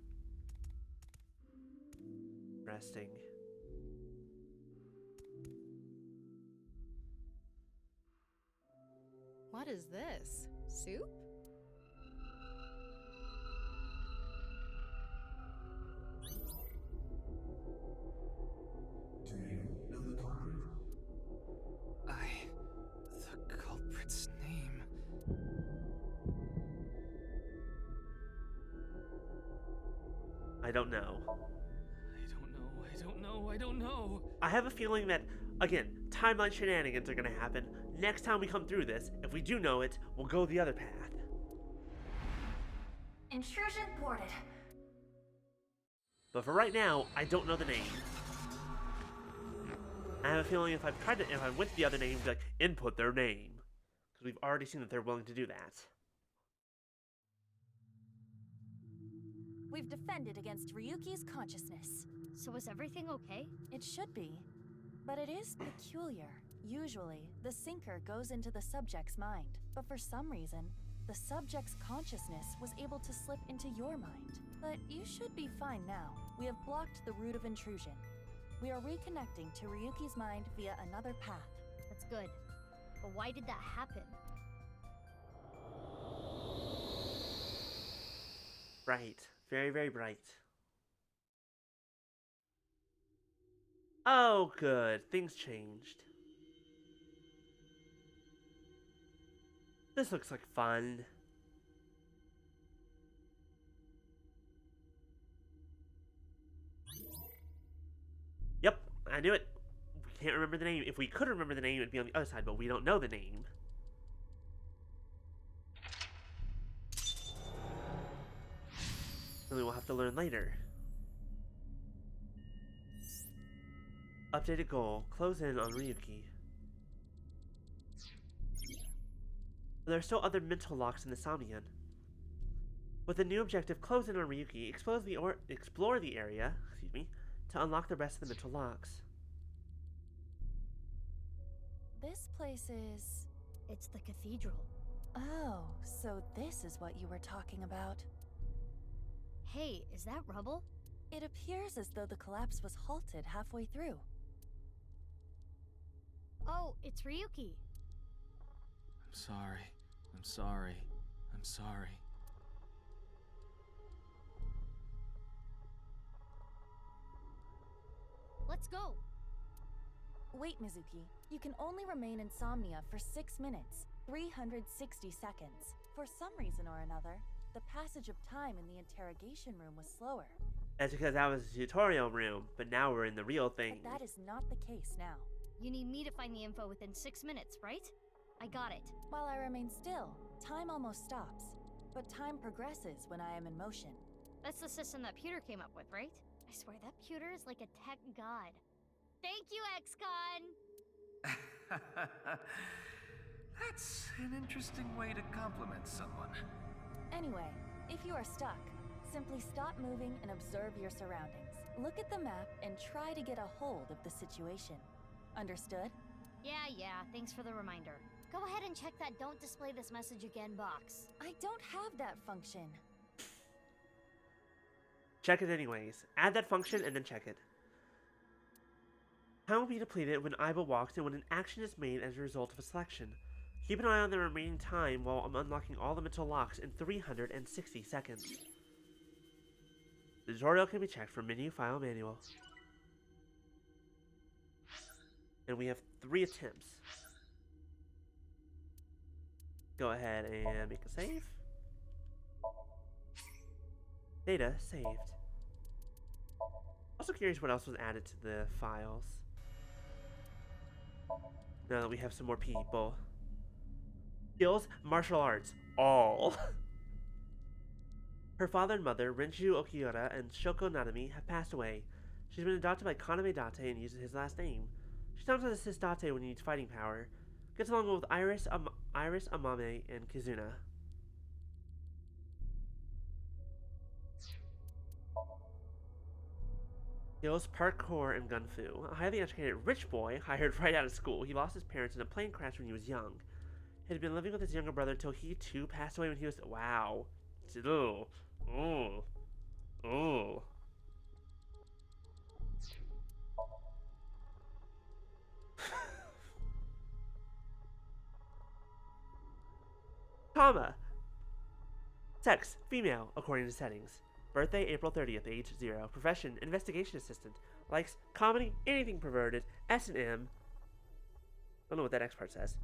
[SPEAKER 1] resting.
[SPEAKER 13] What is this? Soup?
[SPEAKER 7] Do you know the culprit?
[SPEAKER 12] The culprit's name.
[SPEAKER 1] I don't know.
[SPEAKER 12] I don't know.
[SPEAKER 1] I have a feeling that, again, timeline shenanigans are gonna happen. Next time we come through this, if we do know it, we'll go the other path.
[SPEAKER 9] Intrusion thwarted.
[SPEAKER 1] But for right now, I don't know the name. I have a feeling if I went to the other name, like, input their name. Because we've already seen that they're willing to do that.
[SPEAKER 9] We've defended against Ryuki's consciousness.
[SPEAKER 8] So is everything okay?
[SPEAKER 9] It should be. But it is peculiar. Usually, the sinker goes into the subject's mind. But for some reason, the subject's consciousness was able to slip into your mind. But you should be fine now. We have blocked the route of intrusion. We are reconnecting to Ryuki's mind via another path.
[SPEAKER 8] That's good. But why did that happen?
[SPEAKER 1] Bright. Very, very bright. Oh, good. Things changed. This looks like fun. Yep, I knew it. We can't remember the name. If we could remember the name, it'd be on the other side, but we don't know the name. Something we'll have to learn later. Updated goal. Close in on Ryuki. There are still other mental locks in the Somnium. With the new objective, close in on Ryuki, explore the area, to unlock the rest of the mental locks.
[SPEAKER 9] This place is...
[SPEAKER 8] It's the cathedral.
[SPEAKER 9] Oh, so this is what you were talking about.
[SPEAKER 8] Hey, is that rubble?
[SPEAKER 9] It appears as though the collapse was halted halfway through.
[SPEAKER 8] Oh, it's Ryuki.
[SPEAKER 12] I'm sorry. I'm sorry. I'm sorry.
[SPEAKER 8] Let's go.
[SPEAKER 9] Wait, Mizuki. You can only remain in Somnia for 6 minutes, 360 seconds. For some reason or another, the passage of time in the interrogation room was slower.
[SPEAKER 1] That's because that was a tutorial room, but now we're in the real thing.
[SPEAKER 9] But that is not the case now.
[SPEAKER 8] You need me to find the info within 6 minutes, right? I got it.
[SPEAKER 9] While I remain still, time almost stops. But time progresses when I am in motion.
[SPEAKER 8] That's the system that Pewter came up with, right? I swear that Pewter is like a tech god. Thank you, XCon!
[SPEAKER 15] That's an interesting way to compliment someone.
[SPEAKER 9] Anyway, if you are stuck, simply stop moving and observe your surroundings. Look at the map and try to get a hold of the situation. Understood?
[SPEAKER 8] Yeah, thanks for the reminder. Go ahead and check that don't display this message again box.
[SPEAKER 9] I don't have that function.
[SPEAKER 1] Check it anyways. Add that function and then check it. Time will be depleted when Aiba walks and when an action is made as a result of a selection. Keep an eye on the remaining time while I'm unlocking all the mental locks in 360 seconds. The tutorial can be checked from menu, file, manual. And we have 3 attempts. Go ahead and make a save. Data saved. Also curious what else was added to the files. Now that we have some more people. Skills, martial arts, all. Her father and mother, Renju Okiura and Shoko Nanami, have passed away. She's been adopted by Kaname Date and uses his last name. She sometimes assists Date when he needs fighting power. Gets along with Iris, Amame, and Kizuna. Skills, parkour, and gunfu. A highly educated rich boy hired right out of school. He lost his parents in a plane crash when he was young. He had been living with his younger brother until he too passed away when he was... Wow. Ooh. Ooh. Ooh. Comma. Sex, female, according to settings. Birthday, April 30th, age 0. Profession, investigation assistant. Likes comedy, anything perverted, S&M. Don't know what that next part says.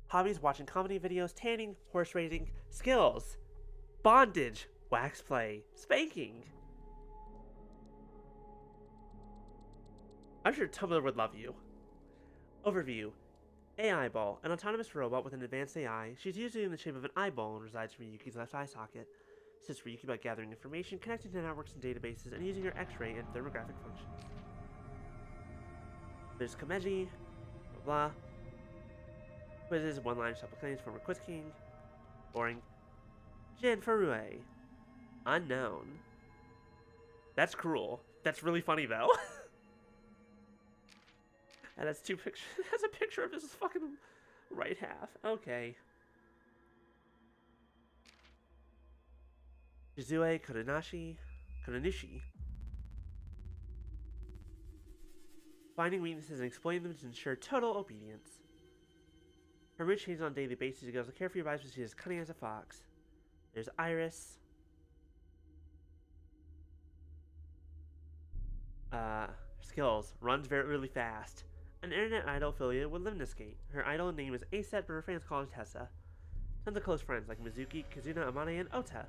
[SPEAKER 1] Hobbies, watching comedy videos, tanning, horse racing. Skills, bondage, wax play, spanking. I'm sure Tumblr would love you. Overview. AI Ball, an autonomous robot with an advanced AI. She's usually in the shape of an eyeball and resides in Ryuki's left eye socket. Assists Ryuki by gathering information, connecting to networks and databases, and using her X-ray and thermographic functions. There's Kameji, blah blah. Quizzes, one-line supplicants, former Quiz King. Boring. Jin Furue. Unknown. That's cruel. That's really funny though. And that's 2 pictures. It has a picture of his fucking right half. Okay. Shizue Kodanushi. Finding weaknesses and exploiting them to ensure total obedience. Her mood changes on a daily basis. She goes, carefree vibes, but she is cunning as a fox. There's Iris. Skills. Runs really fast. An internet idol affiliated with Limnisgate. Her idol name is Aset, but her fans call her Tessa. Tons of close friends like Mizuki, Kazuna, Amane, and Ota.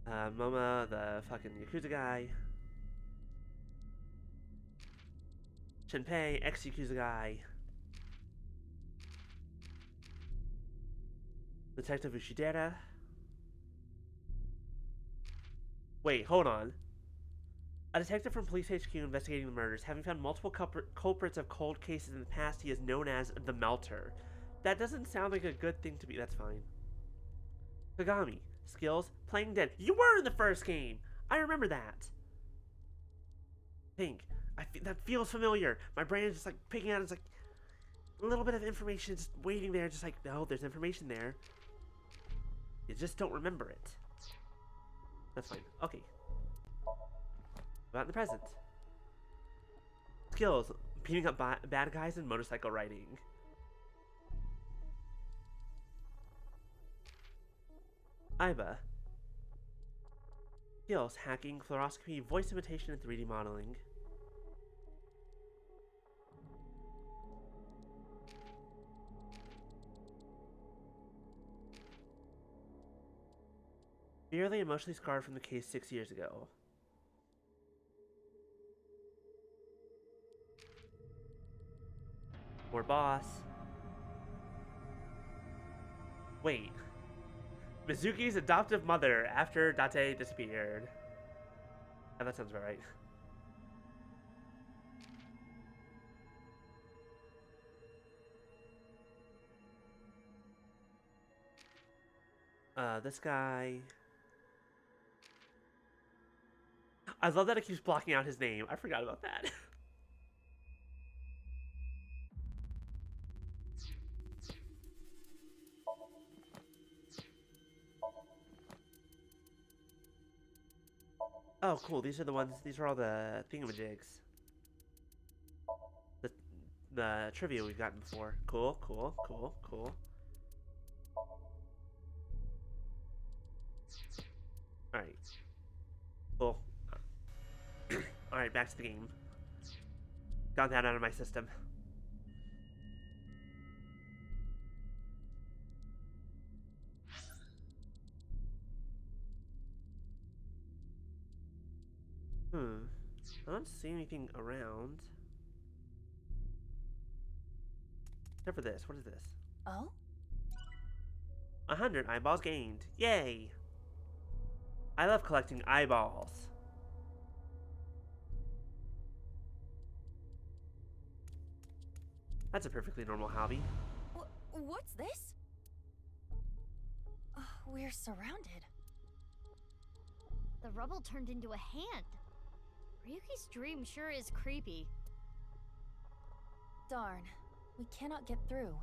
[SPEAKER 1] Moma, the fucking Yakuza guy. Shinpei, ex-Yakuza guy. Detective Ushidera. Wait, hold on. A detective from Police HQ investigating the murders, having found multiple culprits of cold cases in the past, he is known as the Melter. That doesn't sound like a good thing to be. That's fine. Kagami. Skills, playing dead. You were in the first game! I remember that. Think. That feels familiar. My brain is just like picking out, it's like a little bit of information just waiting there, just like, no, there's information there. You just don't remember it. That's fine. Okay. About in the present. Skills, beating up bad guys and motorcycle riding. Aiba. Skills, hacking, fluoroscopy, voice imitation, and 3D modeling. Severely emotionally scarred from the case 6 years ago. more boss. Wait. Mizuki's adoptive mother after Date disappeared. Yeah, that sounds about right. This guy. I love that it keeps blocking out his name. I forgot about that. Oh, cool. These are the ones. These are all the thingamajigs. The trivia we've gotten before. Cool, cool, cool, cool. Alright. Cool. Alright, back to the game. Got that out of my system. I don't see anything around. Except for this. What is this?
[SPEAKER 9] Oh?
[SPEAKER 1] 100 eyeballs gained. Yay! I love collecting eyeballs. That's a perfectly normal hobby.
[SPEAKER 9] What's this? We're surrounded.
[SPEAKER 8] The rubble turned into a hand. Ryuki's dream sure is creepy.
[SPEAKER 9] Darn. We cannot get through.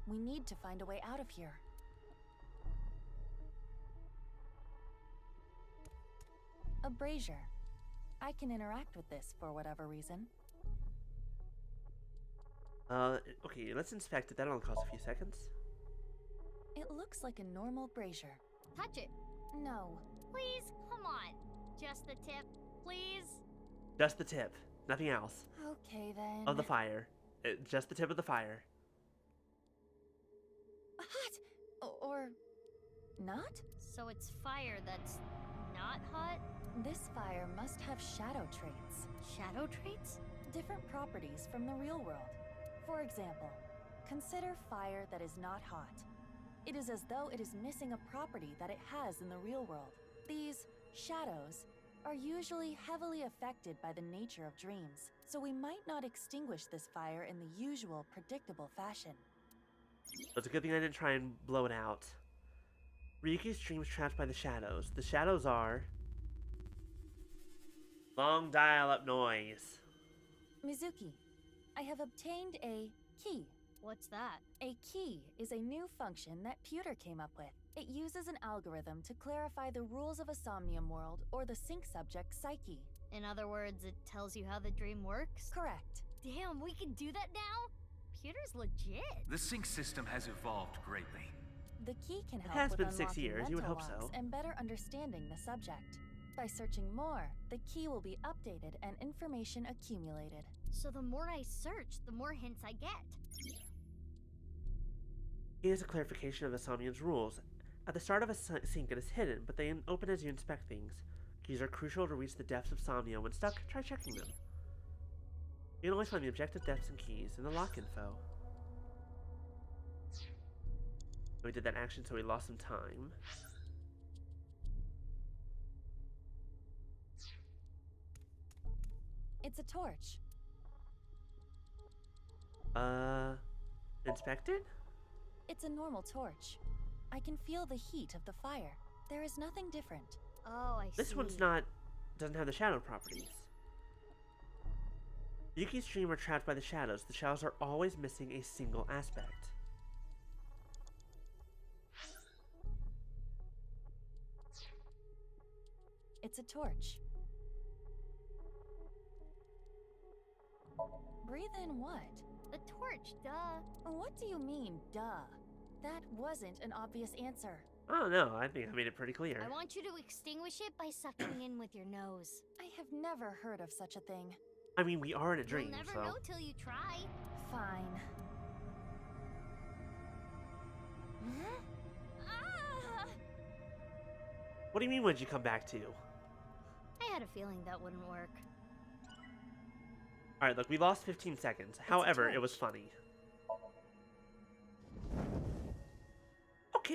[SPEAKER 9] We need to find a way out of here. A brazier. I can interact with this for whatever reason.
[SPEAKER 1] Okay, let's inspect it. That'll only cost a few seconds.
[SPEAKER 9] It looks like a normal brazier.
[SPEAKER 8] Touch it.
[SPEAKER 9] No.
[SPEAKER 8] Please, come on. Just the tip, please.
[SPEAKER 1] Just the tip. Nothing else.
[SPEAKER 9] Okay, then.
[SPEAKER 1] Of the fire. Just the tip of the fire.
[SPEAKER 9] Hot! Or not?
[SPEAKER 8] So it's fire that's not hot?
[SPEAKER 9] This fire must have shadow traits.
[SPEAKER 8] Shadow traits?
[SPEAKER 9] Different properties from the real world. For example, consider fire that is not hot. It is as though it is missing a property that it has in the real world. These shadows are usually heavily affected by the nature of dreams, so we might not extinguish this fire in the usual predictable fashion.
[SPEAKER 1] It's a good thing I didn't try and blow it out. Ryuki's dream is trapped by the shadows. The shadows are... long dial-up noise.
[SPEAKER 9] Mizuki, I have obtained a key.
[SPEAKER 8] What's that?
[SPEAKER 9] A key is a new function that Pewter came up with. It uses an algorithm to clarify the rules of a Somnium world or the sync subject's psyche.
[SPEAKER 8] In other words, it tells you how the dream works?
[SPEAKER 9] Correct.
[SPEAKER 8] Damn, we can do that now? Pewter's legit.
[SPEAKER 16] The sync system has evolved greatly.
[SPEAKER 9] The key can help
[SPEAKER 1] has
[SPEAKER 9] with
[SPEAKER 1] been 6
[SPEAKER 9] unlocking
[SPEAKER 1] years, you would
[SPEAKER 9] mental
[SPEAKER 1] hope so.
[SPEAKER 9] locks and better understanding the subject. By searching more, the key will be updated and information accumulated.
[SPEAKER 8] So the more I search, the more hints I get.
[SPEAKER 1] Here's a clarification of the Somnium's rules. At the start of a sync, it is hidden, but they open as you inspect things. Keys are crucial to reach the depths of Somnium. When stuck, try checking them. You can always find the objective depths and keys in the lock info. We did that action, so we lost some time.
[SPEAKER 9] It's a torch.
[SPEAKER 1] Inspected?
[SPEAKER 9] It's a normal torch. I can feel the heat of the fire. There is nothing different.
[SPEAKER 8] Oh, I see.
[SPEAKER 1] This one's doesn't have the shadow properties. Yuki's dream are trapped by the shadows. The shadows are always missing a single aspect.
[SPEAKER 9] It's a torch. Breathe in what?
[SPEAKER 8] The torch, duh.
[SPEAKER 9] What do you mean, duh? That wasn't an obvious answer.
[SPEAKER 1] Oh no, I think I made it pretty clear.
[SPEAKER 8] I want you to extinguish it by sucking in with your nose.
[SPEAKER 9] I have never heard of such a thing.
[SPEAKER 1] I mean, we are in a dream,
[SPEAKER 8] You'll never
[SPEAKER 1] so...
[SPEAKER 8] know till you try.
[SPEAKER 9] Fine.
[SPEAKER 1] What do you mean, what'd you come back to?
[SPEAKER 8] I had a feeling that wouldn't work.
[SPEAKER 1] Alright, look, we lost 15 seconds. However, it was funny.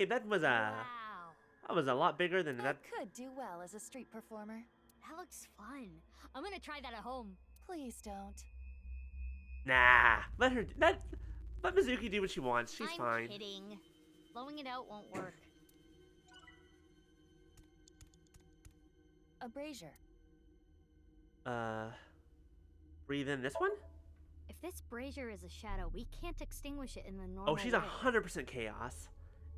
[SPEAKER 1] Okay, that was
[SPEAKER 8] Wow.
[SPEAKER 1] a lot bigger than that.
[SPEAKER 9] Could do well as a street performer.
[SPEAKER 8] That looks fun. I'm gonna try that at home.
[SPEAKER 9] Please don't.
[SPEAKER 1] Nah, let Mizuki do what she wants. She's
[SPEAKER 8] I'm
[SPEAKER 1] fine.
[SPEAKER 8] kidding. Blowing it out won't work.
[SPEAKER 9] A brazier.
[SPEAKER 1] Breathe in this one?
[SPEAKER 8] If this brazier is a shadow, we can't extinguish it in the normal
[SPEAKER 1] Oh, she's
[SPEAKER 8] way.
[SPEAKER 1] 100% chaos.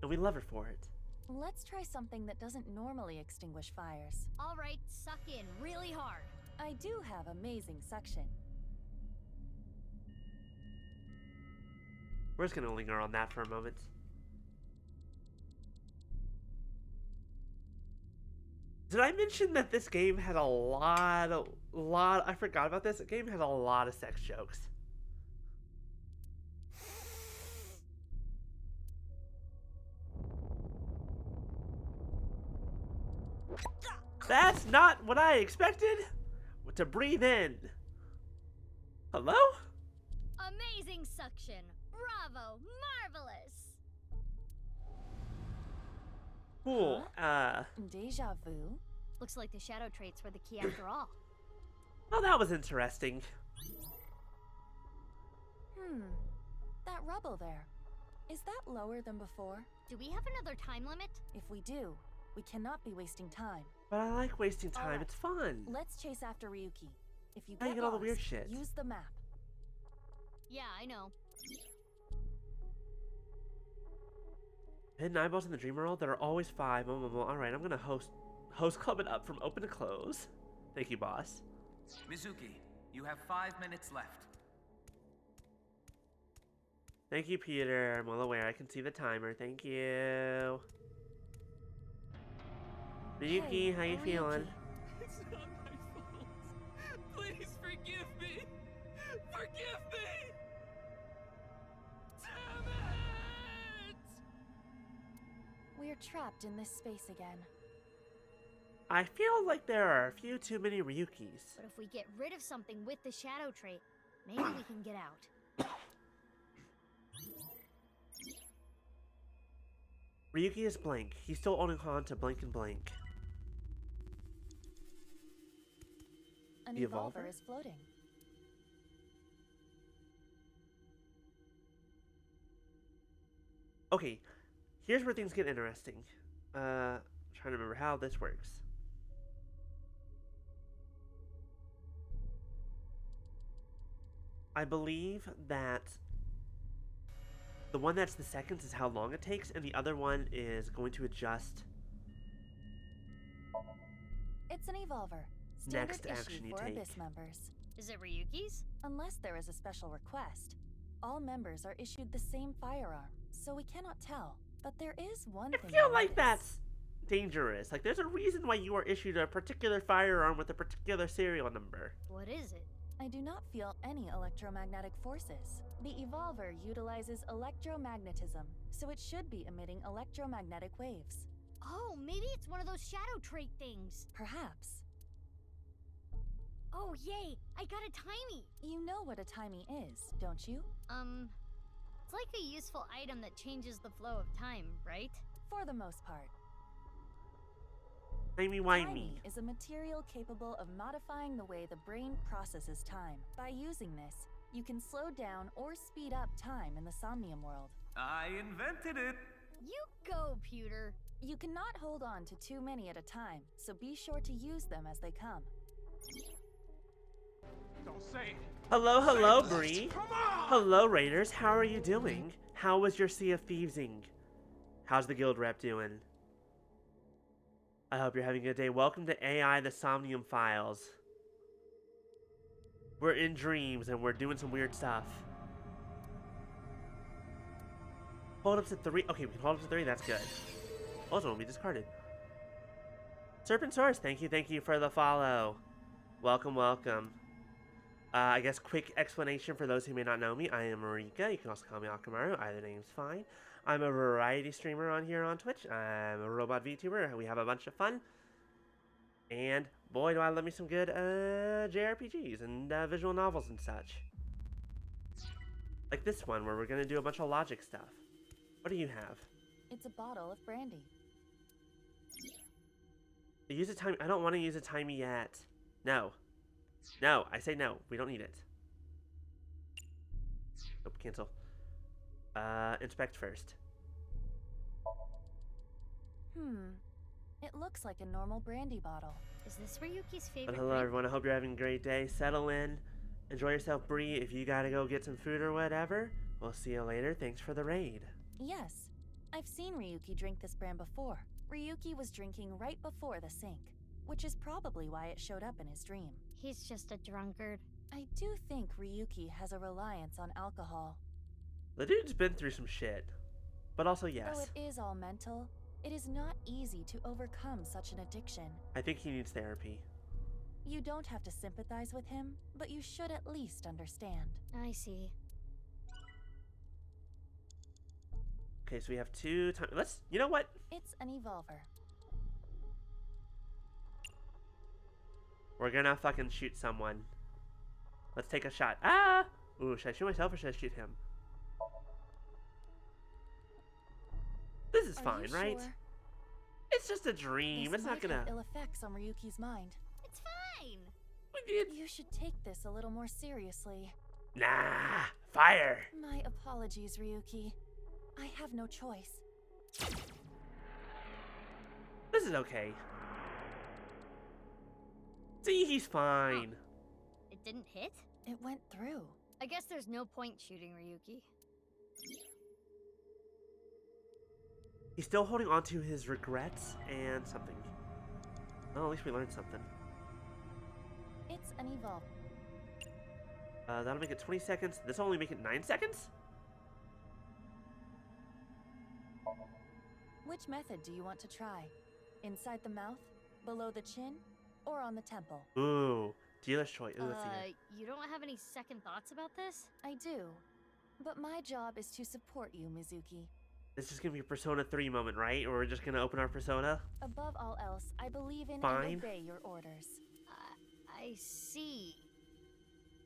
[SPEAKER 1] And we love her for it.
[SPEAKER 9] Let's try something that doesn't normally extinguish fires.
[SPEAKER 8] All right, suck in really hard.
[SPEAKER 9] I do have amazing suction.
[SPEAKER 1] We're just gonna linger on that for a moment. Did I mention that this game had a lot, I forgot about this. The game had a lot of sex jokes. That's not what I expected. To breathe in. Hello?
[SPEAKER 8] Amazing suction. Bravo. Marvelous.
[SPEAKER 1] Cool.
[SPEAKER 9] Deja vu?
[SPEAKER 8] Looks like the shadow traits were the key after all.
[SPEAKER 1] Well, that was interesting.
[SPEAKER 9] That rubble there. Is that lower than before?
[SPEAKER 8] Do we have another time limit?
[SPEAKER 9] If we do, we cannot be wasting time.
[SPEAKER 1] But I like wasting time.
[SPEAKER 9] Alright,
[SPEAKER 1] It's fun.
[SPEAKER 9] Let's chase after Ryuki. If you
[SPEAKER 1] How you
[SPEAKER 9] get
[SPEAKER 1] get all the
[SPEAKER 9] lost,
[SPEAKER 1] weird shit?
[SPEAKER 9] use the map.
[SPEAKER 8] Yeah, I know.
[SPEAKER 1] Hidden eyeballs in the dream world. There are always 5. Alright, I'm gonna host club it up from open to close. Thank you, boss.
[SPEAKER 16] Mizuki, you have 5 minutes left.
[SPEAKER 1] Thank you, Peter. I'm well aware. I can see the timer. Thank you. Ryuki,
[SPEAKER 9] Hey,
[SPEAKER 1] how you feeling?
[SPEAKER 2] It's not my fault. Please forgive me. Forgive me. Damn it!
[SPEAKER 9] We're trapped in this space again.
[SPEAKER 1] I feel like there are a few too many Ryukis.
[SPEAKER 8] But if we get rid of something with the shadow trait, maybe we can get out.
[SPEAKER 1] Ryuki is blank. He's still holding on to blank and blank.
[SPEAKER 9] An
[SPEAKER 1] The
[SPEAKER 9] evolver
[SPEAKER 1] evolver?
[SPEAKER 9] is floating.
[SPEAKER 1] Okay, here's where things get interesting. Trying to remember how this works. I believe that the one that's the seconds is how long it takes, and the other one is going to adjust
[SPEAKER 9] It's an evolver. Standard
[SPEAKER 1] next action
[SPEAKER 9] issue
[SPEAKER 1] you
[SPEAKER 9] for
[SPEAKER 1] take.
[SPEAKER 9] Abyss members.
[SPEAKER 8] Is it Ryuki's?
[SPEAKER 9] Unless there is a special request. All members are issued the same firearm, so we cannot tell. But there is one
[SPEAKER 1] I
[SPEAKER 9] thing
[SPEAKER 1] feel
[SPEAKER 9] I
[SPEAKER 1] like
[SPEAKER 9] noticed.
[SPEAKER 1] that's dangerous. Like, there's a reason why you are issued a particular firearm with a particular serial number.
[SPEAKER 8] What is it?
[SPEAKER 9] I do not feel any electromagnetic forces. The evolver utilizes electromagnetism, so it should be emitting electromagnetic waves.
[SPEAKER 8] Oh, maybe it's one of those shadow trait things.
[SPEAKER 9] Perhaps.
[SPEAKER 8] Oh, yay! I got a timey!
[SPEAKER 9] You know what a timey is, don't you?
[SPEAKER 8] It's like a useful item that changes the flow of time, right?
[SPEAKER 9] For the most part.
[SPEAKER 1] Timey-wimey.
[SPEAKER 9] Timey is a material capable of modifying the way the brain processes time. By using this, you can slow down or speed up time in the Somnium world.
[SPEAKER 16] I invented it.
[SPEAKER 8] You go, Pewter.
[SPEAKER 9] You cannot hold on to too many at a time, so be sure to use them as they come.
[SPEAKER 10] Don't say it.
[SPEAKER 1] Hello, Bree. Hello, Raiders. How are you doing? How was your Sea of Thievesing? How's the guild rep doing? I hope you're having a good day. Welcome to AI the Somnium Files. We're in dreams and we're doing some weird stuff. Hold ups at 3. Okay, we can hold ups at 3. That's good. Also, will be discarded. Serpentsaurus, thank you for the follow. Welcome. I guess quick explanation for those who may not know me. I am Marika. You can also call me Akamaru. Either name's fine. I'm a variety streamer on here on Twitch. I'm a robot VTuber. We have a bunch of fun. And boy, do I love me some good JRPGs and visual novels and such. Like this one, where we're going to do a bunch of logic stuff. What do you have?
[SPEAKER 9] It's a bottle of brandy.
[SPEAKER 1] Use a time. I don't want to use a timer yet. No. No, I say no. We don't need it. Nope, cancel. Inspect first.
[SPEAKER 9] It looks like a normal brandy bottle.
[SPEAKER 8] Is this Ryuki's
[SPEAKER 1] But
[SPEAKER 8] favorite
[SPEAKER 1] hello,
[SPEAKER 8] drink?
[SPEAKER 1] everyone. I hope you're having a great day. Settle in. Enjoy yourself, Bree. If you gotta go get some food or whatever, we'll see you later. Thanks for the raid.
[SPEAKER 9] Yes, I've seen Ryuki drink this brand before. Ryuki was drinking right before the sink, which is probably why it showed up in his dream.
[SPEAKER 8] He's just a drunkard.
[SPEAKER 9] I do think Ryuki has a reliance on alcohol.
[SPEAKER 1] The dude's been through some shit. But also, yes.
[SPEAKER 9] Though it is all mental, it is not easy to overcome such an addiction.
[SPEAKER 1] I think he needs therapy.
[SPEAKER 9] You don't have to sympathize with him, but you should at least understand.
[SPEAKER 8] I see.
[SPEAKER 1] Okay, so we have 2 times. Let's. You know what?
[SPEAKER 9] It's an evolver.
[SPEAKER 1] We're gonna fucking shoot someone. Let's take a shot. Ah! Ooh, should I shoot myself or should I shoot him? This is fine, right?
[SPEAKER 9] Sure?
[SPEAKER 1] It's just a dream.
[SPEAKER 9] This
[SPEAKER 1] It's not
[SPEAKER 9] might
[SPEAKER 1] gonna.
[SPEAKER 9] have ill effects on Ryuki's mind.
[SPEAKER 8] It's fine.
[SPEAKER 9] You should take this a little more seriously.
[SPEAKER 1] Nah! Fire!
[SPEAKER 9] My apologies, Ryuki. I have no choice.
[SPEAKER 1] This is okay. See, he's fine.
[SPEAKER 8] It didn't hit?
[SPEAKER 9] It went through.
[SPEAKER 8] I guess there's no point shooting Ryuki.
[SPEAKER 1] He's still holding on to his regrets and something. Well, at least we learned something.
[SPEAKER 9] It's an evolve.
[SPEAKER 1] That'll make it 20 seconds. This will only make it 9 seconds?
[SPEAKER 9] Which method do you want to try? Inside the mouth, below the chin, or on the temple?
[SPEAKER 1] Ooh, dealer's choice. Ooh, let's see here.
[SPEAKER 8] You don't have any second thoughts about this?
[SPEAKER 9] I do. But my job is to support you, Mizuki.
[SPEAKER 1] This is gonna be a Persona 3 moment, right? Or we're just gonna open our Persona?
[SPEAKER 9] Above all else, I believe in
[SPEAKER 1] Fine.
[SPEAKER 9] and obey your orders.
[SPEAKER 8] I see.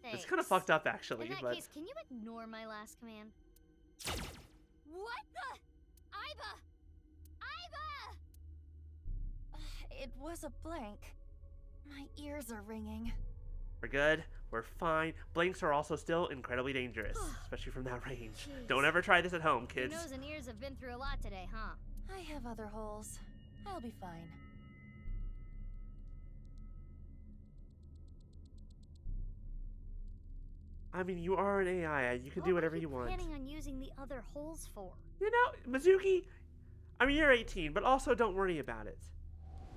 [SPEAKER 8] Thanks.
[SPEAKER 1] It's kind of fucked up, actually,
[SPEAKER 8] In that
[SPEAKER 1] but...
[SPEAKER 8] case, can you ignore my last command? What the? Iba! Iba!
[SPEAKER 9] It was a blank. My ears are ringing.
[SPEAKER 1] We're good. We're fine. Blanks are also still incredibly dangerous, especially from that range.
[SPEAKER 8] Jeez.
[SPEAKER 1] Don't ever try this at home, kids.
[SPEAKER 8] Your nose and ears have been through a lot today, huh?
[SPEAKER 9] I have other holes. I'll be fine.
[SPEAKER 1] I mean, you are an AI. You can do whatever you want.
[SPEAKER 8] What are you planning on using the other holes for?
[SPEAKER 1] You know, Mizuki, I mean, you're 18, but also don't worry about it.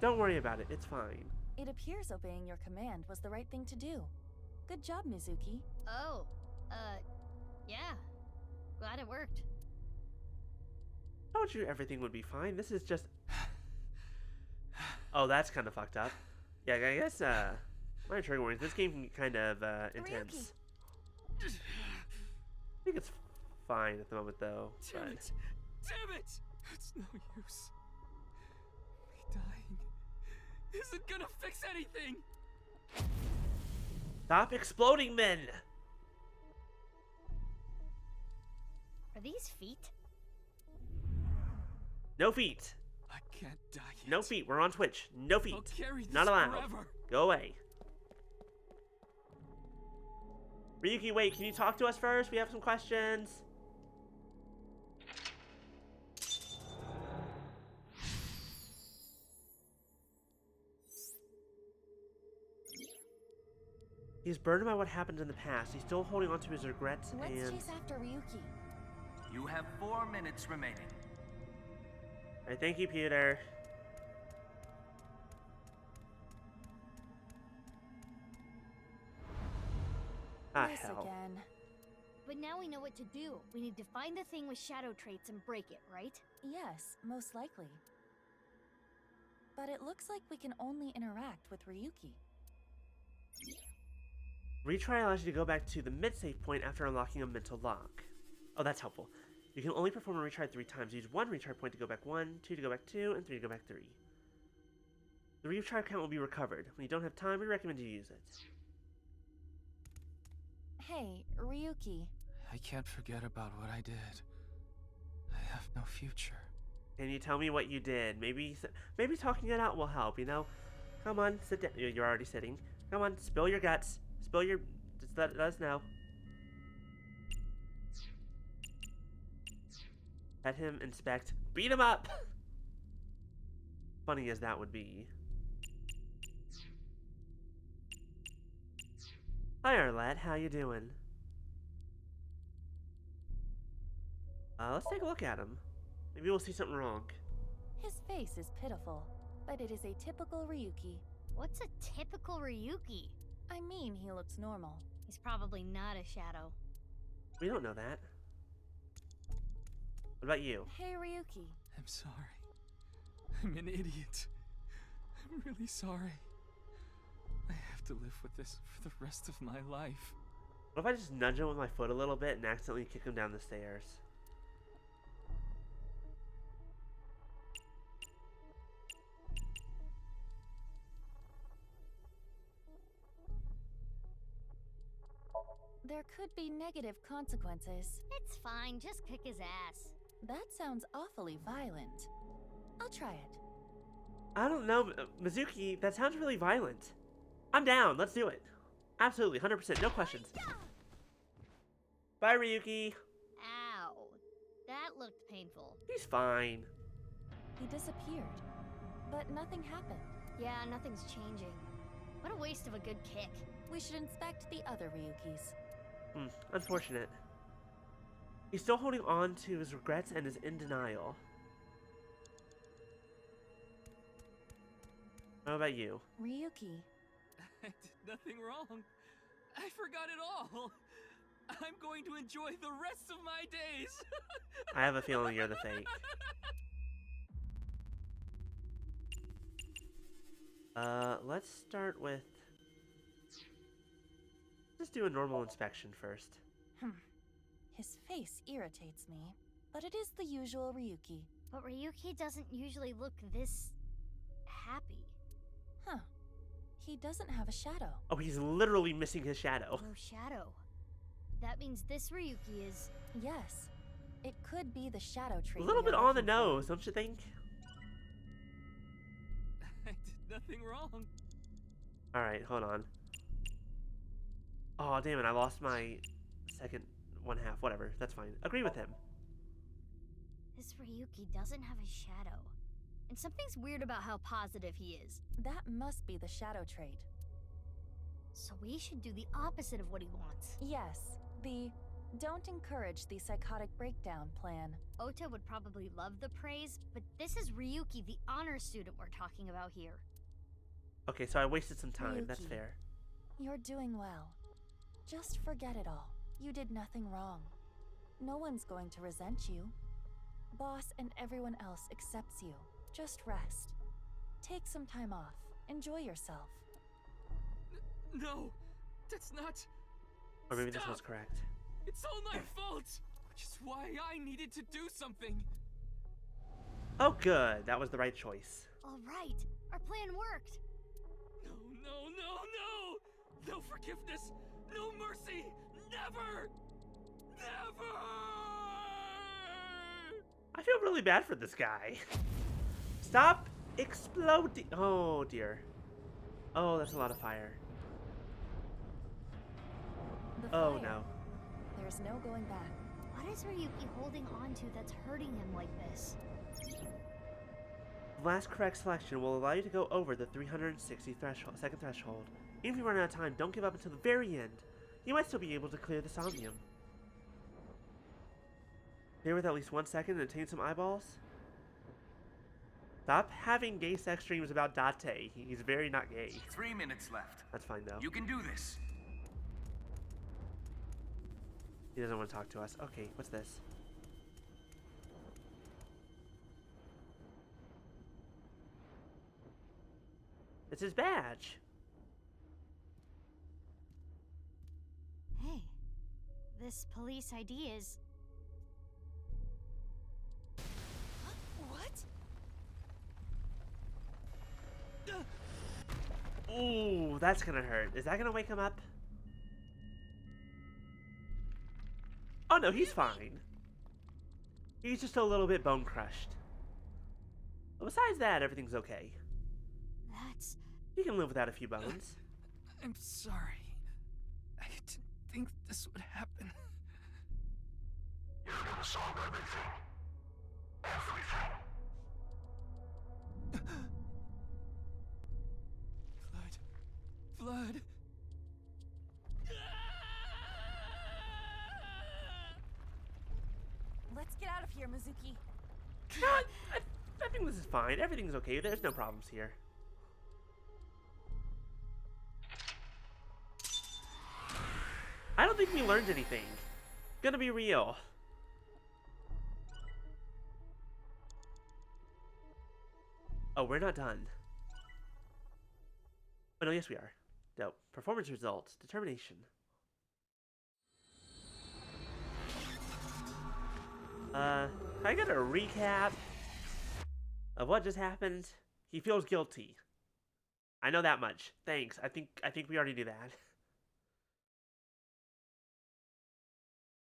[SPEAKER 1] Don't worry about it. It's fine.
[SPEAKER 9] It appears obeying your command was the right thing to do. Good job, Mizuki.
[SPEAKER 8] Oh, yeah. Glad it worked.
[SPEAKER 1] I told you everything would be fine. This is just... Oh, that's kind of fucked up. Yeah, I guess, minor trigger warnings. This game can be kind of, intense. I think it's fine at the moment, though.
[SPEAKER 12] Damn
[SPEAKER 1] but...
[SPEAKER 12] it! Damn it! It's no use. Me dying isn't gonna fix anything!
[SPEAKER 1] Stop exploding, men!
[SPEAKER 8] Are these feet?
[SPEAKER 1] No feet.
[SPEAKER 12] I can't die yet.
[SPEAKER 1] No feet. We're on Twitch. No feet.
[SPEAKER 12] I'll carry this
[SPEAKER 1] Not allowed.
[SPEAKER 12] forever.
[SPEAKER 1] Go away. Ryuki, wait. Can you talk to us first? We have some questions. He's burdened by what happened in the past. He's still holding on to his regrets
[SPEAKER 9] Let's
[SPEAKER 1] and...
[SPEAKER 9] chase after Ryuki.
[SPEAKER 16] You have 4 minutes remaining.
[SPEAKER 1] Alright, thank you, Peter. Ah,
[SPEAKER 9] This
[SPEAKER 1] hell.
[SPEAKER 9] again.
[SPEAKER 8] But now we know what to do. We need to find the thing with shadow traits and break it, right?
[SPEAKER 9] Yes, most likely. But it looks like we can only interact with Ryuki.
[SPEAKER 1] Retry allows you to go back to the mid-save point after unlocking a mental lock. Oh, that's helpful. You can only perform a retry 3 times. Use 1 retry point to go back 1, 2 to go back 2, and 3 to go back 3. The retry count will be recovered. When you don't have time, we recommend you use it.
[SPEAKER 9] Hey, Ryuki.
[SPEAKER 12] I can't forget about what I did. I have no future.
[SPEAKER 1] Can you tell me what you did? Maybe talking it out will help, you know? Come on, sit down. You're already sitting. Come on, spill your guts. Spill your... Just let us know. Let him inspect. Beat him up! Funny as that would be. Hi, Arlette. How you doing? Let's take a look at him. Maybe we'll see something wrong.
[SPEAKER 9] His face is pitiful, but it is a typical Ryuki.
[SPEAKER 8] What's a typical Ryuki?
[SPEAKER 9] I mean, he looks normal.
[SPEAKER 8] He's probably not a shadow.
[SPEAKER 1] We don't know that. What about you?
[SPEAKER 9] Hey, Ryuki.
[SPEAKER 12] I'm sorry. I'm an idiot. I'm really sorry. I have to live with this for the rest of my life.
[SPEAKER 1] What if I just nudge him with my foot a little bit and accidentally kick him down the stairs?
[SPEAKER 9] There could be negative consequences.
[SPEAKER 8] It's fine, just kick his ass.
[SPEAKER 9] That sounds awfully violent. I'll try it.
[SPEAKER 1] I don't know, Mizuki, that sounds really violent. I'm down, let's do it. Absolutely, 100%, no questions. Bye, Ryuki.
[SPEAKER 8] Ow. That looked painful.
[SPEAKER 1] He's fine.
[SPEAKER 9] He disappeared, but nothing happened.
[SPEAKER 8] Yeah, nothing's changing. What a waste of a good kick.
[SPEAKER 9] We should inspect the other Ryukis.
[SPEAKER 1] Unfortunate. He's still holding on to his regrets and is in denial. How about you?
[SPEAKER 9] Ryuki.
[SPEAKER 12] I did nothing wrong. I forgot it all. I'm going to enjoy the rest of my days.
[SPEAKER 1] I have a feeling you're the fake. Let's start with... Let's do a normal inspection first.
[SPEAKER 9] His face irritates me, but it is the usual Ryuki.
[SPEAKER 8] But Ryuki doesn't usually look this... happy.
[SPEAKER 9] Huh. He doesn't have a shadow.
[SPEAKER 1] Oh, he's literally missing his shadow.
[SPEAKER 8] No shadow. That means this Ryuki is...
[SPEAKER 9] Yes. It could be the shadow trait.
[SPEAKER 1] A little bit on the nose, don't you think?
[SPEAKER 12] I did nothing wrong.
[SPEAKER 1] Alright, hold on. Oh, damn it, I lost my second one half. Whatever, that's fine. Agree with him.
[SPEAKER 8] This Ryuki doesn't have a shadow. And something's weird about how positive he is.
[SPEAKER 9] That must be the shadow trait.
[SPEAKER 8] So we should do the opposite of what he wants.
[SPEAKER 9] Yes, the don't encourage the psychotic breakdown plan.
[SPEAKER 8] Ota would probably love the praise, but this is Ryuki, the honor student we're talking about here.
[SPEAKER 1] Okay, so I wasted some time. That's
[SPEAKER 9] Ryuki,
[SPEAKER 1] fair.
[SPEAKER 9] You're doing well. Just forget it all. You did nothing wrong. No one's going to resent you. Boss and everyone else accepts you. Just rest. Take some time off. Enjoy yourself.
[SPEAKER 12] No, that's not...
[SPEAKER 1] Or maybe this was correct.
[SPEAKER 12] It's all my fault! Which is why I needed to do something.
[SPEAKER 1] Oh, good. That was the right choice.
[SPEAKER 8] All right. Our plan worked.
[SPEAKER 12] No, no, no, no! No forgiveness! No mercy! Never! Never!
[SPEAKER 1] I feel really bad for this guy. Stop exploding. Oh, dear. Oh, that's a lot of fire. Oh, no.
[SPEAKER 9] There's no going back.
[SPEAKER 8] What is Ryuki holding on to that's hurting him like this?
[SPEAKER 1] The last correct selection will allow you to go over the 360 second threshold. Even if you run out of time, don't give up until the very end. You might still be able to clear the Somnium. Here with at least 1 second and attain some eyeballs? Stop having gay sex dreams about Date. He's very not gay.
[SPEAKER 16] 3 minutes left.
[SPEAKER 1] That's fine, though.
[SPEAKER 16] You can do this.
[SPEAKER 1] He doesn't want to talk to us. Okay, what's this? It's his badge.
[SPEAKER 8] Hey, this police ID is...
[SPEAKER 9] What?
[SPEAKER 1] Ooh, that's gonna hurt. Is that gonna wake him up? Oh no, he's fine. He's just a little bit bone crushed. But besides that, everything's okay.
[SPEAKER 8] That's...
[SPEAKER 1] You can live without a few bones.
[SPEAKER 12] I'm sorry. I didn't think this would happen.
[SPEAKER 7] You're gonna solve everything. Everything.
[SPEAKER 12] Blood.
[SPEAKER 9] Let's get out of here, Mizuki.
[SPEAKER 1] I think this is fine. Everything's okay. There's no problems here. I don't think we learned anything. Gonna be real. Oh, we're not done. Oh no, yes we are. Dope. Performance results. Determination. I got a recap of what just happened. He feels guilty. I know that much. Thanks. I think we already knew that.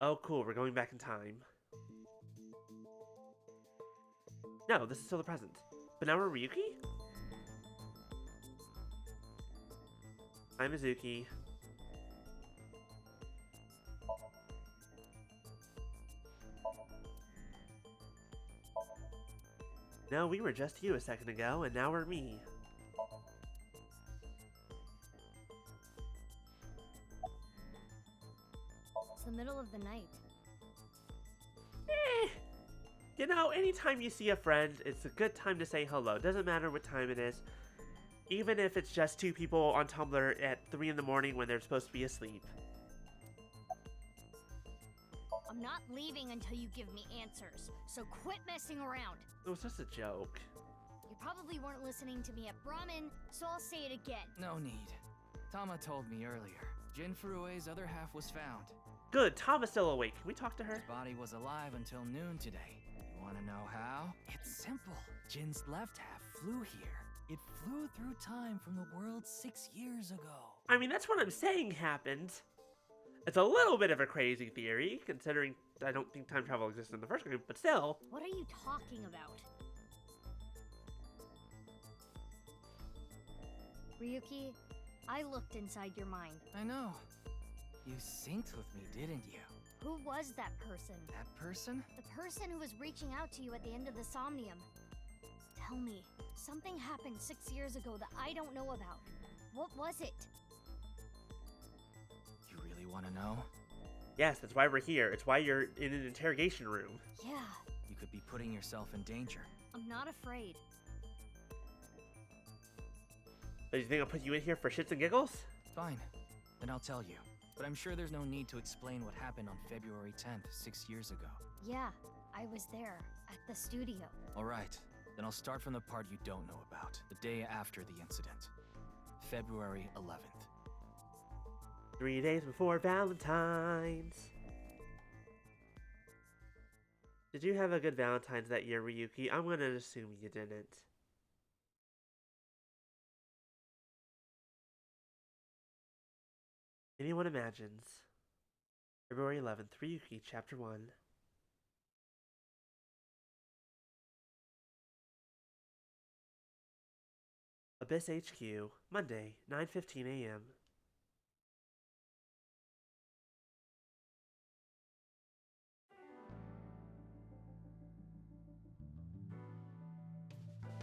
[SPEAKER 1] Oh, cool. We're going back in time. No, this is still the present. But now we're Ryuki? I'm Mizuki. No, we were just you a second ago, and now we're me.
[SPEAKER 8] It's the middle of the night.
[SPEAKER 1] You know, anytime you see a friend, it's a good time to say hello. Doesn't matter what time it is. Even if it's just two people on Tumblr at 3 in the morning when they're supposed to be asleep.
[SPEAKER 8] I'm not leaving until you give me answers, so quit messing around.
[SPEAKER 1] It was just a joke.
[SPEAKER 8] You probably weren't listening to me at Brahmin, so I'll say it again.
[SPEAKER 6] No need. Tama told me earlier. Jin Furue's other half was found.
[SPEAKER 1] Good, Tama's still awake. Can we talk to her?
[SPEAKER 6] His body was alive until noon today. You wanna know how? It's simple. Jin's left half flew here. It flew through time from the world 6 years ago.
[SPEAKER 1] I mean, that's what I'm saying happened. It's a little bit of a crazy theory, considering I don't think time travel existed in the first game, but still.
[SPEAKER 8] What are you talking about? Ryuki, I looked inside your mind.
[SPEAKER 6] I know. You synced with me, didn't you?
[SPEAKER 8] Who was that person?
[SPEAKER 6] That person?
[SPEAKER 8] The person who was reaching out to you at the end of the Somnium. Tell me, something happened 6 years ago that I don't know about. What was it?
[SPEAKER 6] You really want to know?
[SPEAKER 1] Yes, that's why we're here. It's why you're in an interrogation room.
[SPEAKER 8] Yeah.
[SPEAKER 6] You could be putting yourself in danger.
[SPEAKER 8] I'm not afraid.
[SPEAKER 1] But you think I'll put you in here for shits and giggles?
[SPEAKER 6] Fine. Then I'll tell you. But I'm sure there's no need to explain what happened on February 10th, 6 years ago.
[SPEAKER 8] Yeah, I was there, at the studio.
[SPEAKER 6] Alright, then I'll start from the part you don't know about. The day after the incident. February 11th.
[SPEAKER 1] 3 days before Valentine's. Did you have a good Valentine's that year, Ryuki? I'm gonna assume you didn't. Anyone imagines. February 11th, Ryuki, Chapter 1. Abyss HQ, Monday, 9:15 a.m.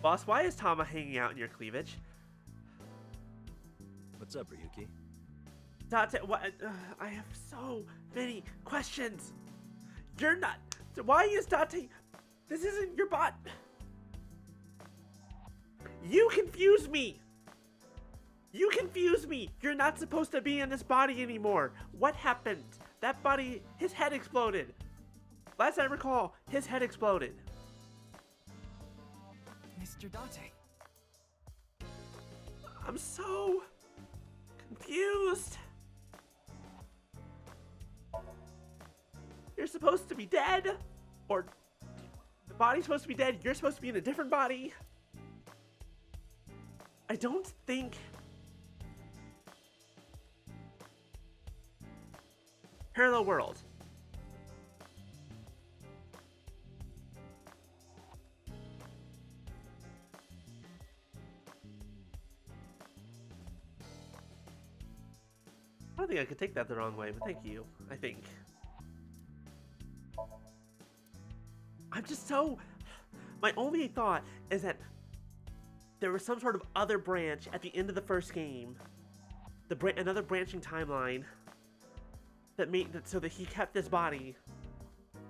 [SPEAKER 1] Boss, why is Tama hanging out in your cleavage?
[SPEAKER 10] What's up, Ryuki?
[SPEAKER 1] Date, what? I have so many questions. You're not. Why is Date? This isn't your bot. You confuse me. You confuse me. You're not supposed to be in this body anymore. What happened? That body, his head exploded. Last I recall, his head exploded.
[SPEAKER 6] Mr. Date.
[SPEAKER 1] I'm so confused. You're supposed to be dead, or the body's supposed to be dead, you're supposed to be in a different body. I don't think... Parallel world. I don't think I could take that the wrong way, but thank you, I think. I'm just so... My only thought is that there was some sort of other branch at the end of the first game. Another branching timeline that made that so that he kept this body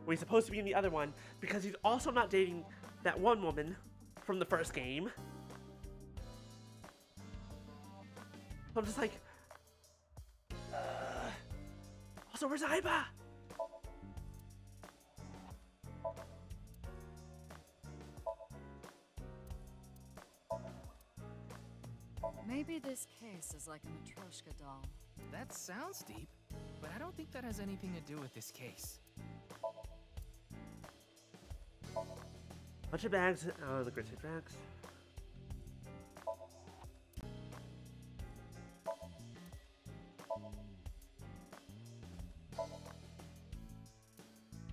[SPEAKER 1] where he's supposed to be in the other one because he's also not dating that one woman from the first game. So I'm just like... Also, where's Aiba?
[SPEAKER 3] Maybe this case is like a Matryoshka doll.
[SPEAKER 6] That sounds deep, but I don't think that has anything to do with this case.
[SPEAKER 1] Bunch of bags. Oh, the gritty bags.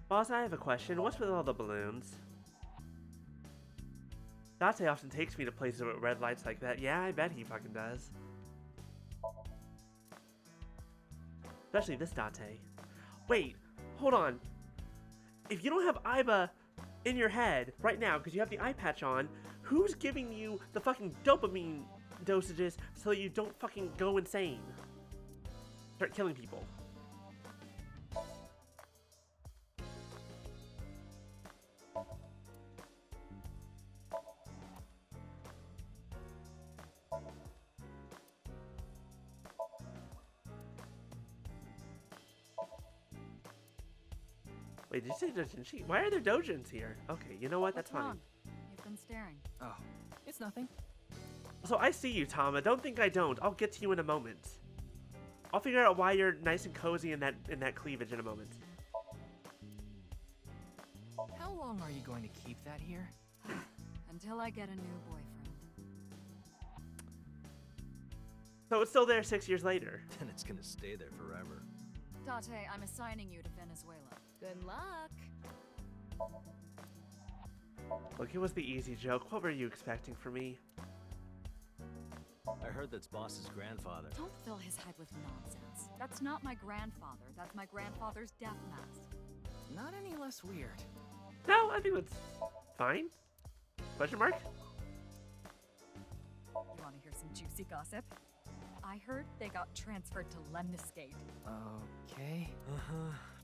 [SPEAKER 1] Boss, I have a question. What's with all the balloons? Date often takes me to places with red lights like that. Yeah, I bet he fucking does. Especially this Date. Wait, hold on. If you don't have Aiba in your head right now because you have the eye patch on, who's giving you the fucking dopamine dosages so you don't fucking go insane? Start killing people. Wait, did you say Dojinshi? Why are there Dojins here? Okay, you know what? That's
[SPEAKER 3] What's
[SPEAKER 1] fine.
[SPEAKER 3] wrong? You've been staring.
[SPEAKER 6] Oh, it's nothing.
[SPEAKER 1] So I see you, Tama. Don't think I don't. I'll get to you in a moment. I'll figure out why you're nice and cozy in that cleavage in a moment.
[SPEAKER 6] How long are you going to keep that here?
[SPEAKER 3] Until I get a new boyfriend.
[SPEAKER 1] So it's still there 6 years later.
[SPEAKER 10] Then it's gonna stay there forever.
[SPEAKER 3] Date, I'm assigning you to Venezuela.
[SPEAKER 13] Good luck.
[SPEAKER 1] Look, it was the easy joke. What were you expecting from me?
[SPEAKER 10] I heard that's Boss's grandfather.
[SPEAKER 3] Don't fill his head with nonsense. That's not my grandfather. That's my grandfather's death mask.
[SPEAKER 6] Not any less weird.
[SPEAKER 1] No, I think that's fine. Question mark?
[SPEAKER 3] You want to hear some juicy gossip? I heard they got transferred to Lemniscate.
[SPEAKER 6] Okay.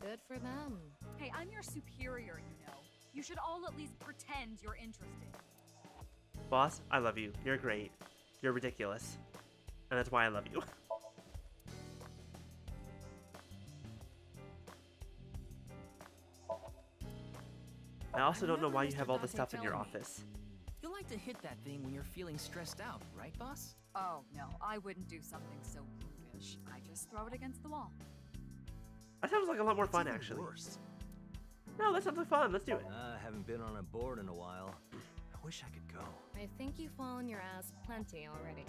[SPEAKER 13] Good for them.
[SPEAKER 3] Hey, I'm your superior, you know. You should all at least pretend you're interested.
[SPEAKER 1] Boss, I love you. You're great. You're ridiculous. And that's why I love you. I also don't know why you have all this stuff in your office.
[SPEAKER 6] You like to hit that thing when you're feeling stressed out, right, boss?
[SPEAKER 3] Oh, no, I wouldn't do something so brutish. I just throw it against the wall.
[SPEAKER 1] That sounds like a lot more fun, actually.
[SPEAKER 10] Worse.
[SPEAKER 1] No, that sounds like fun. Let's do it.
[SPEAKER 10] I haven't been on a board in a while. I wish I could go.
[SPEAKER 13] I think you've fallen your ass plenty already.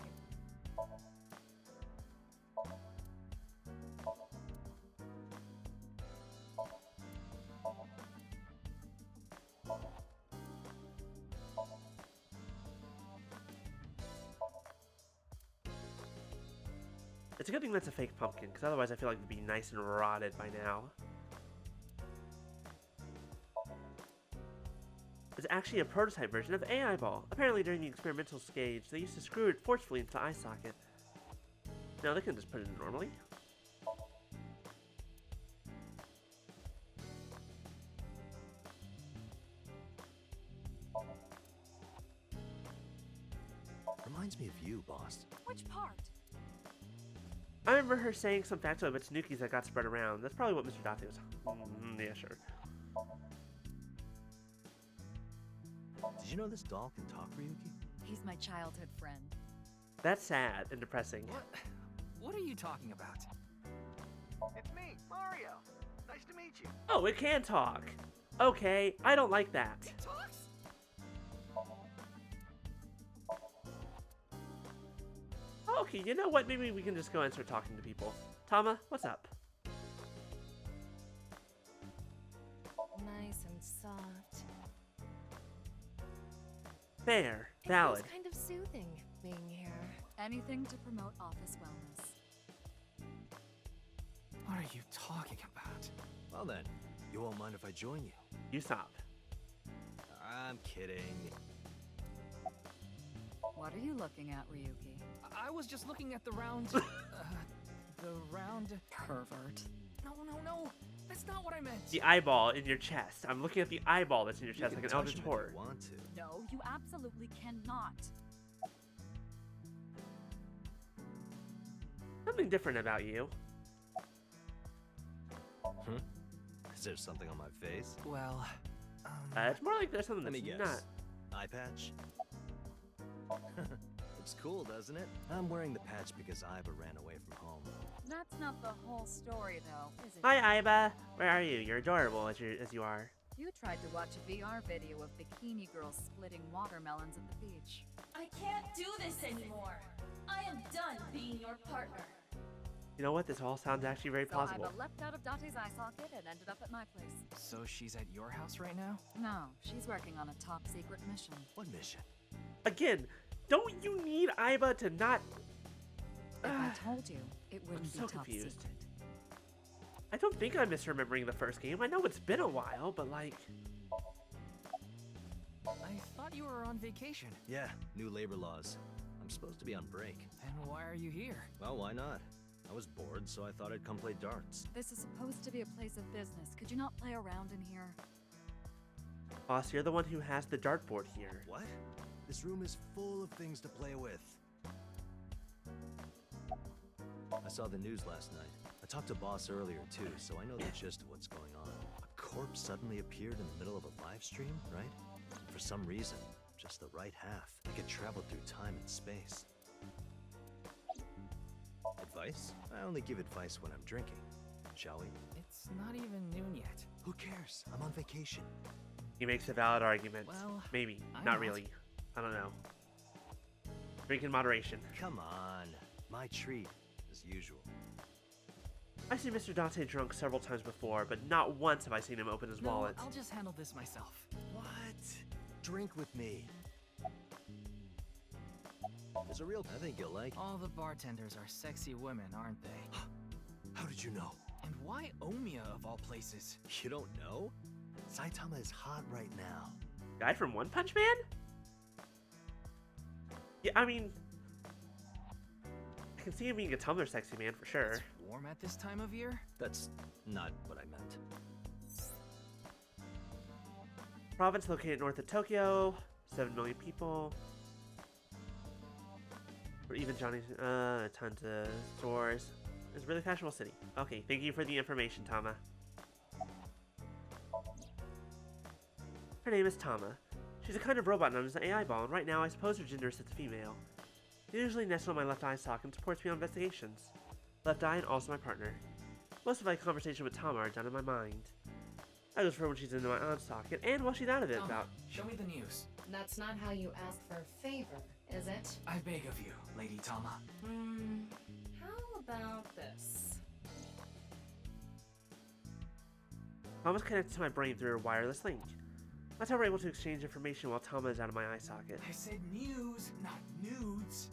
[SPEAKER 1] It's a good thing that's a fake pumpkin, because otherwise I feel like it'd be nice and rotted by now. It's actually a prototype version of AI Ball. Apparently during the experimental stage, they used to screw it forcefully into the eye socket. Now they can just put it in normally.
[SPEAKER 10] Reminds me of you, boss.
[SPEAKER 3] Which part?
[SPEAKER 1] I remember her saying some factoid about Tanukis that got spread around. That's probably what Mr. Date was. Yeah, sure.
[SPEAKER 10] Did you know this doll can talk, Ryuki?
[SPEAKER 3] He's my childhood friend.
[SPEAKER 1] That's sad and depressing.
[SPEAKER 6] What are you talking about?
[SPEAKER 15] It's me, Mario. Nice to meet you.
[SPEAKER 1] Oh, it can talk. Okay, I don't like that.
[SPEAKER 6] It talks?
[SPEAKER 1] Okay, you know what? Maybe we can just go and start talking to people. Tama, what's up?
[SPEAKER 13] Nice and soft.
[SPEAKER 1] Fair.
[SPEAKER 13] It
[SPEAKER 1] Valid.
[SPEAKER 13] feels kind of soothing being here.
[SPEAKER 3] Anything to promote office wellness.
[SPEAKER 6] are you talking about?
[SPEAKER 10] Well then, you won't mind if I join you.
[SPEAKER 1] You stop.
[SPEAKER 10] I'm kidding.
[SPEAKER 3] What are you looking at, Ryuki?
[SPEAKER 6] I was just looking at the round. The round.
[SPEAKER 3] Pervert.
[SPEAKER 6] No. That's not what I meant.
[SPEAKER 1] The eyeball in your chest. I'm looking at the eyeball that's in your chest
[SPEAKER 10] You
[SPEAKER 1] like
[SPEAKER 10] can
[SPEAKER 1] an
[SPEAKER 10] touch
[SPEAKER 1] eldritch
[SPEAKER 10] him if
[SPEAKER 1] horror.
[SPEAKER 10] you want to.
[SPEAKER 3] No, you absolutely cannot.
[SPEAKER 1] Something different about you.
[SPEAKER 10] Is there something on my face?
[SPEAKER 6] Well,
[SPEAKER 1] It's more like there's something
[SPEAKER 10] Let me
[SPEAKER 1] that's
[SPEAKER 10] guess.
[SPEAKER 1] not.
[SPEAKER 10] Eye patch? Looks cool, doesn't it? I'm wearing the patch because Iva ran away from home.
[SPEAKER 3] That's not the whole story, though, is it?
[SPEAKER 1] Hi, Iba. Where are you? You're adorable as you are.
[SPEAKER 3] You tried to watch a VR video of bikini girls splitting watermelons at the beach.
[SPEAKER 9] I can't do this anymore. I am done being your partner.
[SPEAKER 1] You know what? This all sounds actually very
[SPEAKER 3] So
[SPEAKER 1] plausible.
[SPEAKER 3] Iba leapt out of Date's eye socket and ended up at my place.
[SPEAKER 6] so she's at your house right now?
[SPEAKER 3] No, she's working on a top secret mission.
[SPEAKER 10] What mission?
[SPEAKER 1] Again, don't you need Iba to not...
[SPEAKER 3] If I told you, it
[SPEAKER 1] I'm
[SPEAKER 3] wouldn't
[SPEAKER 1] so
[SPEAKER 3] be top
[SPEAKER 1] confused.
[SPEAKER 3] secret.
[SPEAKER 1] I don't think I'm misremembering the first game. I know it's been a while, but like...
[SPEAKER 6] I thought you were on vacation.
[SPEAKER 10] Yeah, new labor laws. I'm supposed to be on break.
[SPEAKER 6] Then why are you here?
[SPEAKER 10] Well, why not? I was bored, so I thought I'd come play darts.
[SPEAKER 3] This is supposed to be a place of business. Could you not play around in here?
[SPEAKER 1] Boss, you're the one who has the dartboard here.
[SPEAKER 10] What? This room is full of things to play with. I saw the news last night. I talked to Boss earlier too, so I know the gist of what's going on. A corpse suddenly appeared in the middle of a live stream, right? And for some reason, just the right half. Like it traveled through time and space. Advice? I only give advice when I'm drinking. Shall we?
[SPEAKER 6] It's not even noon yet.
[SPEAKER 10] Who cares? I'm on vacation.
[SPEAKER 1] He makes a valid argument.
[SPEAKER 6] Well,
[SPEAKER 1] maybe.
[SPEAKER 6] I'm
[SPEAKER 1] Not
[SPEAKER 6] not.
[SPEAKER 1] really. I don't know. Drink in moderation.
[SPEAKER 10] Come on. My treat, as usual.
[SPEAKER 1] I've seen Mr. Dante drunk several times before, but not once have I seen him open his
[SPEAKER 6] No,
[SPEAKER 1] wallet.
[SPEAKER 6] I'll just handle this myself.
[SPEAKER 10] What? Drink with me. There's a real... I think you'll like...
[SPEAKER 6] All the bartenders are sexy women, aren't they?
[SPEAKER 10] How did you know?
[SPEAKER 6] And why Omiya of all places?
[SPEAKER 10] You don't know? Saitama is hot right now.
[SPEAKER 1] Guy from One Punch Man? Yeah, I mean... I can see him being a Tumblr sexy man for sure.
[SPEAKER 6] It's warm at this time of year?
[SPEAKER 10] That's not what I meant.
[SPEAKER 1] Province located north of Tokyo. 7 million people. Or even Johnny's... tons of stores. It's a really fashionable city. Okay, thank you for the information, Tama. Her name is Tama. She's a kind of robot known as the AI ball, and right now I suppose her gender is set to female. She usually nests on my left eye socket and supports me on investigations. Left eye and also my partner. Most of my conversation with Tama are done in my mind. I look for her when she's in my on socket and while she's out of it about...
[SPEAKER 6] Show me the news.
[SPEAKER 5] That's not how you ask for a favor, is it?
[SPEAKER 6] I beg of you, Lady Tama.
[SPEAKER 5] How about this?
[SPEAKER 1] Tama's connected to my brain through a wireless link. That's how we're able to exchange information while Tama is out of my eye socket.
[SPEAKER 6] I said news, not nudes.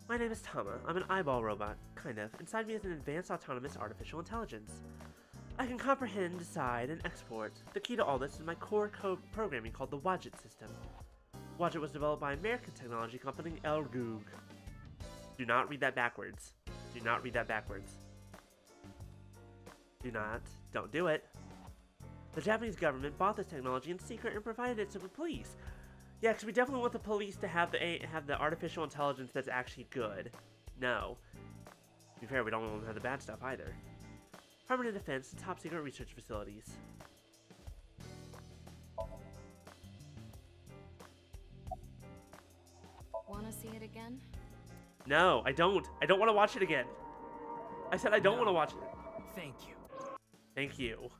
[SPEAKER 1] My name is Tama. I'm an eyeball robot, kind of. Inside me is an advanced autonomous artificial intelligence. I can comprehend, decide, and export. The key to all this is my core code programming called the Wadget system. Wadget was developed by American technology company Elgoog. Do not read that backwards. Do not read that backwards. Do not. Don't do it. The Japanese government bought this technology in secret and provided it to the police. Yeah, because we definitely want the police to have the artificial intelligence that's actually good. No. To be fair, we don't want them to have the bad stuff either. Permanent defense and top secret research facilities.
[SPEAKER 13] Wanna see it again?
[SPEAKER 1] No, I don't. I don't want to watch it again. I said I don't want to watch it.
[SPEAKER 6] Thank you.
[SPEAKER 1] Thank you.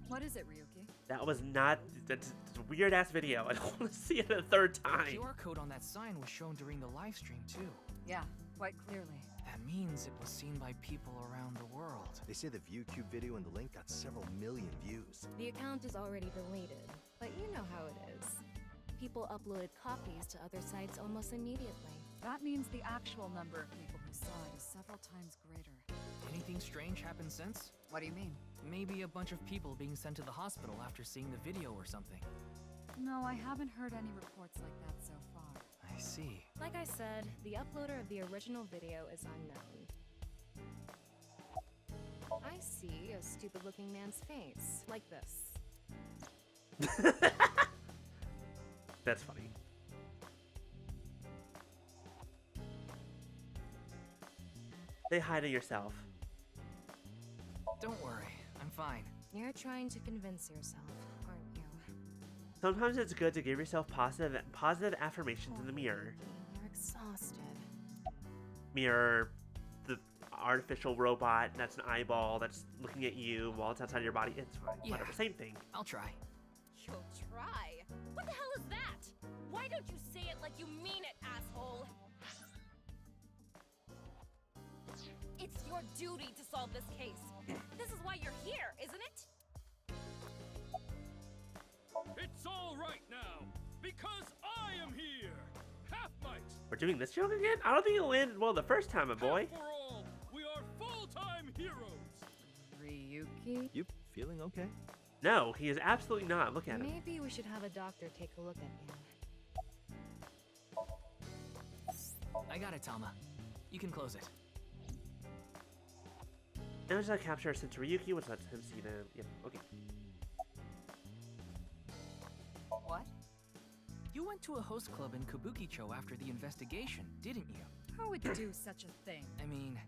[SPEAKER 3] What is it, Ryuki?
[SPEAKER 1] That was not... That's a weird-ass video. I don't want to see it a third time.
[SPEAKER 6] The QR code on that sign was shown during the live stream too.
[SPEAKER 3] Yeah, quite clearly.
[SPEAKER 6] That means it was seen by people around the world.
[SPEAKER 10] They say the ViewCube video and the link got several million views.
[SPEAKER 13] The account is already deleted, but you know how it is. people uploaded copies to other sites almost immediately.
[SPEAKER 3] That means the actual number of people who saw it is several times greater.
[SPEAKER 6] Anything strange happened since?
[SPEAKER 3] What do you mean?
[SPEAKER 6] Maybe a bunch of people being sent to the hospital after seeing the video or something.
[SPEAKER 3] No, I haven't heard any reports like that so far.
[SPEAKER 6] I see.
[SPEAKER 13] Like I said, the uploader of the original video is unknown. I see a stupid-looking man's face, like this.
[SPEAKER 1] That's funny. Say hi to yourself.
[SPEAKER 6] Don't worry, I'm fine.
[SPEAKER 13] You're trying to convince yourself, aren't you?
[SPEAKER 1] Sometimes it's good to give yourself positive affirmations in the mirror.
[SPEAKER 13] You're exhausted.
[SPEAKER 1] Mirror, the artificial robot that's an eyeball that's looking at you while it's outside your body. It's fine.
[SPEAKER 6] Yeah.
[SPEAKER 1] Whatever. Same thing.
[SPEAKER 6] I'll try.
[SPEAKER 13] You'll try? What the hell is that? Why don't you say it like you mean it, asshole? It's your duty to solve this case. This is why you're here, isn't it?
[SPEAKER 2] It's all right now, because I am here. Half might.
[SPEAKER 1] We're doing this joke again? I don't think it landed well the first time, my boy.
[SPEAKER 2] For all, we are full-time heroes.
[SPEAKER 3] Ryuki?
[SPEAKER 10] You feeling okay?
[SPEAKER 1] No, he is absolutely not. Look at him.
[SPEAKER 13] Maybe we should have a doctor take a look at him.
[SPEAKER 6] I got it, Tama. You can close it.
[SPEAKER 1] Image that capture sent to Ryuki, which lets him see them. Yep, okay.
[SPEAKER 3] What?
[SPEAKER 6] You went to a host club in Kabukicho after the investigation, didn't you?
[SPEAKER 3] Who would do such a thing?
[SPEAKER 6] I mean,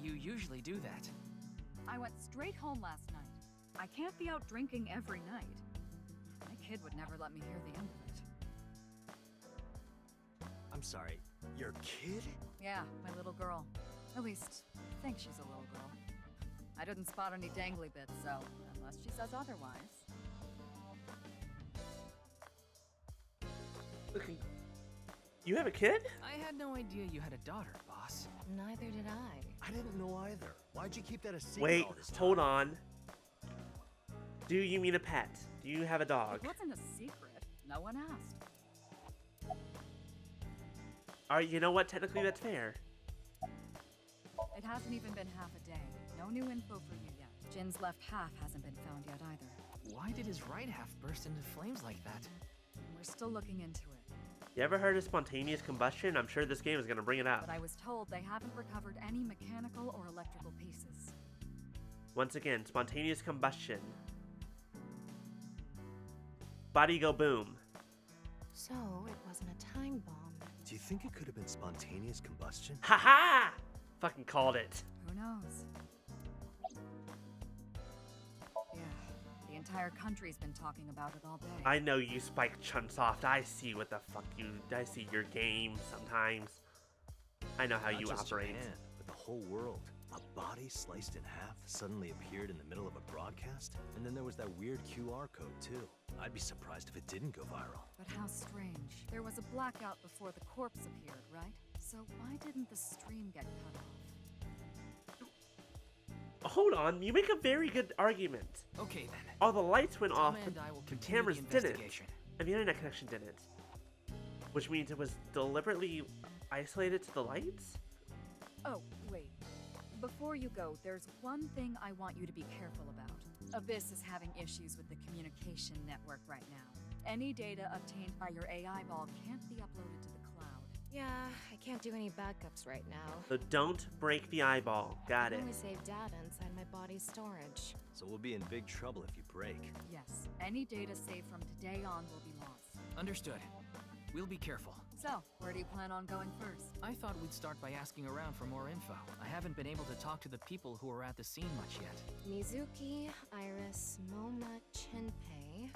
[SPEAKER 6] you usually do that.
[SPEAKER 3] I went straight home last night. I can't be out drinking every night. My kid would never let me hear the end of it.
[SPEAKER 10] I'm sorry, your kid?
[SPEAKER 3] Yeah, my little girl. At least, I think she's a little girl. I didn't spot any dangly bits, so unless she says otherwise.
[SPEAKER 1] Okay. You have a kid?
[SPEAKER 6] I had no idea you had a daughter, boss.
[SPEAKER 13] Neither did I.
[SPEAKER 10] I didn't know either. Why'd you keep that a secret
[SPEAKER 1] Wait,
[SPEAKER 10] all this time?
[SPEAKER 1] hold on. Do you mean a pet? Do you have a dog?
[SPEAKER 3] It wasn't a secret. No one asked.
[SPEAKER 1] Alright, you know what? Technically that's fair.
[SPEAKER 3] It hasn't even been half a day. No new info for you yet. Jin's left half hasn't been found yet either.
[SPEAKER 6] Why did his right half burst into flames like that?
[SPEAKER 3] We're still looking into it.
[SPEAKER 1] You ever heard of spontaneous combustion? I'm sure this game is gonna bring it up.
[SPEAKER 3] But I was told they haven't recovered any mechanical or electrical pieces.
[SPEAKER 1] Once again, spontaneous combustion. Body go boom.
[SPEAKER 13] So, it wasn't a time bomb.
[SPEAKER 10] Do you think it could have been spontaneous combustion?
[SPEAKER 1] Haha! Fucking called it.
[SPEAKER 3] Who knows? Yeah, the entire country's been talking about it all day.
[SPEAKER 1] I know you, Spike Chunsoft. I see what the fuck you. I see your game sometimes. I know how
[SPEAKER 10] Not
[SPEAKER 1] you
[SPEAKER 10] just
[SPEAKER 1] operate.
[SPEAKER 10] Japan, but the whole world. A body sliced in half suddenly appeared in the middle of a broadcast, and then there was that weird QR code too. I'd be surprised if it didn't go viral.
[SPEAKER 3] But how strange. There was a blackout before the corpse appeared, right? So why didn't the stream get cut off?
[SPEAKER 1] Hold on, you make a very good argument.
[SPEAKER 6] Okay then.
[SPEAKER 1] All the lights went off,
[SPEAKER 6] Tama and
[SPEAKER 1] but
[SPEAKER 6] I will
[SPEAKER 1] the
[SPEAKER 6] continue
[SPEAKER 1] cameras
[SPEAKER 6] the
[SPEAKER 1] didn't,
[SPEAKER 6] investigation.
[SPEAKER 1] and the internet connection didn't. Which means it was deliberately isolated to the lights?
[SPEAKER 3] Oh, wait. Before you go, there's one thing I want you to be careful about. Abyss is having issues with the communication network right now. Any data obtained by your AI ball can't be uploaded to the cloud.
[SPEAKER 13] Yeah, I can't do any backups right now.
[SPEAKER 1] So don't break the eyeball. Got
[SPEAKER 13] I
[SPEAKER 1] it.
[SPEAKER 13] only save data inside my body's storage.
[SPEAKER 10] So we'll be in big trouble if you break.
[SPEAKER 3] Yes, any data saved from today on will be lost.
[SPEAKER 6] Understood. We'll be careful.
[SPEAKER 3] So, where do you plan on going first?
[SPEAKER 6] I thought we'd start by asking around for more info. I haven't been able to talk to the people who were at the scene much yet.
[SPEAKER 13] Mizuki, Iris, Mona, Chinpei,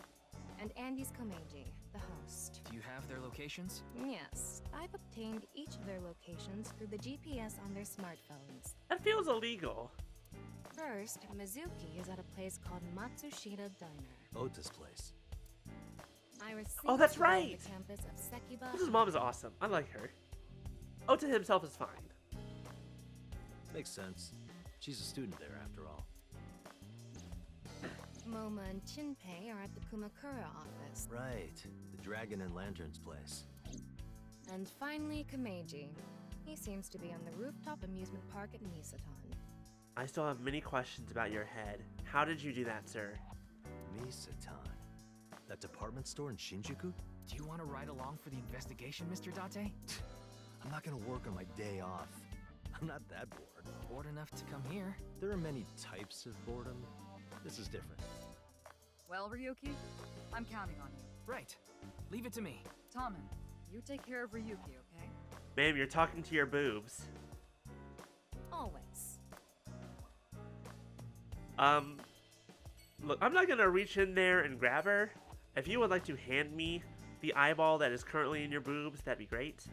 [SPEAKER 13] and Andy's Komeiji, the host.
[SPEAKER 6] Do you have their locations?
[SPEAKER 13] Yes, I've obtained each of their locations through the GPS on their smartphones.
[SPEAKER 1] That feels illegal.
[SPEAKER 13] First, Mizuki is at a place called Matsushita Diner.
[SPEAKER 10] Ota's place.
[SPEAKER 13] Iris
[SPEAKER 1] Oh, that's
[SPEAKER 13] sleeps around
[SPEAKER 1] right!
[SPEAKER 13] The campus of Sekiba.
[SPEAKER 1] His mom is awesome. I like her. Ota himself is fine.
[SPEAKER 10] Makes sense. She's a student there after all.
[SPEAKER 13] Moma and Chinpei are at the Kumakura office.
[SPEAKER 10] Right. The Dragon and Lanterns place.
[SPEAKER 13] And finally, Kameji. He seems to be on the rooftop amusement park at Misatan.
[SPEAKER 1] I still have many questions about your head. How did you do that, sir?
[SPEAKER 10] Misatan. That department store in Shinjuku?
[SPEAKER 6] Do you want to ride along for the investigation, Mr. Date?
[SPEAKER 10] I'm not gonna work on my day off. I'm not that bored.
[SPEAKER 6] Bored enough to come here.
[SPEAKER 10] There are many types of boredom. This is different.
[SPEAKER 3] Well, Ryuki, I'm counting on you.
[SPEAKER 6] Right. Leave it to me.
[SPEAKER 3] Tommen, you take care of Ryuki, okay?
[SPEAKER 1] Ma'am, you're talking to your boobs.
[SPEAKER 3] Always.
[SPEAKER 1] Look, I'm not gonna reach in there and grab her. If you would like to hand me the eyeball that is currently in your boobs, that'd be great.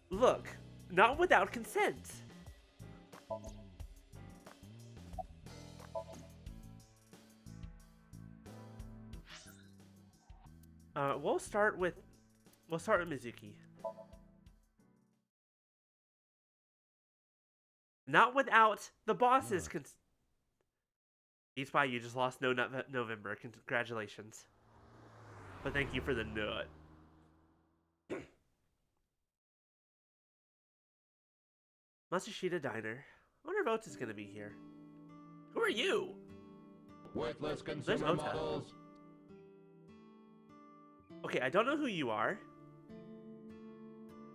[SPEAKER 1] Look, not without consent. We'll start with Mizuki. Not without the boss's consent. Each Spy, you just lost November. Congratulations. But thank you for the nut. Matsushita Diner. I wonder if Ota's gonna be here. Who are you?
[SPEAKER 17] Worthless
[SPEAKER 1] There's
[SPEAKER 17] consumer
[SPEAKER 1] Ota.
[SPEAKER 17] models.
[SPEAKER 1] Okay, I don't know who you are.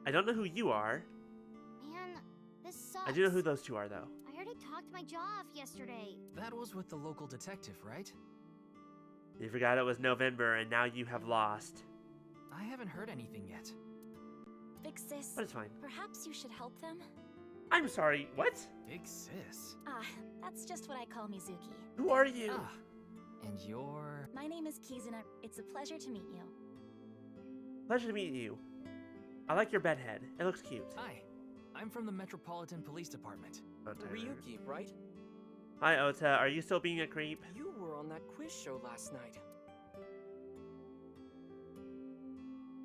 [SPEAKER 1] I don't know who you are.
[SPEAKER 8] Man, this sucks.
[SPEAKER 1] I do know who those two are, though.
[SPEAKER 8] I already talked my jaw off yesterday.
[SPEAKER 6] That was with the local detective, right?
[SPEAKER 1] You forgot it was November, and now you have lost.
[SPEAKER 6] I haven't heard anything yet.
[SPEAKER 18] Big sis,
[SPEAKER 1] But it's fine.
[SPEAKER 18] perhaps you should help them?
[SPEAKER 1] I'm sorry, what?
[SPEAKER 6] Big sis.
[SPEAKER 18] Ah, that's just what I call Mizuki.
[SPEAKER 1] Who are you?
[SPEAKER 6] Ah, and you're...
[SPEAKER 18] My name is Kizuna. It's a pleasure to meet you.
[SPEAKER 1] Pleasure to meet you. I like your bedhead. It looks cute.
[SPEAKER 6] Hi, I'm from the Metropolitan Police Department.
[SPEAKER 19] Ryuki, right?
[SPEAKER 1] Hi, Ota. Are you still being a creep?
[SPEAKER 19] You were on that quiz show last night.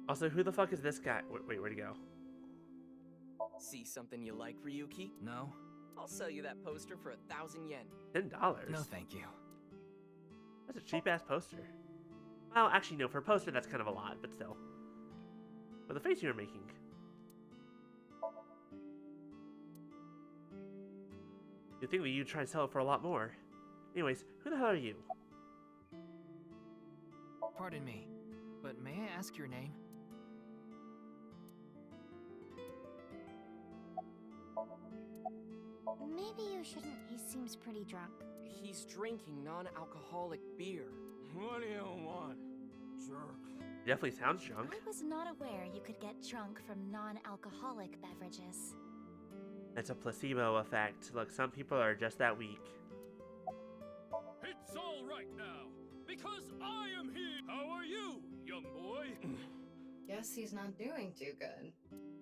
[SPEAKER 1] Also, who the fuck is this guy? Wait, where'd he go?
[SPEAKER 19] See something you like, Ryuki?
[SPEAKER 6] No.
[SPEAKER 19] I'll sell you that poster for 1,000 yen.
[SPEAKER 1] $10?
[SPEAKER 6] No, thank you.
[SPEAKER 1] That's a cheap-ass poster. Well, actually, no. For a poster, that's kind of a lot, but still. But the face you were making. You'd think that you'd try and sell it for a lot more. Anyways, who the hell are you?
[SPEAKER 6] Pardon me, but may I ask your name?
[SPEAKER 8] Maybe you shouldn't. He seems pretty drunk.
[SPEAKER 19] He's drinking non-alcoholic beer.
[SPEAKER 10] What do you want, jerk?
[SPEAKER 1] Definitely sounds drunk.
[SPEAKER 18] I was not aware you could get drunk from non-alcoholic beverages.
[SPEAKER 1] It's a placebo effect. Look, some people are just that weak.
[SPEAKER 2] It's all right now, because I am here. How are you, young boy?
[SPEAKER 5] Guess he's not doing too good.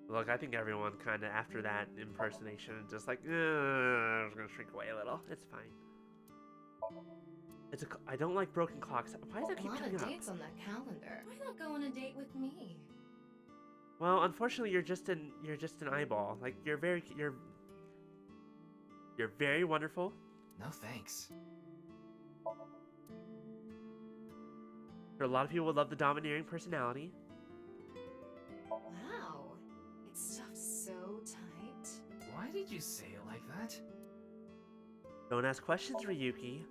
[SPEAKER 1] Look, I think everyone kind of, after that impersonation, just like, I'm just gonna shrink away a little. It's fine. I don't like broken clocks. Why does that keep
[SPEAKER 5] A lot
[SPEAKER 1] coming
[SPEAKER 5] of
[SPEAKER 1] up?
[SPEAKER 5] dates on that calendar. Why not go on a date with me?
[SPEAKER 1] Well, unfortunately, you're just an eyeball. Like, you're very wonderful.
[SPEAKER 6] No thanks.
[SPEAKER 1] A lot of people would love the domineering personality.
[SPEAKER 5] Wow, it's stuffed so tight.
[SPEAKER 6] Why did you say it like that?
[SPEAKER 1] Don't ask questions, Ryuki.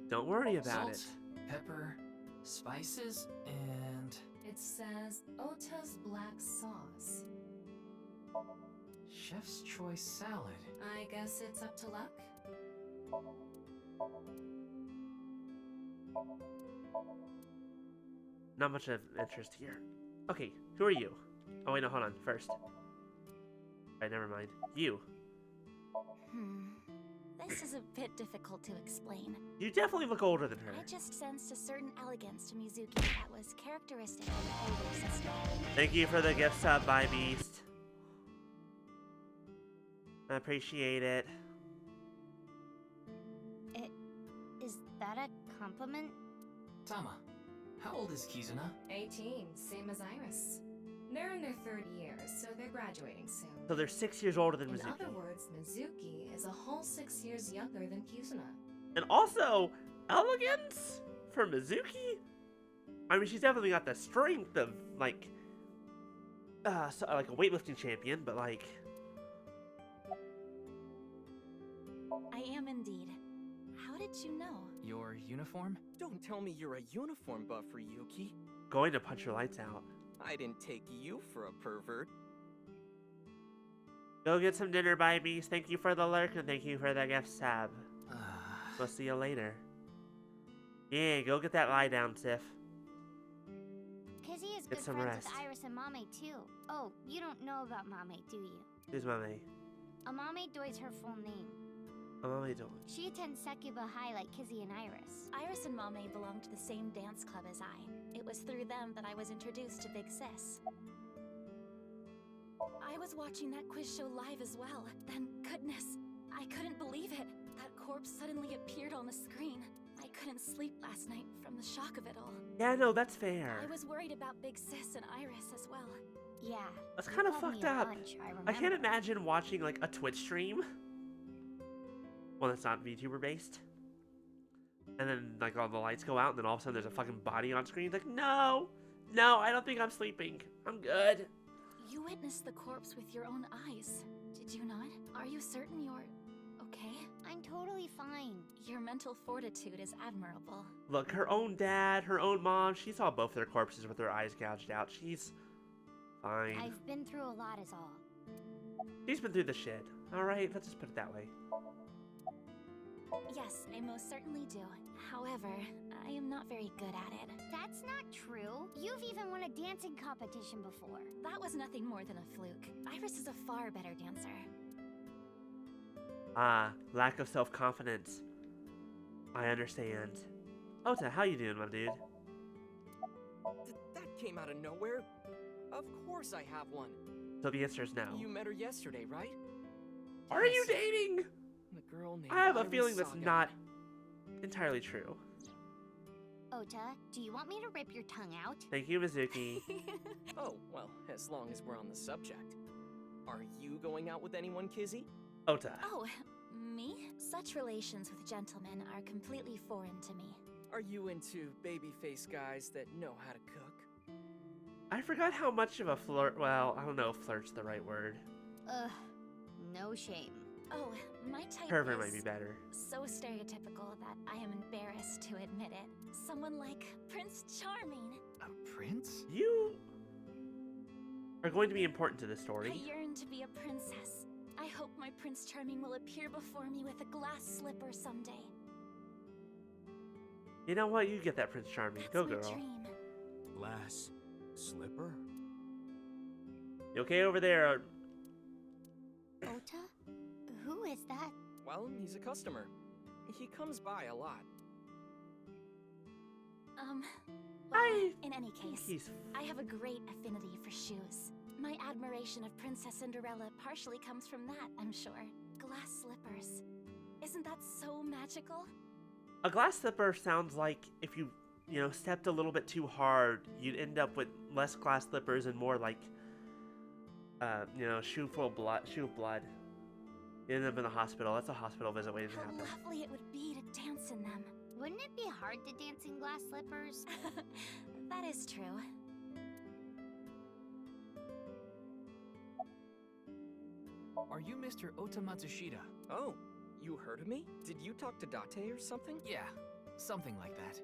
[SPEAKER 1] Don't worry about
[SPEAKER 6] Salt, pepper, spices, and...
[SPEAKER 5] It says Ota's black sauce.
[SPEAKER 6] Chef's choice salad.
[SPEAKER 5] I guess it's up to luck.
[SPEAKER 1] Not much of interest here. Okay, who are you? Oh wait, no, hold on. First. Alright, never mind. You.
[SPEAKER 18] This is a bit difficult to explain.
[SPEAKER 1] You definitely look older than her.
[SPEAKER 18] I just sensed a certain elegance to Mizuki that was characteristic of an older sister.
[SPEAKER 1] Thank you for the gift sub, by Beast. I appreciate it.
[SPEAKER 8] Is that a compliment?
[SPEAKER 6] Tama, how old is Kizuna?
[SPEAKER 5] 18, same as Iris. They're in their third years. so they're graduating soon.
[SPEAKER 1] So they're 6 years older than
[SPEAKER 5] In
[SPEAKER 1] Mizuki.
[SPEAKER 5] other words, Mizuki is a whole 6 years younger than Kizuna.
[SPEAKER 1] And also, elegance for Mizuki? I mean, she's definitely got the strength of, like a weightlifting champion, but, like...
[SPEAKER 9] I am indeed. How did you know?
[SPEAKER 6] Your uniform?
[SPEAKER 19] Don't tell me you're a uniform buff, Ryuki.
[SPEAKER 1] Going to punch your lights out.
[SPEAKER 19] I didn't take you for a pervert.
[SPEAKER 1] Go get some dinner, babies. Thank you for the lurk and thank you for the gift sub. We'll see you later. Yeah, go get that lie down, Sif.
[SPEAKER 8] Kizzy is
[SPEAKER 1] Get
[SPEAKER 8] good
[SPEAKER 1] some
[SPEAKER 8] friends
[SPEAKER 1] rest.
[SPEAKER 8] with Iris and Mame too. Oh, you don't know about Mame, do you?
[SPEAKER 1] Who's Mame?
[SPEAKER 8] Amame Doi's her full name.
[SPEAKER 1] What am I doing?
[SPEAKER 8] She attends Sekiba High like Kizzy and Iris.
[SPEAKER 9] Iris and Mame belong to the same dance club as I. It was through them that I was introduced to Big Sis. I was watching that quiz show live as well. Then, goodness, I couldn't believe it. That corpse suddenly appeared on the screen. I couldn't sleep last night from the shock of it all.
[SPEAKER 1] Yeah, no, that's fair.
[SPEAKER 9] I was worried about Big Sis and Iris as well.
[SPEAKER 8] Yeah.
[SPEAKER 1] That's kind of
[SPEAKER 8] called me
[SPEAKER 1] fucked
[SPEAKER 8] a
[SPEAKER 1] up.
[SPEAKER 8] bunch,
[SPEAKER 1] I can't imagine watching, like, a Twitch stream. Well, that's not VTuber based. And then, like, all the lights go out, and then all of a sudden there's a fucking body on screen. Like, no! No, I don't think I'm sleeping. I'm good.
[SPEAKER 9] You witnessed the corpse with your own eyes, did you not? Are you certain you're okay?
[SPEAKER 8] I'm totally fine.
[SPEAKER 9] Your mental fortitude is admirable.
[SPEAKER 1] Look, her own dad, her own mom, she saw both their corpses with their eyes gouged out. She's fine.
[SPEAKER 8] I've been through a lot is all.
[SPEAKER 1] She's been through the shit. Alright, let's just put it that way.
[SPEAKER 9] Yes, I most certainly do. However, I am not very good at it.
[SPEAKER 8] That's not true. You've even won a dancing competition before.
[SPEAKER 9] That was nothing more than a fluke. Iris is a far better dancer.
[SPEAKER 1] Ah, lack of self-confidence. I understand. Ota, how you doing, my dude?
[SPEAKER 19] That came out of nowhere. Of course I have one.
[SPEAKER 1] So the answer is no.
[SPEAKER 19] You met her yesterday, right?
[SPEAKER 1] Are you dating?
[SPEAKER 19] The girl named
[SPEAKER 1] I have a
[SPEAKER 19] Iris
[SPEAKER 1] feeling that's
[SPEAKER 19] Saga.
[SPEAKER 1] not entirely true.
[SPEAKER 8] Ota, do you want me to rip your tongue out?
[SPEAKER 1] Thank you, Mizuki.
[SPEAKER 19] Oh, well, as long as we're on the subject. Are you going out with anyone, Kizzy?
[SPEAKER 1] Ota.
[SPEAKER 9] Oh, me? Such relations with gentlemen are completely foreign to me.
[SPEAKER 19] Are you into baby-faced guys that know how to cook?
[SPEAKER 1] I forgot how much of a flirt. Well, I don't know if flirt's the right word.
[SPEAKER 8] Ugh, no shame.
[SPEAKER 9] Oh, my type
[SPEAKER 1] Pervert
[SPEAKER 9] is
[SPEAKER 1] might be better.
[SPEAKER 9] so stereotypical that I am embarrassed to admit it. Someone like Prince Charming.
[SPEAKER 6] A prince?
[SPEAKER 1] You are going to be important to this story.
[SPEAKER 9] I yearn to be a princess. I hope my Prince Charming will appear before me with a glass slipper someday.
[SPEAKER 1] You know what? You get that, Prince Charming. Go,
[SPEAKER 9] That's my
[SPEAKER 1] girl.
[SPEAKER 9] dream.
[SPEAKER 10] Glass slipper?
[SPEAKER 1] You okay over there?
[SPEAKER 8] Ota? Who is that?
[SPEAKER 19] Well, he's a customer. He comes by a lot.
[SPEAKER 9] Well, in any case,
[SPEAKER 1] he's
[SPEAKER 9] I have a great affinity for shoes. My admiration of Princess Cinderella partially comes from that, I'm sure. Glass slippers. Isn't that so magical?
[SPEAKER 1] A glass slipper sounds like if you stepped a little bit too hard, you'd end up with less glass slippers and more like, shoe of blood. You end up in the hospital. That's a hospital visit waiting to
[SPEAKER 9] How
[SPEAKER 1] happen.
[SPEAKER 9] lovely it would be to dance in them.
[SPEAKER 8] Wouldn't it be hard to dance in glass slippers?
[SPEAKER 9] That is true.
[SPEAKER 6] Are you Mr. Ota Matsushita?
[SPEAKER 19] Oh, you heard of me? Did you talk to Date or something?
[SPEAKER 6] Yeah, something like that.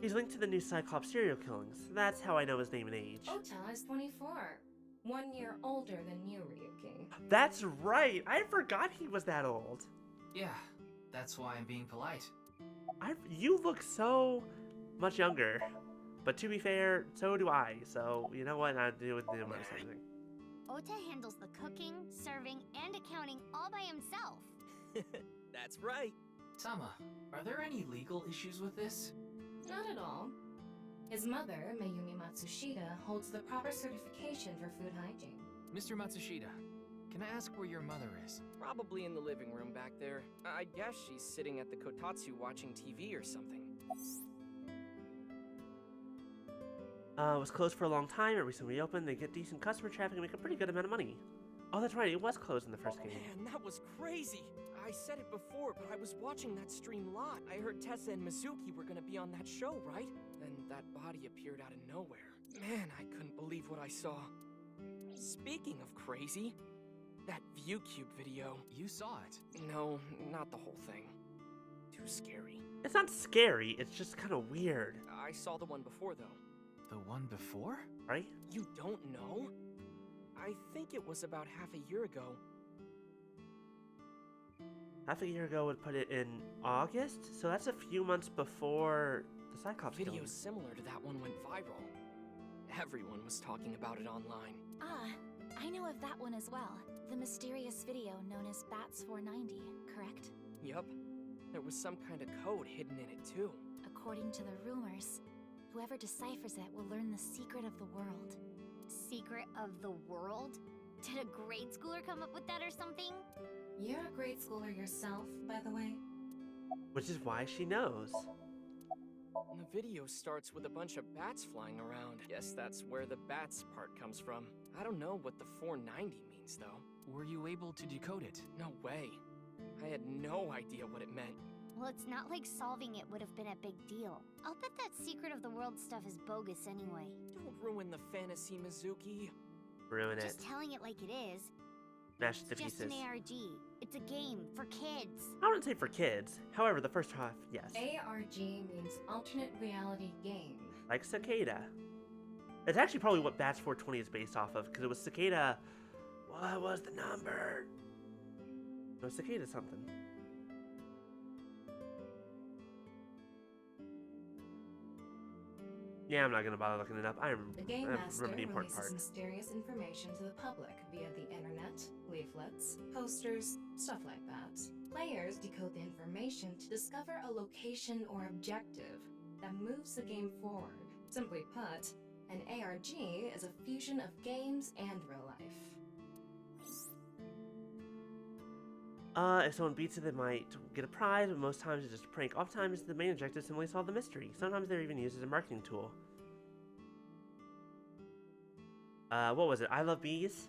[SPEAKER 1] He's linked to the new Cyclops serial killings. That's how I know his name and age.
[SPEAKER 5] Ota is 24. 1 year older than you, Ryuki.
[SPEAKER 1] That's right. I forgot he was that old.
[SPEAKER 6] Yeah, that's why I'm being polite.
[SPEAKER 1] You look so much younger. But to be fair, so do I. So, you know what? I do with the same thing.
[SPEAKER 8] Ota handles the cooking, serving, and accounting all by himself.
[SPEAKER 19] That's right.
[SPEAKER 6] Tama, are there any legal issues with this?
[SPEAKER 5] Not at all. His mother, Mayumi Matsushita, holds the proper certification for food hygiene.
[SPEAKER 6] Mr. Matsushita, can I ask where your mother is?
[SPEAKER 19] Probably in the living room back there. I guess she's sitting at the kotatsu watching TV or something.
[SPEAKER 1] Was closed for a long time, it recently reopened, they get decent customer traffic and make a pretty good amount of money. Oh, that's right, it was closed in the first game.
[SPEAKER 19] Man, that was crazy. I said it before, but I was watching that stream live. I heard Tessa and Mizuki were gonna be on that show, right? Then that body appeared out of nowhere. Man, I couldn't believe what I saw. Speaking of crazy, that ViewCube video.
[SPEAKER 6] You saw it?
[SPEAKER 19] No, not the whole thing. Too scary.
[SPEAKER 1] It's not scary, it's just kind of weird.
[SPEAKER 19] I saw the one before, though.
[SPEAKER 6] The one before?
[SPEAKER 1] Right?
[SPEAKER 19] You don't know? I think it was about half a year ago.
[SPEAKER 1] Half a year ago would put it in August, so that's a few months before the Cyclops
[SPEAKER 19] Video
[SPEAKER 1] killing.
[SPEAKER 19] similar to that one went viral. Everyone was talking about it online.
[SPEAKER 18] Ah, I know of that one as well. The mysterious video known as Bats 490, correct?
[SPEAKER 19] Yup. There was some kind of code hidden in it, too.
[SPEAKER 18] According to the rumors, whoever deciphers it will learn the secret of the world.
[SPEAKER 8] Secret of the world? Did a grade schooler come up with that or something?
[SPEAKER 5] You're a grade schooler yourself, by the way.
[SPEAKER 1] Which is why she knows.
[SPEAKER 19] The video starts with a bunch of bats flying around. Guess that's where the bats part comes from. I don't know what the 490 means, though.
[SPEAKER 6] Were you able to decode it?
[SPEAKER 19] No way. I had no idea what it meant.
[SPEAKER 8] Well, it's not like solving it would have been a big deal. I'll bet that secret of the world stuff is bogus anyway.
[SPEAKER 19] Don't ruin the fantasy, Mizuki.
[SPEAKER 1] Ruin it.
[SPEAKER 8] Just telling it like it is.
[SPEAKER 1] Smash it to
[SPEAKER 8] It's just
[SPEAKER 1] pieces.
[SPEAKER 8] an ARG. It's a game for kids.
[SPEAKER 1] I wouldn't say for kids. However, the first half, yes.
[SPEAKER 5] ARG means alternate reality game.
[SPEAKER 1] Like Cicada. It's actually probably what Bats 420 is based off of, because it was Cicada. What was the number? It was Cicada something. Yeah, I'm not gonna bother looking it up. I
[SPEAKER 5] The game master
[SPEAKER 1] remember the important
[SPEAKER 5] releases
[SPEAKER 1] part.
[SPEAKER 5] mysterious information to the public via the internet, leaflets, posters, stuff like that. Players decode the information to discover a location or objective that moves the game forward. Simply put, an ARG is a fusion of games and real life.
[SPEAKER 1] If someone beats it, they might get a prize, but most times it's just a prank. Oftentimes, the main objective is simply solve the mystery. Sometimes they're even used as a marketing tool. What was it? I Love Bees?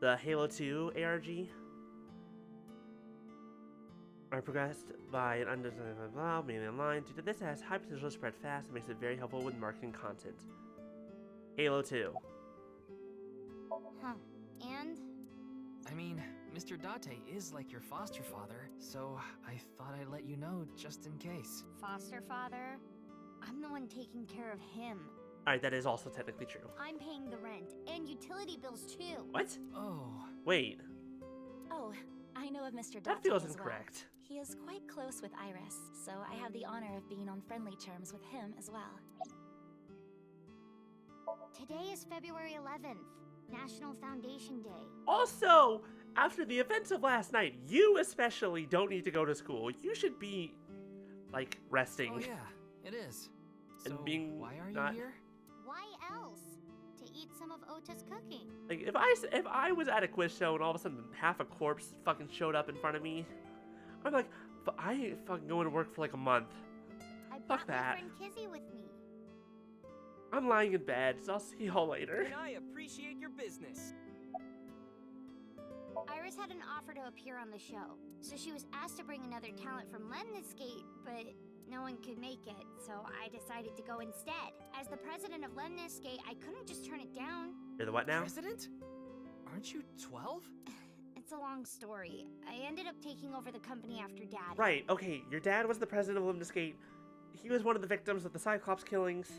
[SPEAKER 1] The Halo 2 ARG? Are progressed by an undecided blah, mainly online. Due to this, it has high potential to spread fast and makes it very helpful with marketing content. Halo 2.
[SPEAKER 8] Huh. And?
[SPEAKER 6] I mean, Mr. Date is like your foster father, so I thought I'd let you know just in case.
[SPEAKER 8] Foster father? I'm the one taking care of him.
[SPEAKER 1] Alright, that is also technically true.
[SPEAKER 8] I'm paying the rent and utility bills too.
[SPEAKER 1] What?
[SPEAKER 6] Oh.
[SPEAKER 1] Wait.
[SPEAKER 18] Oh, I know of Mr.
[SPEAKER 1] That
[SPEAKER 18] Date
[SPEAKER 1] feels
[SPEAKER 18] as
[SPEAKER 1] incorrect.
[SPEAKER 18] Well. He is quite close with Iris, so I have the honor of being on friendly terms with him as well.
[SPEAKER 8] Today is February 11th, National Foundation Day.
[SPEAKER 1] Also, after the events of last night, you especially don't need to go to school. You should be, like, resting.
[SPEAKER 6] Oh yeah, it is.
[SPEAKER 1] And
[SPEAKER 6] So
[SPEAKER 1] being
[SPEAKER 6] why are
[SPEAKER 1] not-
[SPEAKER 6] you here?
[SPEAKER 8] Why else? To eat some of Ota's cooking.
[SPEAKER 1] Like, if I was at a quiz show and all of a sudden half a corpse fucking showed up in front of me, I'm like, I ain't fucking going to work for like a month.
[SPEAKER 8] I
[SPEAKER 1] Fuck
[SPEAKER 8] brought my
[SPEAKER 1] that.
[SPEAKER 8] friend Kizzy with me.
[SPEAKER 1] I'm lying in bed, so I'll see y'all later.
[SPEAKER 19] And I appreciate your business.
[SPEAKER 8] Iris had an offer to appear on the show, so she was asked to bring another talent from Lemniscate, but no one could make it, so I decided to go instead. As the president of Lemniscate, I couldn't just turn it down.
[SPEAKER 1] You're the what now?
[SPEAKER 6] President? Aren't you 12?
[SPEAKER 8] It's a long story. I ended up taking over the company after Dad.
[SPEAKER 1] Right, okay, your dad was the president of Lemniscate. He was one of the victims of the Cyclops killings.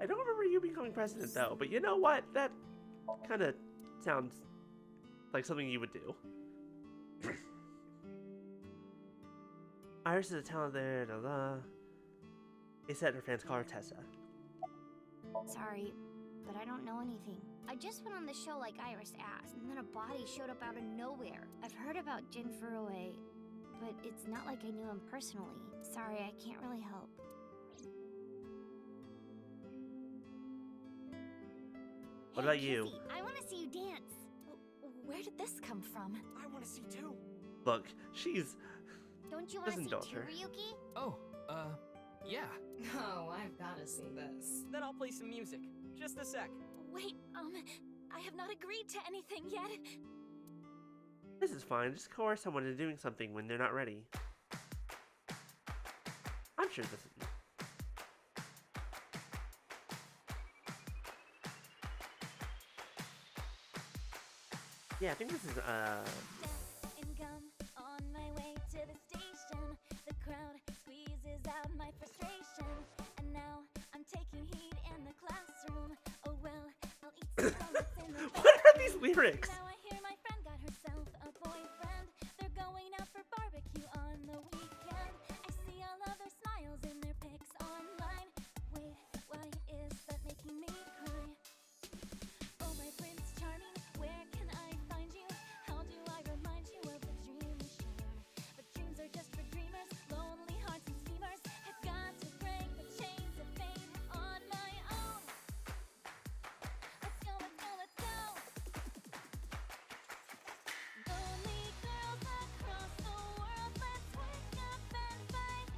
[SPEAKER 1] I don't remember you becoming president, though, but you know what? That kind of sounds like something you would do. Iris is a talent there, They said her fans call her Tessa.
[SPEAKER 8] Sorry, but I don't know anything. I just went on the show like Iris asked, and then a body showed up out of nowhere. I've heard about Jin Furue, but it's not like I knew him personally. Sorry, I can't really help.
[SPEAKER 1] What about you?
[SPEAKER 8] Kizzy, I want to see you dance.
[SPEAKER 18] Where did this come from?
[SPEAKER 19] I want to see too.
[SPEAKER 1] Look, she's...
[SPEAKER 8] Don't you want to
[SPEAKER 1] Doesn't
[SPEAKER 8] see
[SPEAKER 1] indulge
[SPEAKER 8] too,
[SPEAKER 1] her.
[SPEAKER 8] Ryuki?
[SPEAKER 6] Oh, Yeah.
[SPEAKER 3] Oh, I've gotta see this.
[SPEAKER 19] Then I'll play some music. Just a sec.
[SPEAKER 18] Wait, I have not agreed to anything yet.
[SPEAKER 1] This is fine. Just coerce someone into doing something when they're not ready. I'm sure this is... Yeah, I think this is,
[SPEAKER 8] And gum on my way to the station. The crowd squeezes out my frustration. And now I'm taking heat in the classroom. Oh well, I'll eat some donuts in the
[SPEAKER 1] What are these lyrics?
[SPEAKER 8] Now I hear my friend got herself a boyfriend. They're going out for barbecue on the weekend. I see all of their smiles in their pics online. Wait, why is that making me cry? Oh, my Prince Charming, where can I find you? How do I remind you of the dream we shared? But dreams are just for dreamers, lonely hearts and schemers. I've got to break the chains of fate on my own. Let's go, let's go, let's go. Lonely girls across the world, let's wake up and fight.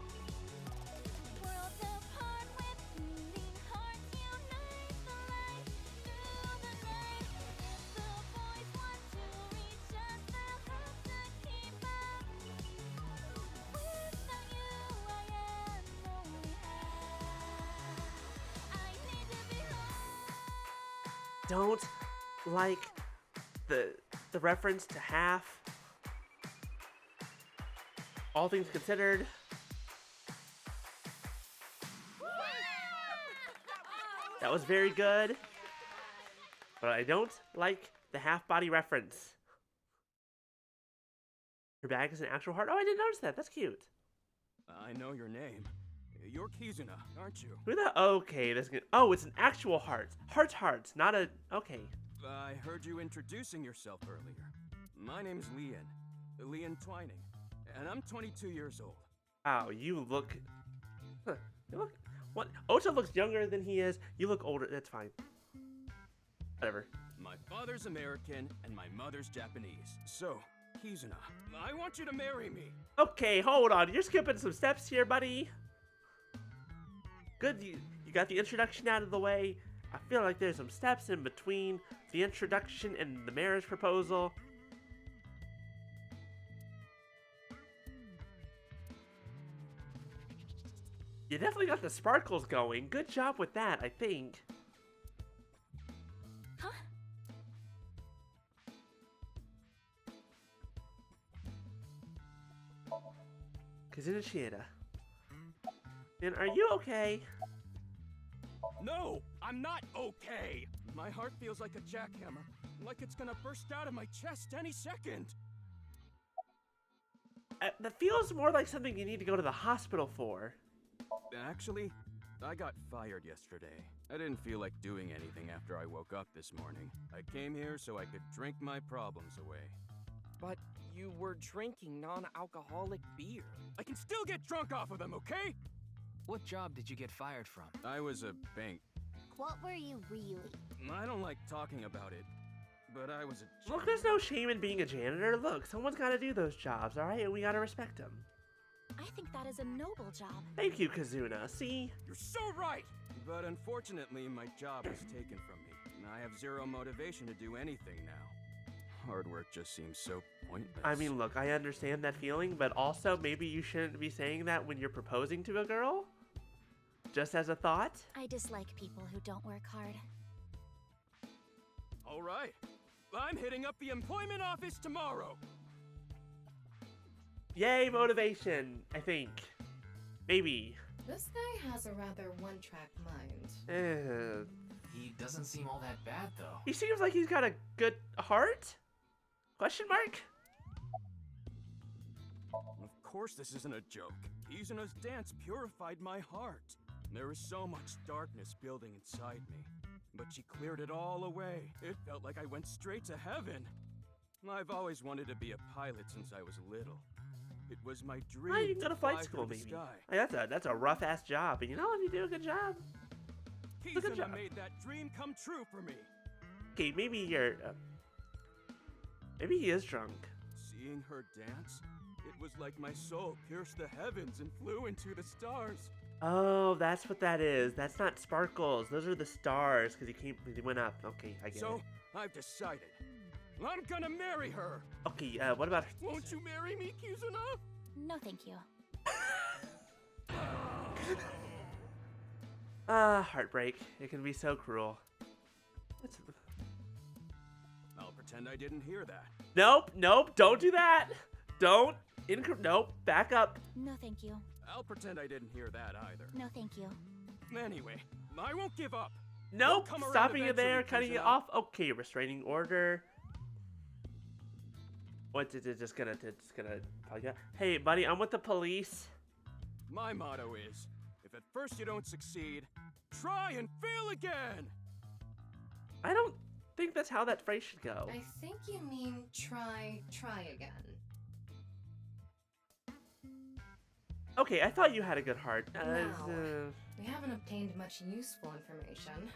[SPEAKER 8] Worlds apart with beating hearts, unite the light through the night. The boys want to reach us, they'll have to keep up. Without you, I am lonely. I need to be home.
[SPEAKER 1] Don't like the reference to half. All things considered. That was very good. But I don't like the half-body reference. Her bag is an actual heart. Oh, I didn't notice that. That's cute.
[SPEAKER 10] I know your name. You're Kizuna, aren't you?
[SPEAKER 1] Who the... Okay, this... Oh, it's an actual heart. Heart, not a... Okay.
[SPEAKER 10] I heard you introducing yourself earlier. My name's Leon Twining, and I'm 22 years old.
[SPEAKER 1] Wow, you look... Huh, you look... What? Ota looks younger than he is. You look older. That's fine. Whatever.
[SPEAKER 10] My father's American, and my mother's Japanese. So, Kizuna, I want you to marry me.
[SPEAKER 1] Okay, hold on. You're skipping some steps here, buddy. Good, you got the introduction out of the way. I feel like there's some steps in between the introduction and the marriage proposal. You definitely got the sparkles going. Good job with that, I think.
[SPEAKER 18] Huh?
[SPEAKER 1] Kazuna Shieda. And are you okay?
[SPEAKER 10] No, I'm not okay. My heart feels like a jackhammer, like it's gonna burst out of my chest any second.
[SPEAKER 1] That feels more like something you need to go to the hospital for.
[SPEAKER 10] Actually, I got fired yesterday. I didn't feel like doing anything after I woke up this morning. I came here so I could drink my problems away.
[SPEAKER 19] But you were drinking non-alcoholic beer.
[SPEAKER 10] I can still get drunk off of them, okay?
[SPEAKER 6] What job did you get fired from?
[SPEAKER 10] I was a bank.
[SPEAKER 8] What were you really?
[SPEAKER 10] I don't like talking about it, but I was a...
[SPEAKER 1] Look, there's no shame in being a janitor. Look, someone's got to do those jobs, alright? And we got to respect them.
[SPEAKER 18] I think that is a noble job.
[SPEAKER 1] Thank you, Kazuna. See?
[SPEAKER 10] You're so right! But unfortunately, my job was taken from me. I have zero motivation to do anything now. Hard work just seems so pointless.
[SPEAKER 1] I mean, look, I understand that feeling, but also maybe you shouldn't be saying that when you're proposing to a girl? Just as a thought?
[SPEAKER 18] I dislike people who don't work hard.
[SPEAKER 10] All right. I'm hitting up the employment office tomorrow.
[SPEAKER 1] Yay, motivation, I think. Maybe.
[SPEAKER 3] This guy has a rather one-track mind.
[SPEAKER 6] He doesn't seem all that bad, though.
[SPEAKER 1] He seems like he's got a good heart? Question mark?
[SPEAKER 10] Of course this isn't a joke. Kizuna's dance purified my heart. There was so much darkness building inside me, but she cleared it all away. It felt like I went straight to heaven. I've always wanted to be a pilot since I was little. It was my dream.
[SPEAKER 1] Oh, you can go to
[SPEAKER 10] fly
[SPEAKER 1] flight school,
[SPEAKER 10] through the
[SPEAKER 1] maybe.
[SPEAKER 10] sky.
[SPEAKER 1] Hey, that's a rough ass job, but you know if you do a good job. It's a good job.
[SPEAKER 10] Kizuna made that dream come true for me.
[SPEAKER 1] Okay, maybe you're. Maybe he is drunk.
[SPEAKER 10] Seeing her dance, it was like my soul pierced the heavens and flew into the stars.
[SPEAKER 1] Oh, that's what that is. That's not sparkles. Those are the stars because he went up. Okay, I get
[SPEAKER 2] So,
[SPEAKER 1] it.
[SPEAKER 2] I've decided. I'm gonna marry her.
[SPEAKER 1] Okay, what about...
[SPEAKER 2] Won't you marry me, Kizuna?
[SPEAKER 8] No, thank you.
[SPEAKER 1] Heartbreak. It can be so cruel.
[SPEAKER 10] I'll pretend I didn't hear that.
[SPEAKER 1] Nope, don't do that. Don't. Nope, back up.
[SPEAKER 8] No, thank you.
[SPEAKER 10] I'll pretend I didn't hear that either.
[SPEAKER 8] No, thank you.
[SPEAKER 2] Anyway, I won't give up.
[SPEAKER 1] Nope,
[SPEAKER 2] Come around
[SPEAKER 1] stopping it there,
[SPEAKER 2] eventually,
[SPEAKER 1] cutting it
[SPEAKER 2] Kizuna.
[SPEAKER 1] off. Okay, restraining order. What's it? Just gonna. Hey, buddy, I'm with the police.
[SPEAKER 2] My motto is, if at first you don't succeed, try and fail again.
[SPEAKER 1] I don't think that's how that phrase should go.
[SPEAKER 5] I think you mean try again.
[SPEAKER 1] Okay, I thought you had a good heart.
[SPEAKER 5] No, we haven't obtained much useful information.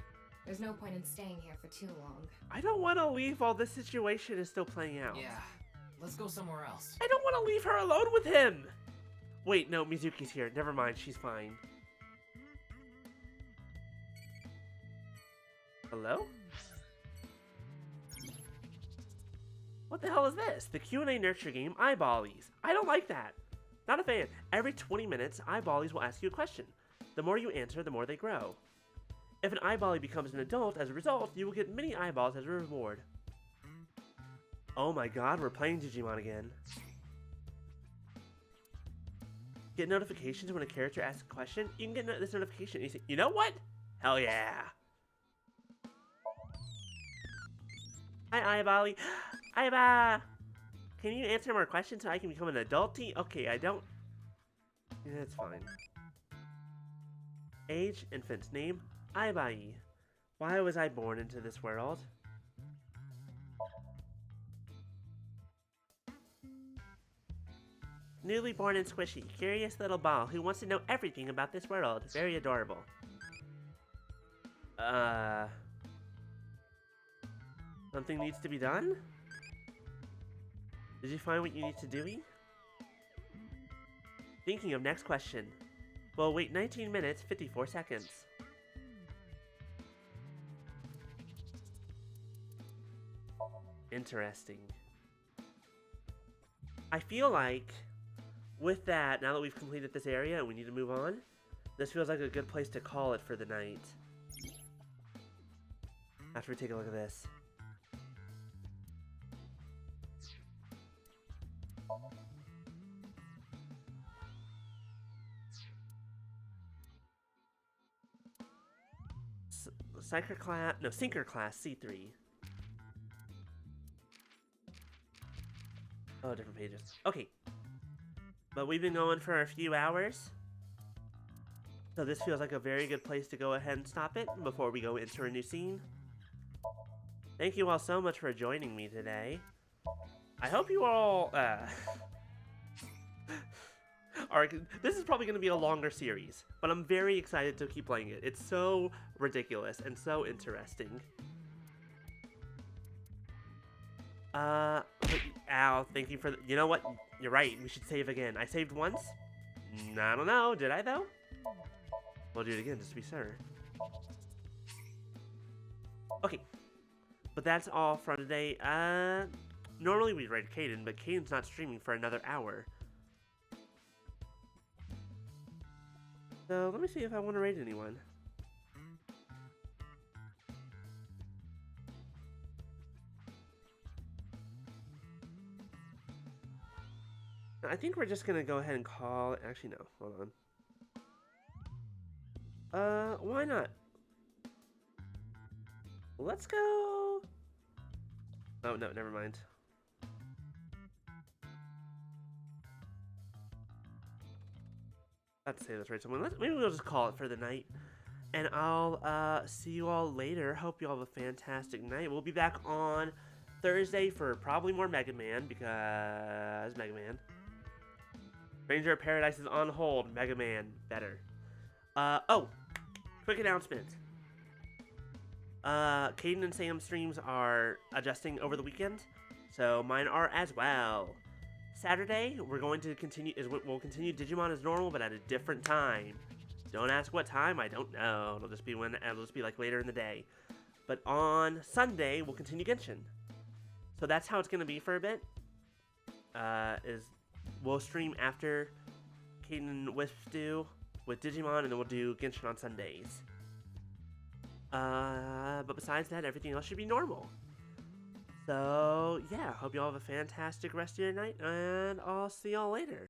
[SPEAKER 5] There's no point in staying here for too long.
[SPEAKER 1] I don't want to leave while this situation is still playing out.
[SPEAKER 6] Yeah, let's go somewhere else.
[SPEAKER 1] I don't want to leave her alone with him. Wait, no, Mizuki's here. Never mind, she's fine. Hello? What the hell is this? The Q&A nurture game Eyeballies. I don't like that. Not a fan. Every 20 minutes, Eyeballies will ask you a question. The more you answer, the more they grow. If an Eyeballie becomes an adult as a result, you will get many eyeballs as a reward. Oh my god, we're playing Digimon again. Get notifications when a character asks a question. You can get this notification and you say, you know what? Hell yeah. Hi, Eyeballie. Eyeba! Can you answer more questions so I can become an adultie? Okay, I don't... Yeah, it's fine. Age, infant, name, Eyeballie. Why was I born into this world? Newly born and squishy, curious little ball who wants to know everything about this world. Very adorable. Something needs to be done? Did you find what you need to do? Thinking of next question. Well, wait 19 minutes, 54 seconds. Interesting. I feel like with that, now that we've completed this area and we need to move on, this feels like a good place to call it for the night. After we take a look at this. Sinker class C3. Oh, different pages. Okay. But we've been going for a few hours. So this feels like a very good place to go ahead and stop it before we go into a new scene. Thank you all so much for joining me today. I hope you all, this is probably going to be a longer series, but I'm very excited to keep playing it. It's so ridiculous and so interesting. Ow, thank you for you know what? You're right, we should save again. I saved once? I don't know, did I though? We'll do it again just to be sure. Okay, but that's all for today. Normally we'd raid Caden, but Caden's not streaming for another hour. So let me see if I want to raid anyone. I think we're just gonna go ahead and call. Actually, no. Hold on. Why not? Let's go. Oh no, never mind. I have to say this right. Someone. Maybe we'll just call it for the night, and I'll see you all later. Hope you all have a fantastic night. We'll be back on Thursday for probably more Mega Man because Mega Man. Ranger of Paradise is on hold. Mega Man, better. Oh, quick announcement. Caden and Sam's streams are adjusting over the weekend, so mine are as well. Saturday, we'll continue Digimon as normal, but at a different time. Don't ask what time. I don't know. It'll just be like later in the day. But on Sunday, we'll continue Genshin. So that's how it's gonna be for a bit. We'll stream after Caden and Wisp do with Digimon, and then we'll do Genshin on Sundays. But besides that, everything else should be normal. So yeah, hope you all have a fantastic rest of your night, and I'll see y'all later.